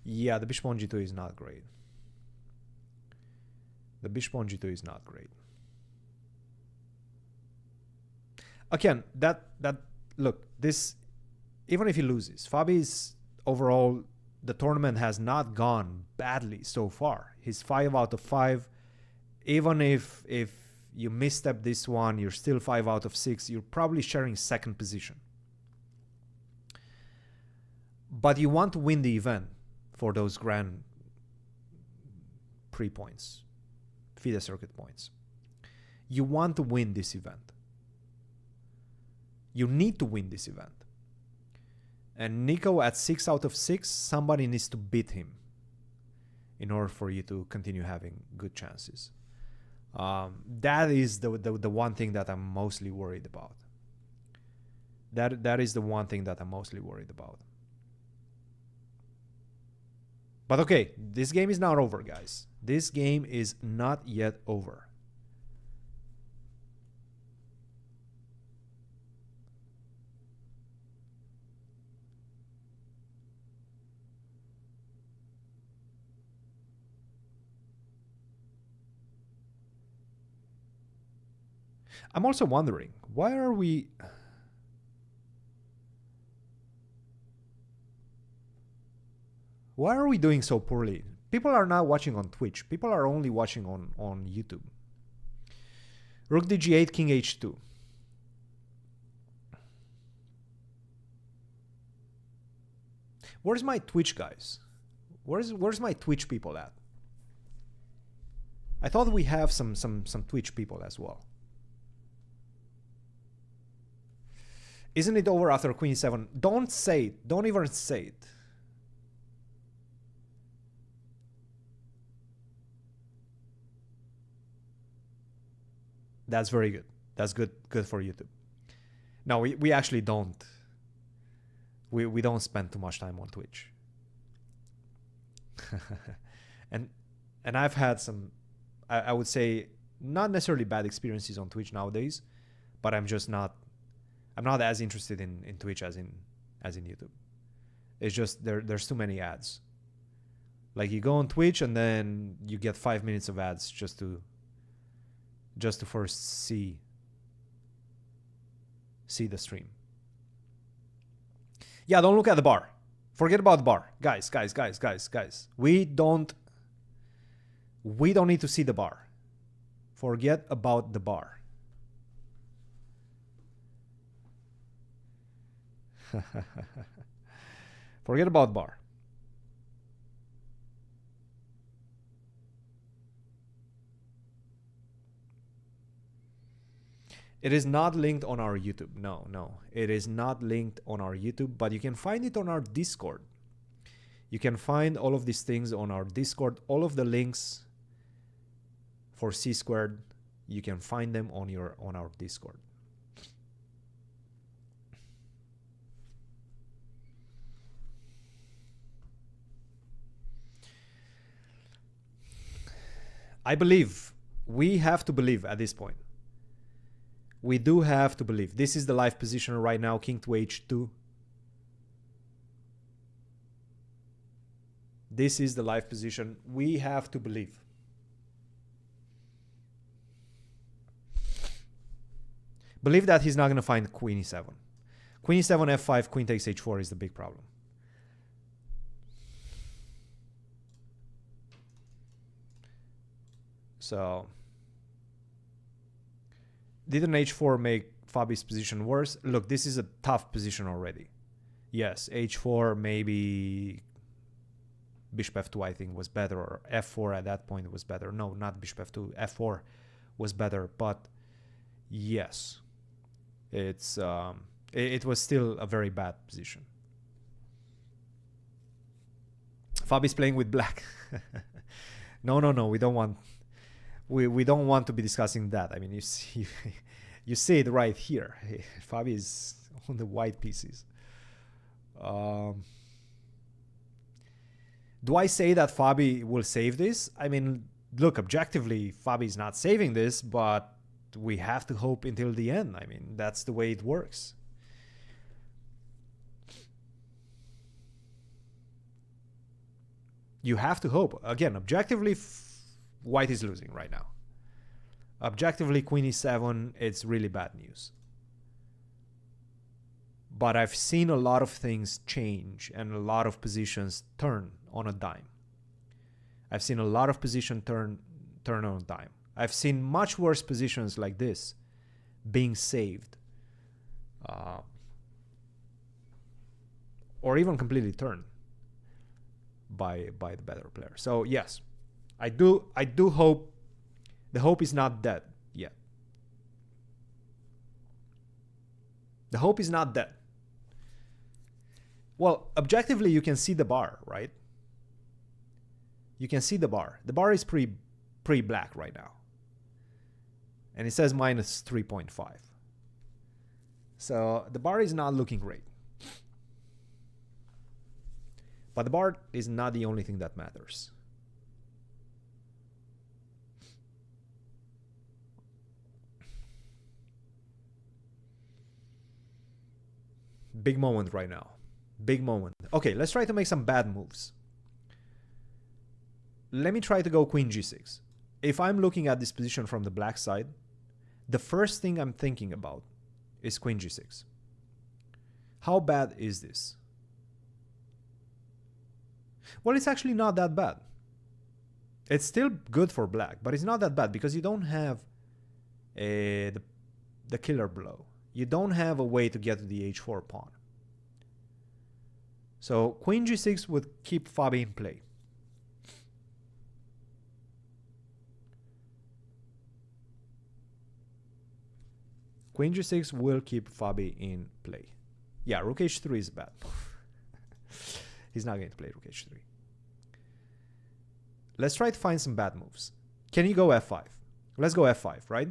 Yeah, the bishop on g2 is not great. The bishop on g2 is not great. Again, look, this, even if he loses, Fabi is overall the tournament has not gone badly so far. He's 5 out of 5. Even if you misstep this one, you're still 5 out of 6. You're probably sharing second position. But you want to win the event for those Grand Prix points, FIDE circuit points. You want to win this event. You need to win this event. And Nico at 6 out of 6, somebody needs to beat him in order for you to continue having good chances. That is the one thing that I'm mostly worried about. That is the one thing that I'm mostly worried about. But okay, this game is not over, guys. This game is not yet over. I'm also wondering, why are we... Why are we doing so poorly? People are not watching on Twitch. People are only watching on YouTube. Rook dg8, king h2. Where's my Twitch, guys? Where's my Twitch people at? I thought we have some Twitch people as well. Isn't it over after queen e7? Don't say it. Don't even say it. That's very good. That's good for YouTube. No, we actually don't. We don't spend too much time on Twitch. and I've had some, I would say, not necessarily bad experiences on Twitch nowadays, but I'm not as interested in Twitch as in YouTube. It's just there's too many ads. Like you go on Twitch and then you get 5 minutes of ads just to first see the stream. Yeah, don't look at the bar. Forget about the bar. Guys. We don't need to see the bar. Forget about the bar. Forget about bar. It is not linked on our YouTube. No. It is not linked on our YouTube, but you can find it on our Discord. You can find all of these things on our Discord. All of the links for C squared, you can find them on our Discord. I believe, we have to believe at this point. We do have to believe. This is the live position right now, king to h2. This is the live position. We have to believe. Believe that he's not going to find queen e7. Queen e7, f5, queen takes h4 is the big problem. So, didn't h4 make Fabi's position worse? Look, this is a tough position already. Yes, h4, maybe bishop f2 I think was better, or f4 at that point was better. No, not bishop f2, f4 was better, but yes, it's it was still a very bad position. Fabi's playing with black. No, we don't want... We don't want to be discussing that. I mean, you see it right here. Fabi is on the white pieces. Do I say that Fabi will save this? I mean, look, objectively, Fabi is not saving this, but we have to hope until the end. I mean, that's the way it works. You have to hope. Again, objectively, white is losing right now. Objectively, queen e7, it's really bad news. but I've seen a lot of things change and a lot of positions turn on a dime. I've seen a lot of position turn on a dime. I've seen much worse positions like this being saved, or even completely turned by the better player. So yes, I do hope the hope is not dead yet. The hope is not dead. Well, objectively, you can see the bar, right? You can see the bar. The bar is pretty black right now. And it says minus 3.5. So the bar is not looking great. But the bar is not the only thing that matters. Big moment right now. Big moment. Okay, let's try to make some bad moves. Let me try to go queen g6. If I'm looking at this position from the black side, the first thing I'm thinking about is queen g6. How bad is this? Well, it's actually not that bad. It's still good for black, but it's not that bad because you don't have the killer blow. You don't have a way to get to the h4 pawn. So queen g6 would keep Fabi in play. Queen g6 will keep Fabi in play. Yeah, rook h3 is bad. He's not going to play rook h3. Let's try to find some bad moves. Can you go f5? Let's go f5, right?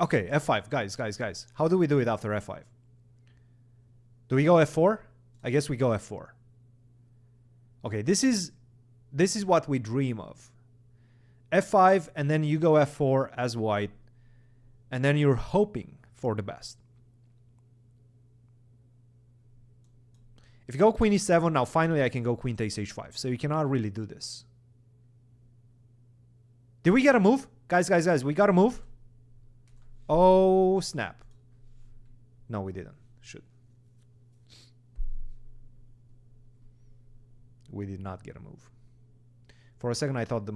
Okay, f5, guys. How do we do it after f5? Do we go f4? I guess we go f4. Okay, this is what we dream of. f5, and then you go f4 as white, and then you're hoping for the best. If you go queen e7, now finally I can go queen takes h5, so you cannot really do this. Did we get a move? Guys, we got a move? Oh, snap. No, we didn't. Shoot. We did not get a move. For a second, I thought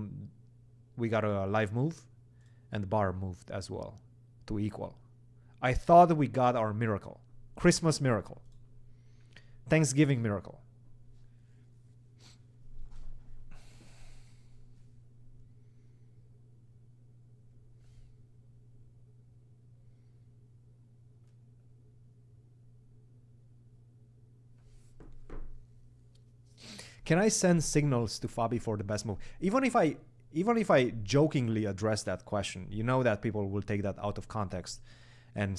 we got a live move, and the bar moved as well to equal. I thought we got our miracle. Christmas miracle. Thanksgiving miracle. Can I send signals to Fabi for the best move? Even if I jokingly address that question, you know that people will take that out of context, and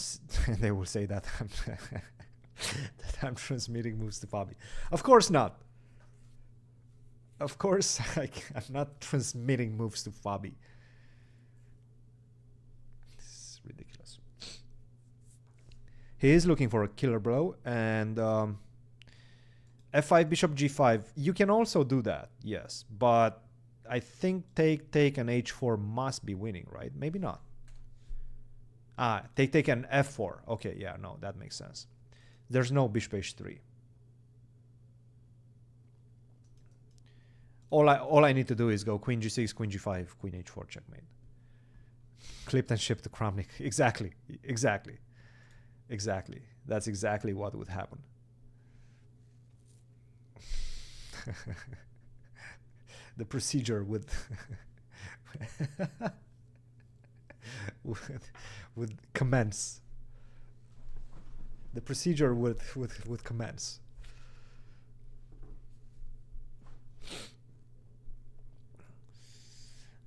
they will say that that I'm transmitting moves to Fabi. Of course not. Of course, I'm not transmitting moves to Fabi. This is ridiculous. He is looking for a killer blow, and f5, bishop g5. You can also do that, yes. But I think take and h4 must be winning, right? Maybe not. Ah, take and f4. Okay, yeah, no, that makes sense. There's no bishop h3. All I need to do is go queen g6, queen g5, queen h4, checkmate. Clipped and shipped to Kramnik. Exactly. That's exactly what would happen. The procedure would would commence. The procedure would commence.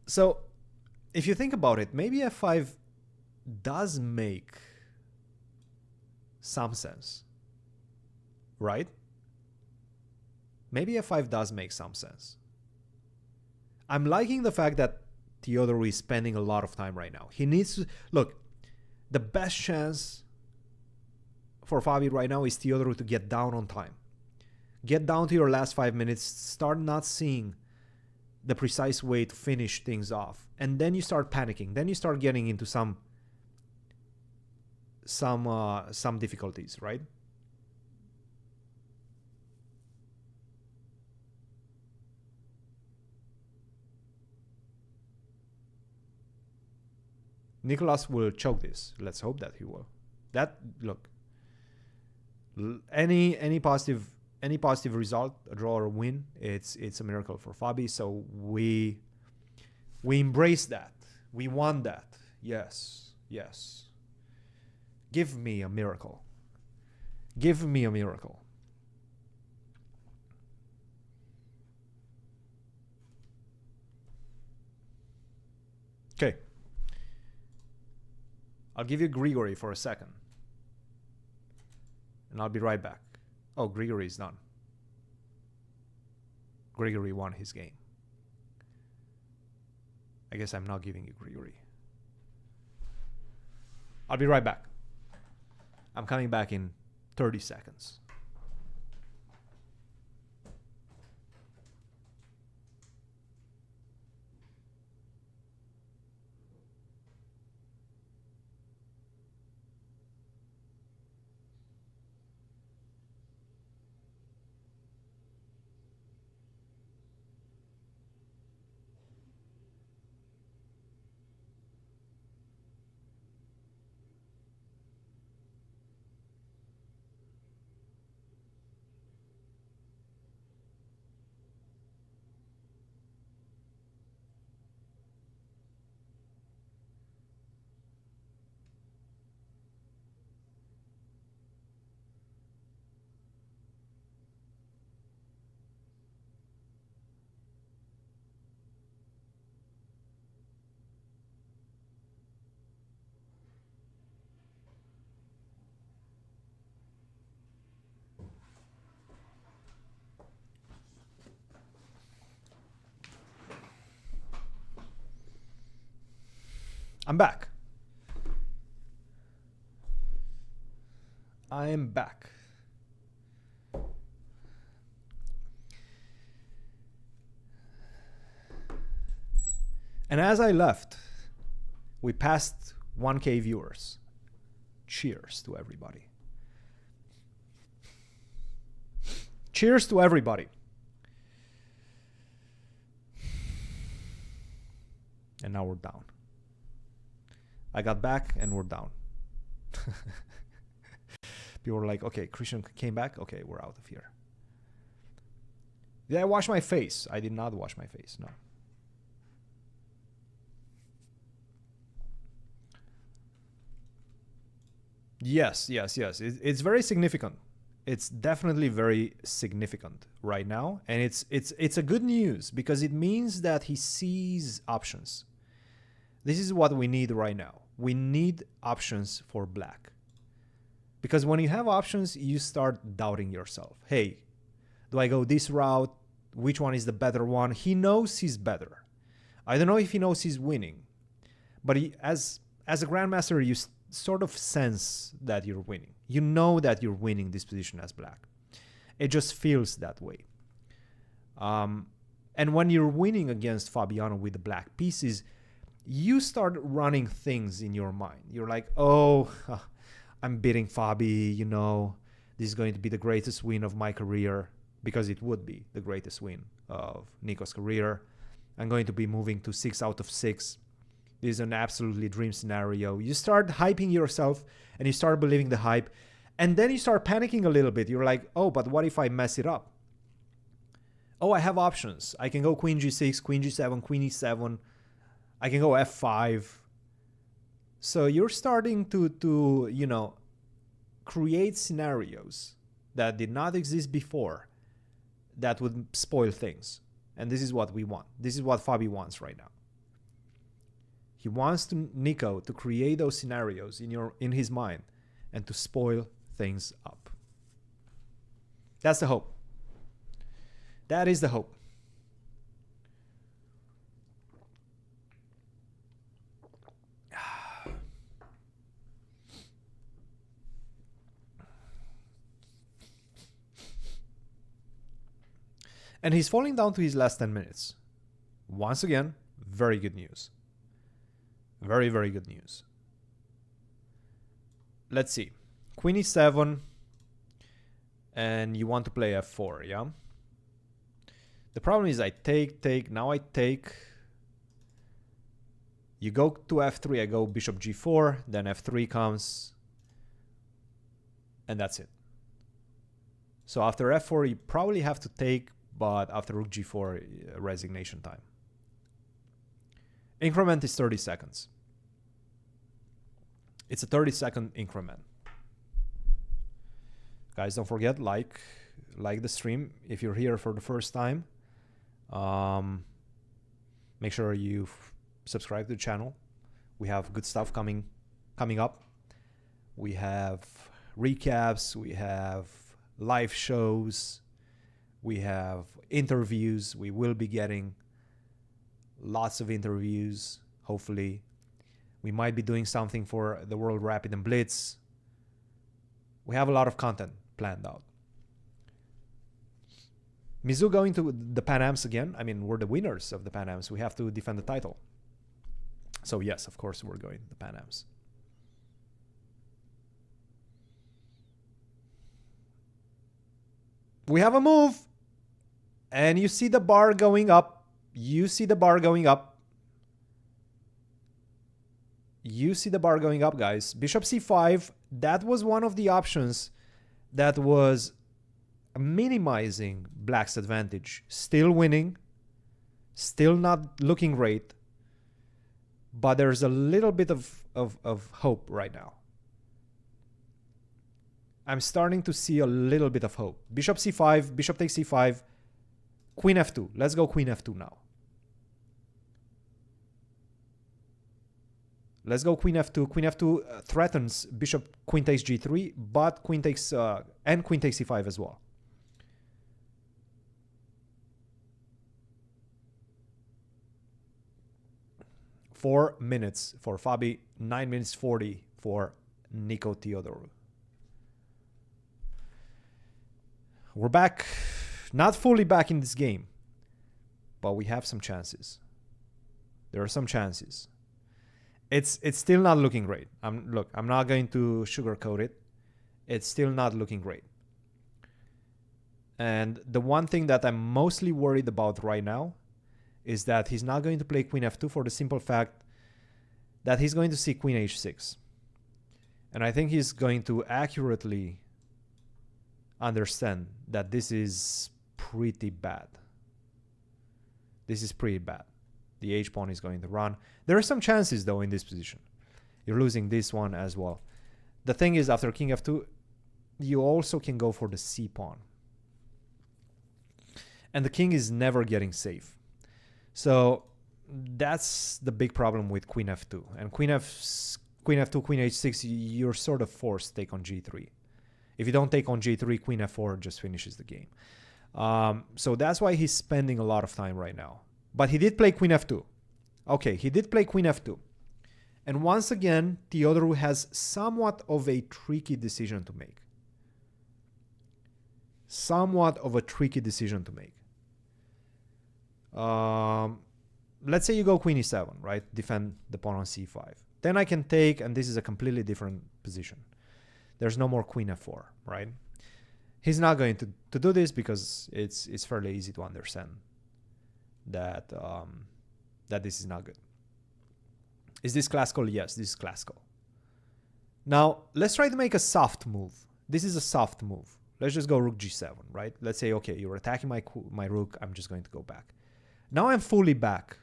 So if you think about it, maybe f5 does make some sense, right? Maybe f5 does make some sense. I'm liking the fact that Theodorou is spending a lot of time right now. He needs to, look, the best chance for Fabi right now is Theodorou to get down on time. Get down to your last 5 minutes, start not seeing the precise way to finish things off. And then you start panicking. Then you start getting into some difficulties, right? Nicolas will choke this. Let's hope that he will. That, look, any positive result, a draw or a win, it's a miracle for Fabi. So we embrace that. We want that. Yes, yes. Give me a miracle. Give me a miracle. Okay. I'll give you Grigory for a second. And I'll be right back. Oh, Grigory is done. Grigory won his game. I guess I'm not giving you Grigory. I'll be right back. I'm coming back in 30 seconds. I'm back. I am back. And as I left, we passed 1K viewers. Cheers to everybody. Cheers to everybody. And now we're down. I got back and we're down. People were like, okay, Christian came back. Okay, we're out of here. Did I wash my face? I did not wash my face, no. Yes. It's very significant. It's definitely very significant right now. And it's a good news because it means that he sees options. This is what we need right now. We need options for black. Because when you have options, you start doubting yourself. Hey, do I go this route? Which one is the better one? He knows he's better. I don't know if he knows he's winning. But as a grandmaster, you sort of sense that you're winning. You know that you're winning this position as black. It just feels that way. And when you're winning against Fabiano with the black pieces, you start running things in your mind. You're like, oh, I'm beating Fabi, you know, this is going to be the greatest win of my career, because it would be the greatest win of Nico's career. I'm going to be moving to 6 out of 6. This is an absolutely dream scenario. You start hyping yourself and you start believing the hype. And then you start panicking a little bit. You're like, oh, but what if I mess it up? Oh, I have options. I can go queen g6, queen g7, queen e7. I can go f5. So you're starting to you know, create scenarios that did not exist before that would spoil things. And this is what we want. This is what Fabi wants right now. He wants Nico to create those scenarios in his mind and to spoil things up. That's the hope. That is the hope. And he's falling down to his last 10 minutes. Once again, very good news. Very, very good news. Let's see. Queen e7. And you want to play f4, yeah? The problem is I take. Now I take. You go to f3, I go bishop g4. Then f3 comes. And that's it. So after f4, you probably have to take. But after rook g4, resignation time. Increment is 30 seconds. It's a 30-second increment. Guys, don't forget, like the stream if you're here for the first time. Make sure you subscribe to the channel. We have good stuff coming up. We have recaps. We have live shows. We have interviews. We will be getting lots of interviews, hopefully. We might be doing something for the World Rapid and Blitz. We have a lot of content planned out. Mizzou going to the Pan Ams again. I mean, we're the winners of the Pan Ams. We have to defend the title. So yes, of course, we're going to the Pan Ams. We have a move. And you see the bar going up. You see the bar going up. You see the bar going up, guys. Bishop c5. That was one of the options that was minimizing black's advantage. Still winning. Still not looking great. But there's a little bit of hope right now. I'm starting to see a little bit of hope. Bishop c5. Bishop takes c5. Queen f2. Let's go queen f2 now. Let's go queen f2. Queen f2 threatens bishop queen takes g3, but queen takes and queen takes c5 as well. Four minutes for Fabi, 9 minutes 40 for Nico Theodorou. We're back. Not fully back in this game, but we have some chances. There are some chances. It's still not looking great. Look, I'm not going to sugarcoat it. It's still not looking great. And the one thing that I'm mostly worried about right now is that he's not going to play queen f2 for the simple fact that he's going to see queen h6. And I think he's going to accurately understand that this is pretty bad. This is pretty bad. The h-pawn is going to run. There are some chances, though, in this position. You're losing this one as well. The thing is, after king f2, you also can go for the c-pawn. And the king is never getting safe. So that's the big problem with queen f2. And queen f2, queen h6, you're sort of forced to take on g3. If you don't take on g3, queen f4 just finishes the game. So that's why he's spending a lot of time right now. But he did play queen f2. Okay, he did play queen f2. And once again, Theodorou has somewhat of a tricky decision to make. Somewhat of a tricky decision to make. Let's say you go queen e7, right? Defend the pawn on c5. Then I can take, and this is a completely different position. There's no more queen f4, right? He's not going to do this because it's fairly easy to understand that that this is not good. Is this classical? Yes, this is classical. Now, let's try to make a soft move. This is a soft move. Let's just go rook g7, right? Let's say, okay, you're attacking my rook. I'm just going to go back. Now I'm fully back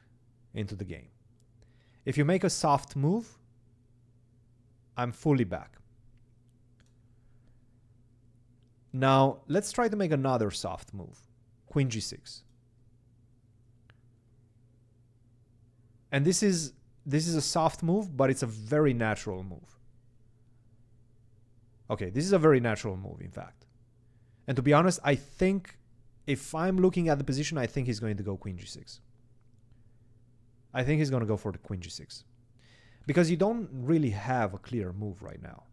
into the game. If you make a soft move, I'm fully back. Now, let's try to make another soft move. Queen g6. And this is This is a soft move, but it's a very natural move. Okay, this is a very natural move, in fact. And to be honest, I think if I'm looking at the position, I think he's going to go queen g6. I think he's going to go for the queen g6. Because you don't really have a clear move right now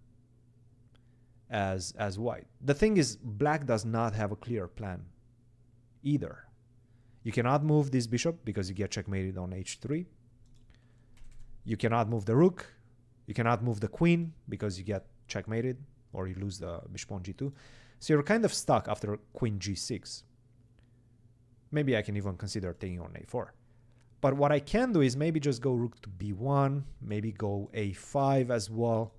as white. The thing is, black does not have a clear plan either. You cannot move this bishop because you get checkmated on h3. You cannot move the rook. You cannot move the queen because you get checkmated or you lose the bishop on g2. So you're kind of stuck after queen g6. Maybe I can even consider taking on a4. But what I can do is maybe just go rook to b1, maybe go a5 as well.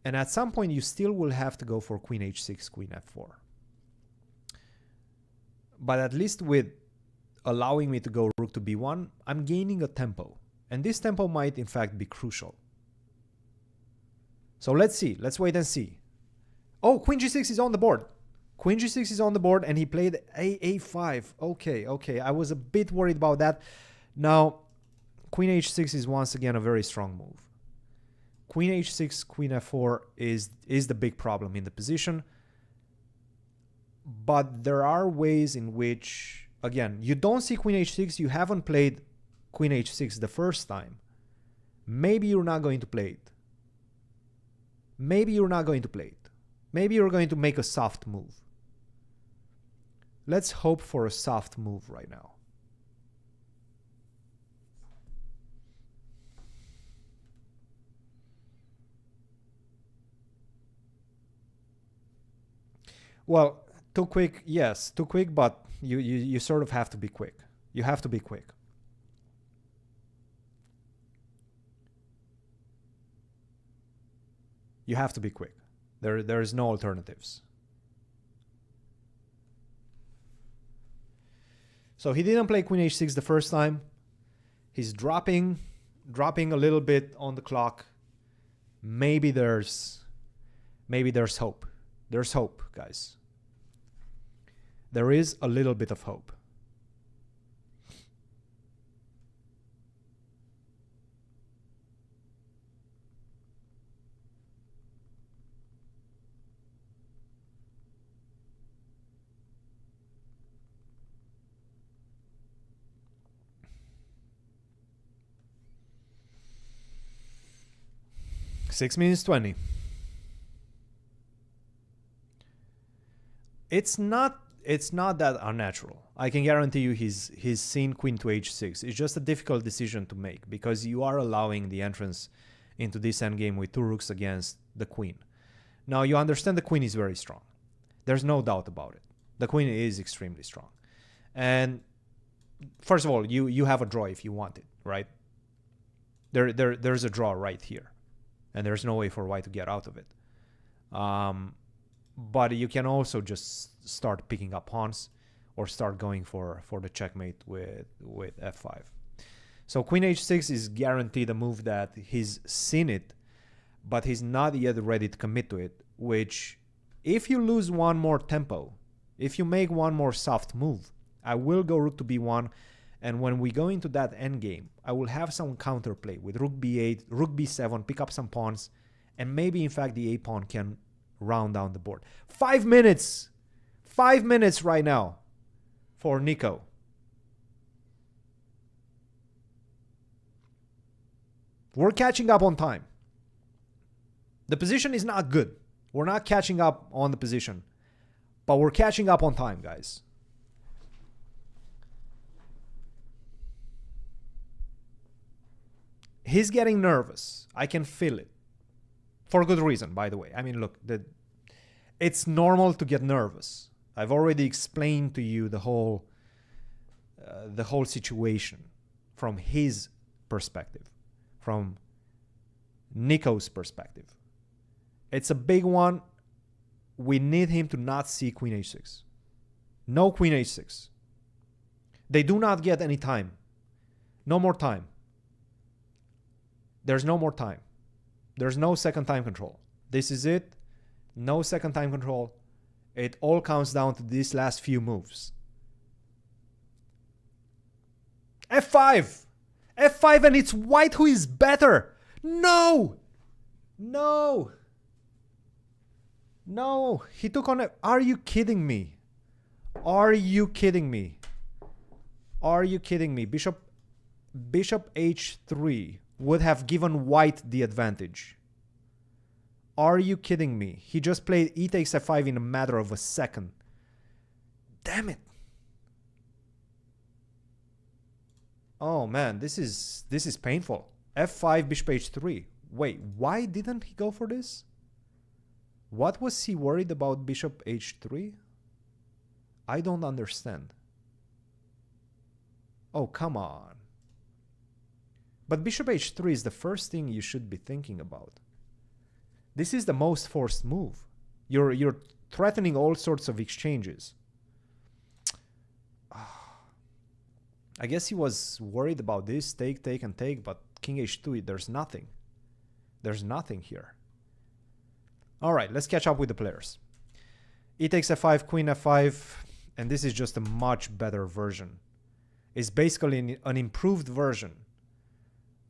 And at some point you still will have to go for queen h6, queen f4. But at least with allowing me to go rook to b1, I'm gaining a tempo. And this tempo might in fact be crucial. So let's see, let's wait and see. Oh, queen g6 is on the board. Queen g6 is on the board and he played a5. Okay. I was a bit worried about that. Now, queen h6 is once again a very strong move. Queen h6, queen f4 is the big problem in the position. But there are ways in which, again, you don't see queen h6. You haven't played queen h6 the first time. Maybe you're not going to play it. Maybe you're not going to play it. Maybe you're going to make a soft move. Let's hope for a soft move right now. Well, too quick, yes, too quick, but you sort of have to be quick. You have to be quick. You have to be quick. There is no alternatives. So he didn't play queen h6 the first time. He's dropping a little bit on the clock. Maybe there's hope. There's hope, guys. There is a little bit of hope. Six minutes 20. It's not that unnatural. I can guarantee you he's seen queen to h6. It's just a difficult decision to make because you are allowing the entrance into this endgame with two rooks against the queen. Now you understand the queen is very strong. There's no doubt about it. The queen is extremely strong. And first of all, you have a draw if you want it, right? There's a draw right here. And there's no way for white to get out of it. But you can also just start picking up pawns or start going for the checkmate with f5. So queen h6 is guaranteed a move that he's seen it, but he's not yet ready to commit to it, which if you lose one more tempo, if you make one more soft move, I will go rook to b1. And when we go into that endgame, I will have some counterplay with rook b8, rook b7, pick up some pawns, and maybe, in fact, the a-pawn can round down the board. 5 minutes! 5 minutes right now for Nico. We're catching up on time. The position is not good. We're not catching up on the position. But we're catching up on time, guys. He's getting nervous. I can feel it. For good reason, by the way. I mean, look, it's normal to get nervous. I've already explained to you the whole situation from his perspective, from Nico's perspective. It's a big one. We need him to not see queen h6. No queen h6. They do not get any time. No more time. There's no more time. There's no second time control. This is it. No second time control. It all comes down to these last few moves. f5! f5 and it's white who is better. No! No! No! He took on a... Are you kidding me? Are you kidding me? Are you kidding me? Bishop h3 would have given white the advantage. Are you kidding me? He just played e takes f5 in a matter of a second. Damn it. Oh man, this is painful. f5, bishop h3. Wait, why didn't he go for this? What was he worried about bishop h3? I don't understand. Oh, come on. But bishop h3 is the first thing you should be thinking about. This is the most forced move. You're threatening all sorts of exchanges. I guess he was worried about this, take, and take, but king h2, there's nothing. There's nothing here. All right, let's catch up with the players. E takes f5, queen f5, and this is just a much better version. It's basically an improved version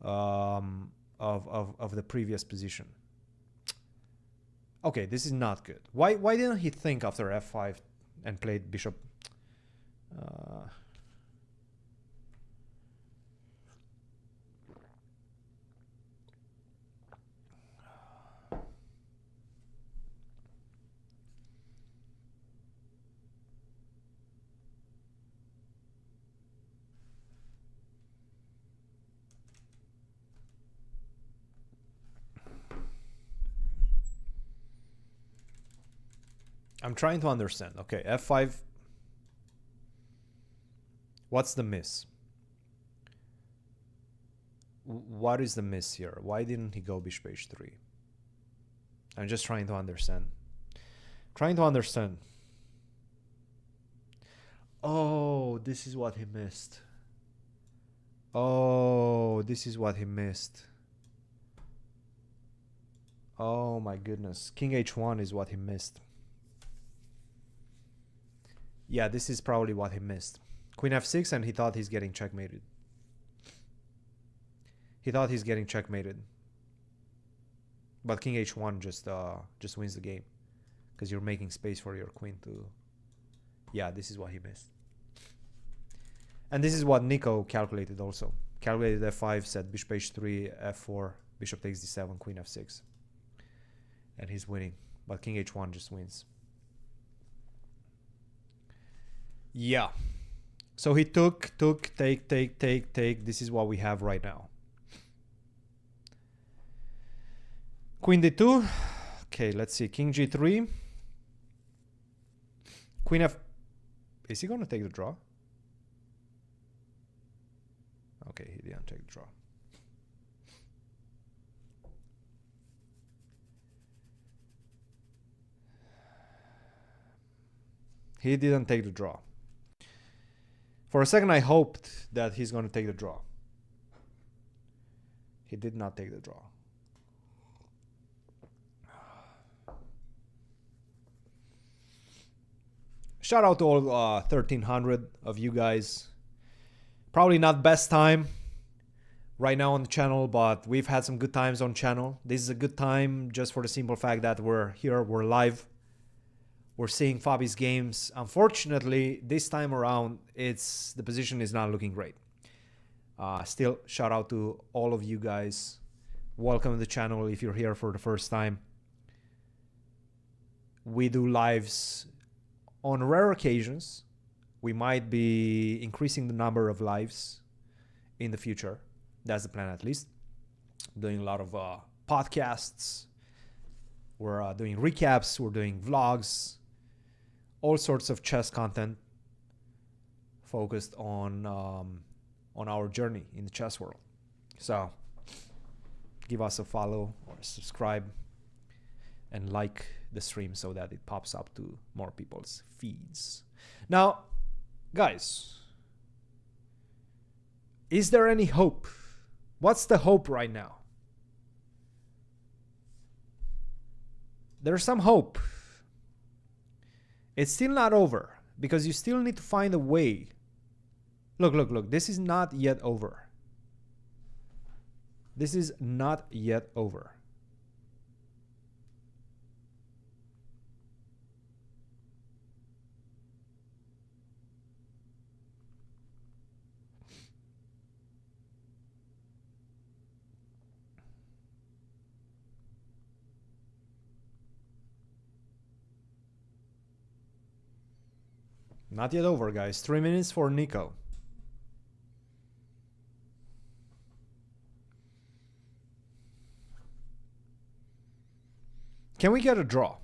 of the previous position. Okay, this is not good. Why didn't he think after f5 and played bishop? I'm trying to understand. Okay, f5. What's the miss? What is the miss here? Why didn't he go bishop h3? I'm just trying to understand. Trying to understand. Oh, this is what he missed. Oh, this is what he missed. Oh my goodness. King h1 is what he missed. Yeah, this is probably what he missed. Queen f6 and he thought he's getting checkmated. He thought he's getting checkmated. But king h1 just wins the game. Because you're making space for your queen to... Yeah, this is what he missed. And this is what Nico calculated also. Calculated f5, said bishop h3, f4, bishop takes d7, queen f6. And he's winning. But king h1 just wins. Yeah. So he took, take. This is what we have right now. Queen d2. Okay, let's see. King g3. Queen f... Is he going to take the draw? Okay, he didn't take the draw. He didn't take the draw. For a second, I hoped that he's going to take the draw. He did not take the draw. Shout out to all 1,300 of you guys. Probably not best time right now on the channel, but we've had some good times on channel. This is a good time just for the simple fact that we're here, we're live. We're seeing Fabi's games. Unfortunately, this time around, the position is not looking great. Still, shout out to all of you guys. Welcome to the channel if you're here for the first time. We do lives on rare occasions. We might be increasing the number of lives in the future. That's the plan, at least. Doing a lot of podcasts. We're doing recaps. We're doing vlogs. All sorts of chess content focused on our journey in the chess world. So give us a follow or subscribe and like the stream so that it pops up to more people's feeds. Now, guys, is there any hope? What's the hope right now? There's some hope. It's still not over because you still need to find a way. Look, this is not yet over. This is not yet over. Not yet over, guys. 3 minutes for Nico. Can we get a draw?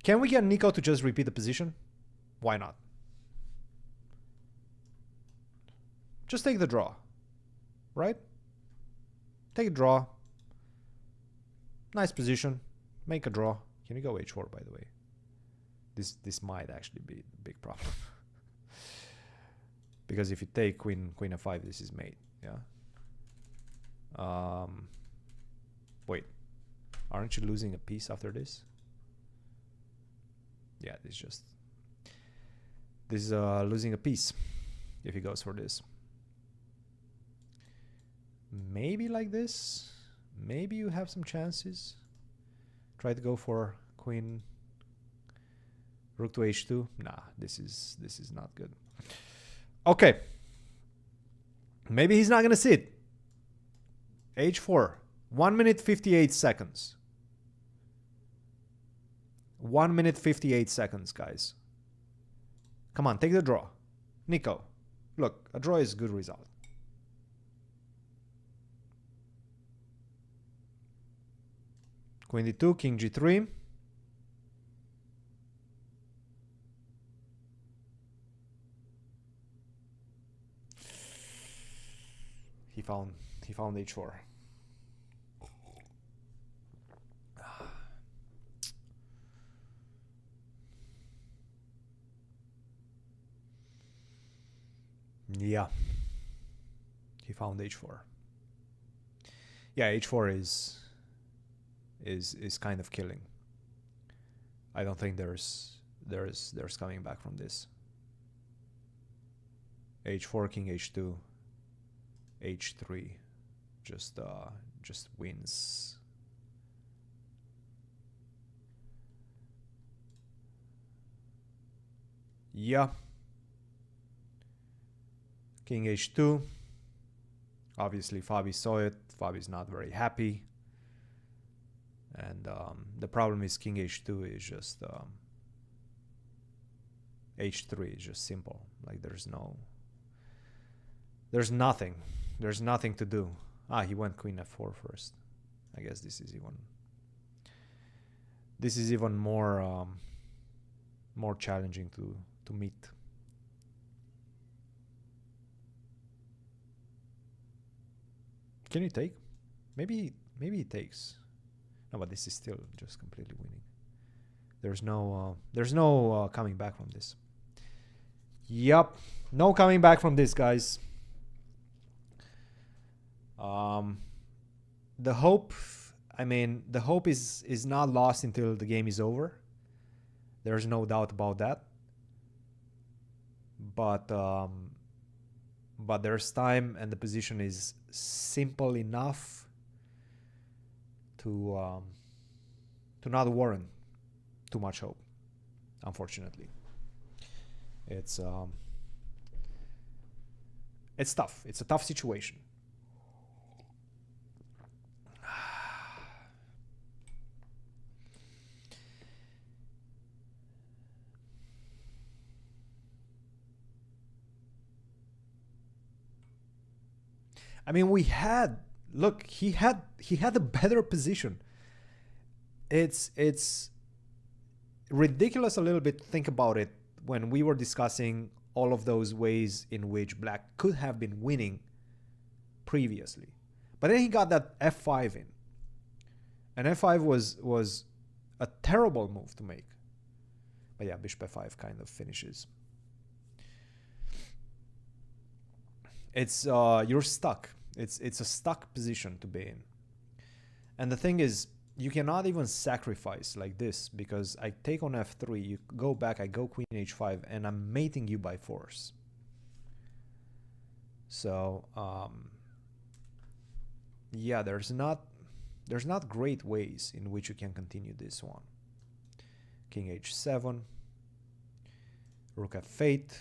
Can we get Nico to just repeat the position? Why not? Just take the draw. Right? Take a draw. Nice position. Make a draw. Can we go h4, by the way? This might actually be a big problem. Because if you take queen f5, this is mate. Yeah. Wait. Aren't you losing a piece after this? Yeah, this is losing a piece if he goes for this. Maybe like this. Maybe you have some chances. Try to go for queen, rook to h2. Nah, this is not good. Okay. Maybe he's not gonna sit. h4. 1 minute 58 seconds. 1 minute 58 seconds, guys. Come on, take the draw. Nico, look, a draw is a good result. Queen d2, king g3. He found h4. Yeah, he found h4. Yeah, h4 is kind of killing. I don't think there's coming back from this. h4, king h2, h3, just wins. Yeah. King h2. Obviously, Fabi saw it. Fabi's not very happy. And the problem is king h2 is just... h3 is just simple. Like, there's nothing. There's nothing to do. Ah, he went queen f4 first. I guess this is even more challenging to meet. Can you take? Maybe he takes. No, but this is still just completely winning. There's no coming back from this. Yup, no coming back from this, guys. The hope is not lost until the game is over. There's no doubt about that. But there's time, and the position is simple enough to not warrant too much hope. Unfortunately, it's tough. It's a tough situation. I mean, he had a better position. It's ridiculous a little bit to think about it when we were discussing all of those ways in which black could have been winning previously. But then he got that f5 in. And f5 was a terrible move to make. But yeah, bishop f5 kind of finishes. It's you're stuck. It's a stuck position to be in. And the thing is, you cannot even sacrifice like this, because I take on f3, you go back, I go queen h5, and I'm mating you by force. So yeah, there's not great ways in which you can continue this one. King h7, rook f8.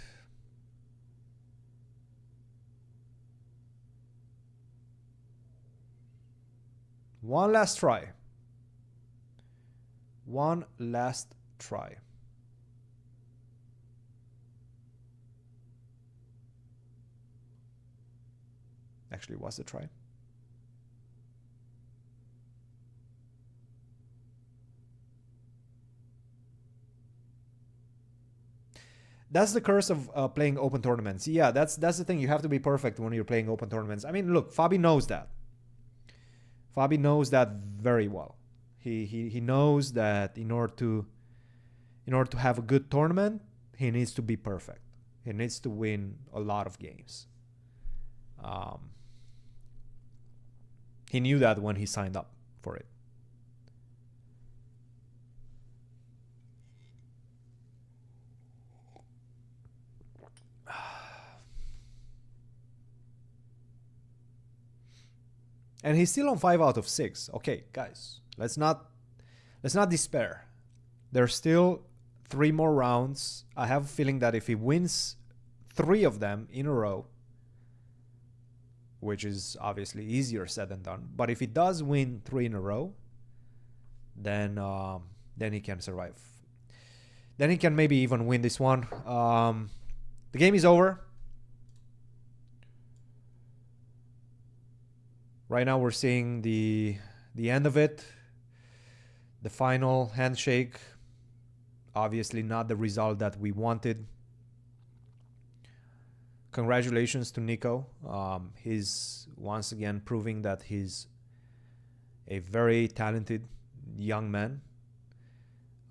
One last try. One last try. Actually, was the try? That's the curse of playing open tournaments. Yeah, that's the thing. You have to be perfect when you're playing open tournaments. I mean, look, Fabi knows that. Fabi knows that very well. He knows that in order to have a good tournament, he needs to be perfect. He needs to win a lot of games. He knew that when he signed up for it. And he's still on 5 out of 6. Okay, guys, let's not despair. There's still 3 more rounds. I have a feeling that if he wins 3 of them in a row, which is obviously easier said than done, but if he does win 3 in a row, then he can survive. Then he can maybe even win this one. The game is over. Right now we're seeing the end of it. The final handshake. Obviously not the result that we wanted. Congratulations to Nico. He's once again proving that he's a very talented young man.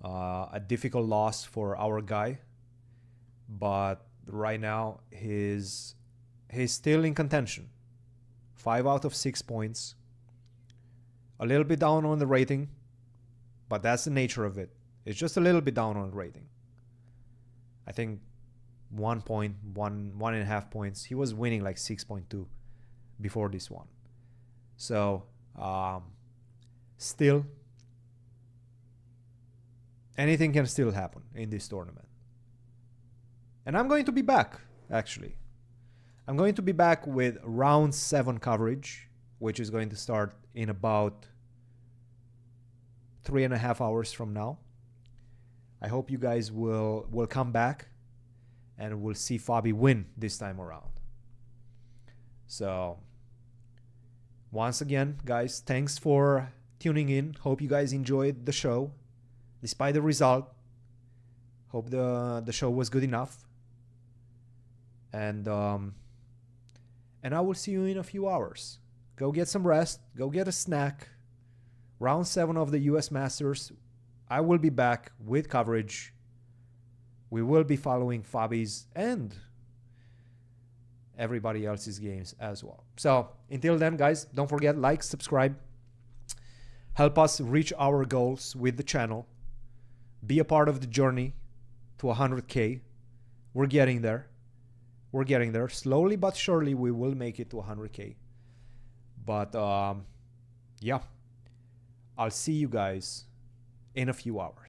A difficult loss for our guy. But right now he's still in contention. 5 out of 6 points. A little bit down on the rating, but that's the nature of it. It's just a little bit down on the rating. I think 1 point, 1.5 points. He was winning like 6.2 before this one. So, still, anything can still happen in this tournament. And I'm going to be back, actually. I'm going to be back with round 7 coverage, which is going to start in about 3.5 hours from now. I hope you guys will come back and we'll see Fabi win this time around. So, once again, guys, thanks for tuning in. Hope you guys enjoyed the show, despite the result. Hope the show was good enough. And I will see you in a few hours. Go get some rest. Go get a snack. Round 7 of the US Masters. I will be back with coverage. We will be following Fabi's and everybody else's games as well. So until then, guys, don't forget, like, subscribe. Help us reach our goals with the channel. Be a part of the journey to 100K. We're getting there. We're getting there. Slowly but surely, we will make it to 100K. But, yeah. I'll see you guys in a few hours.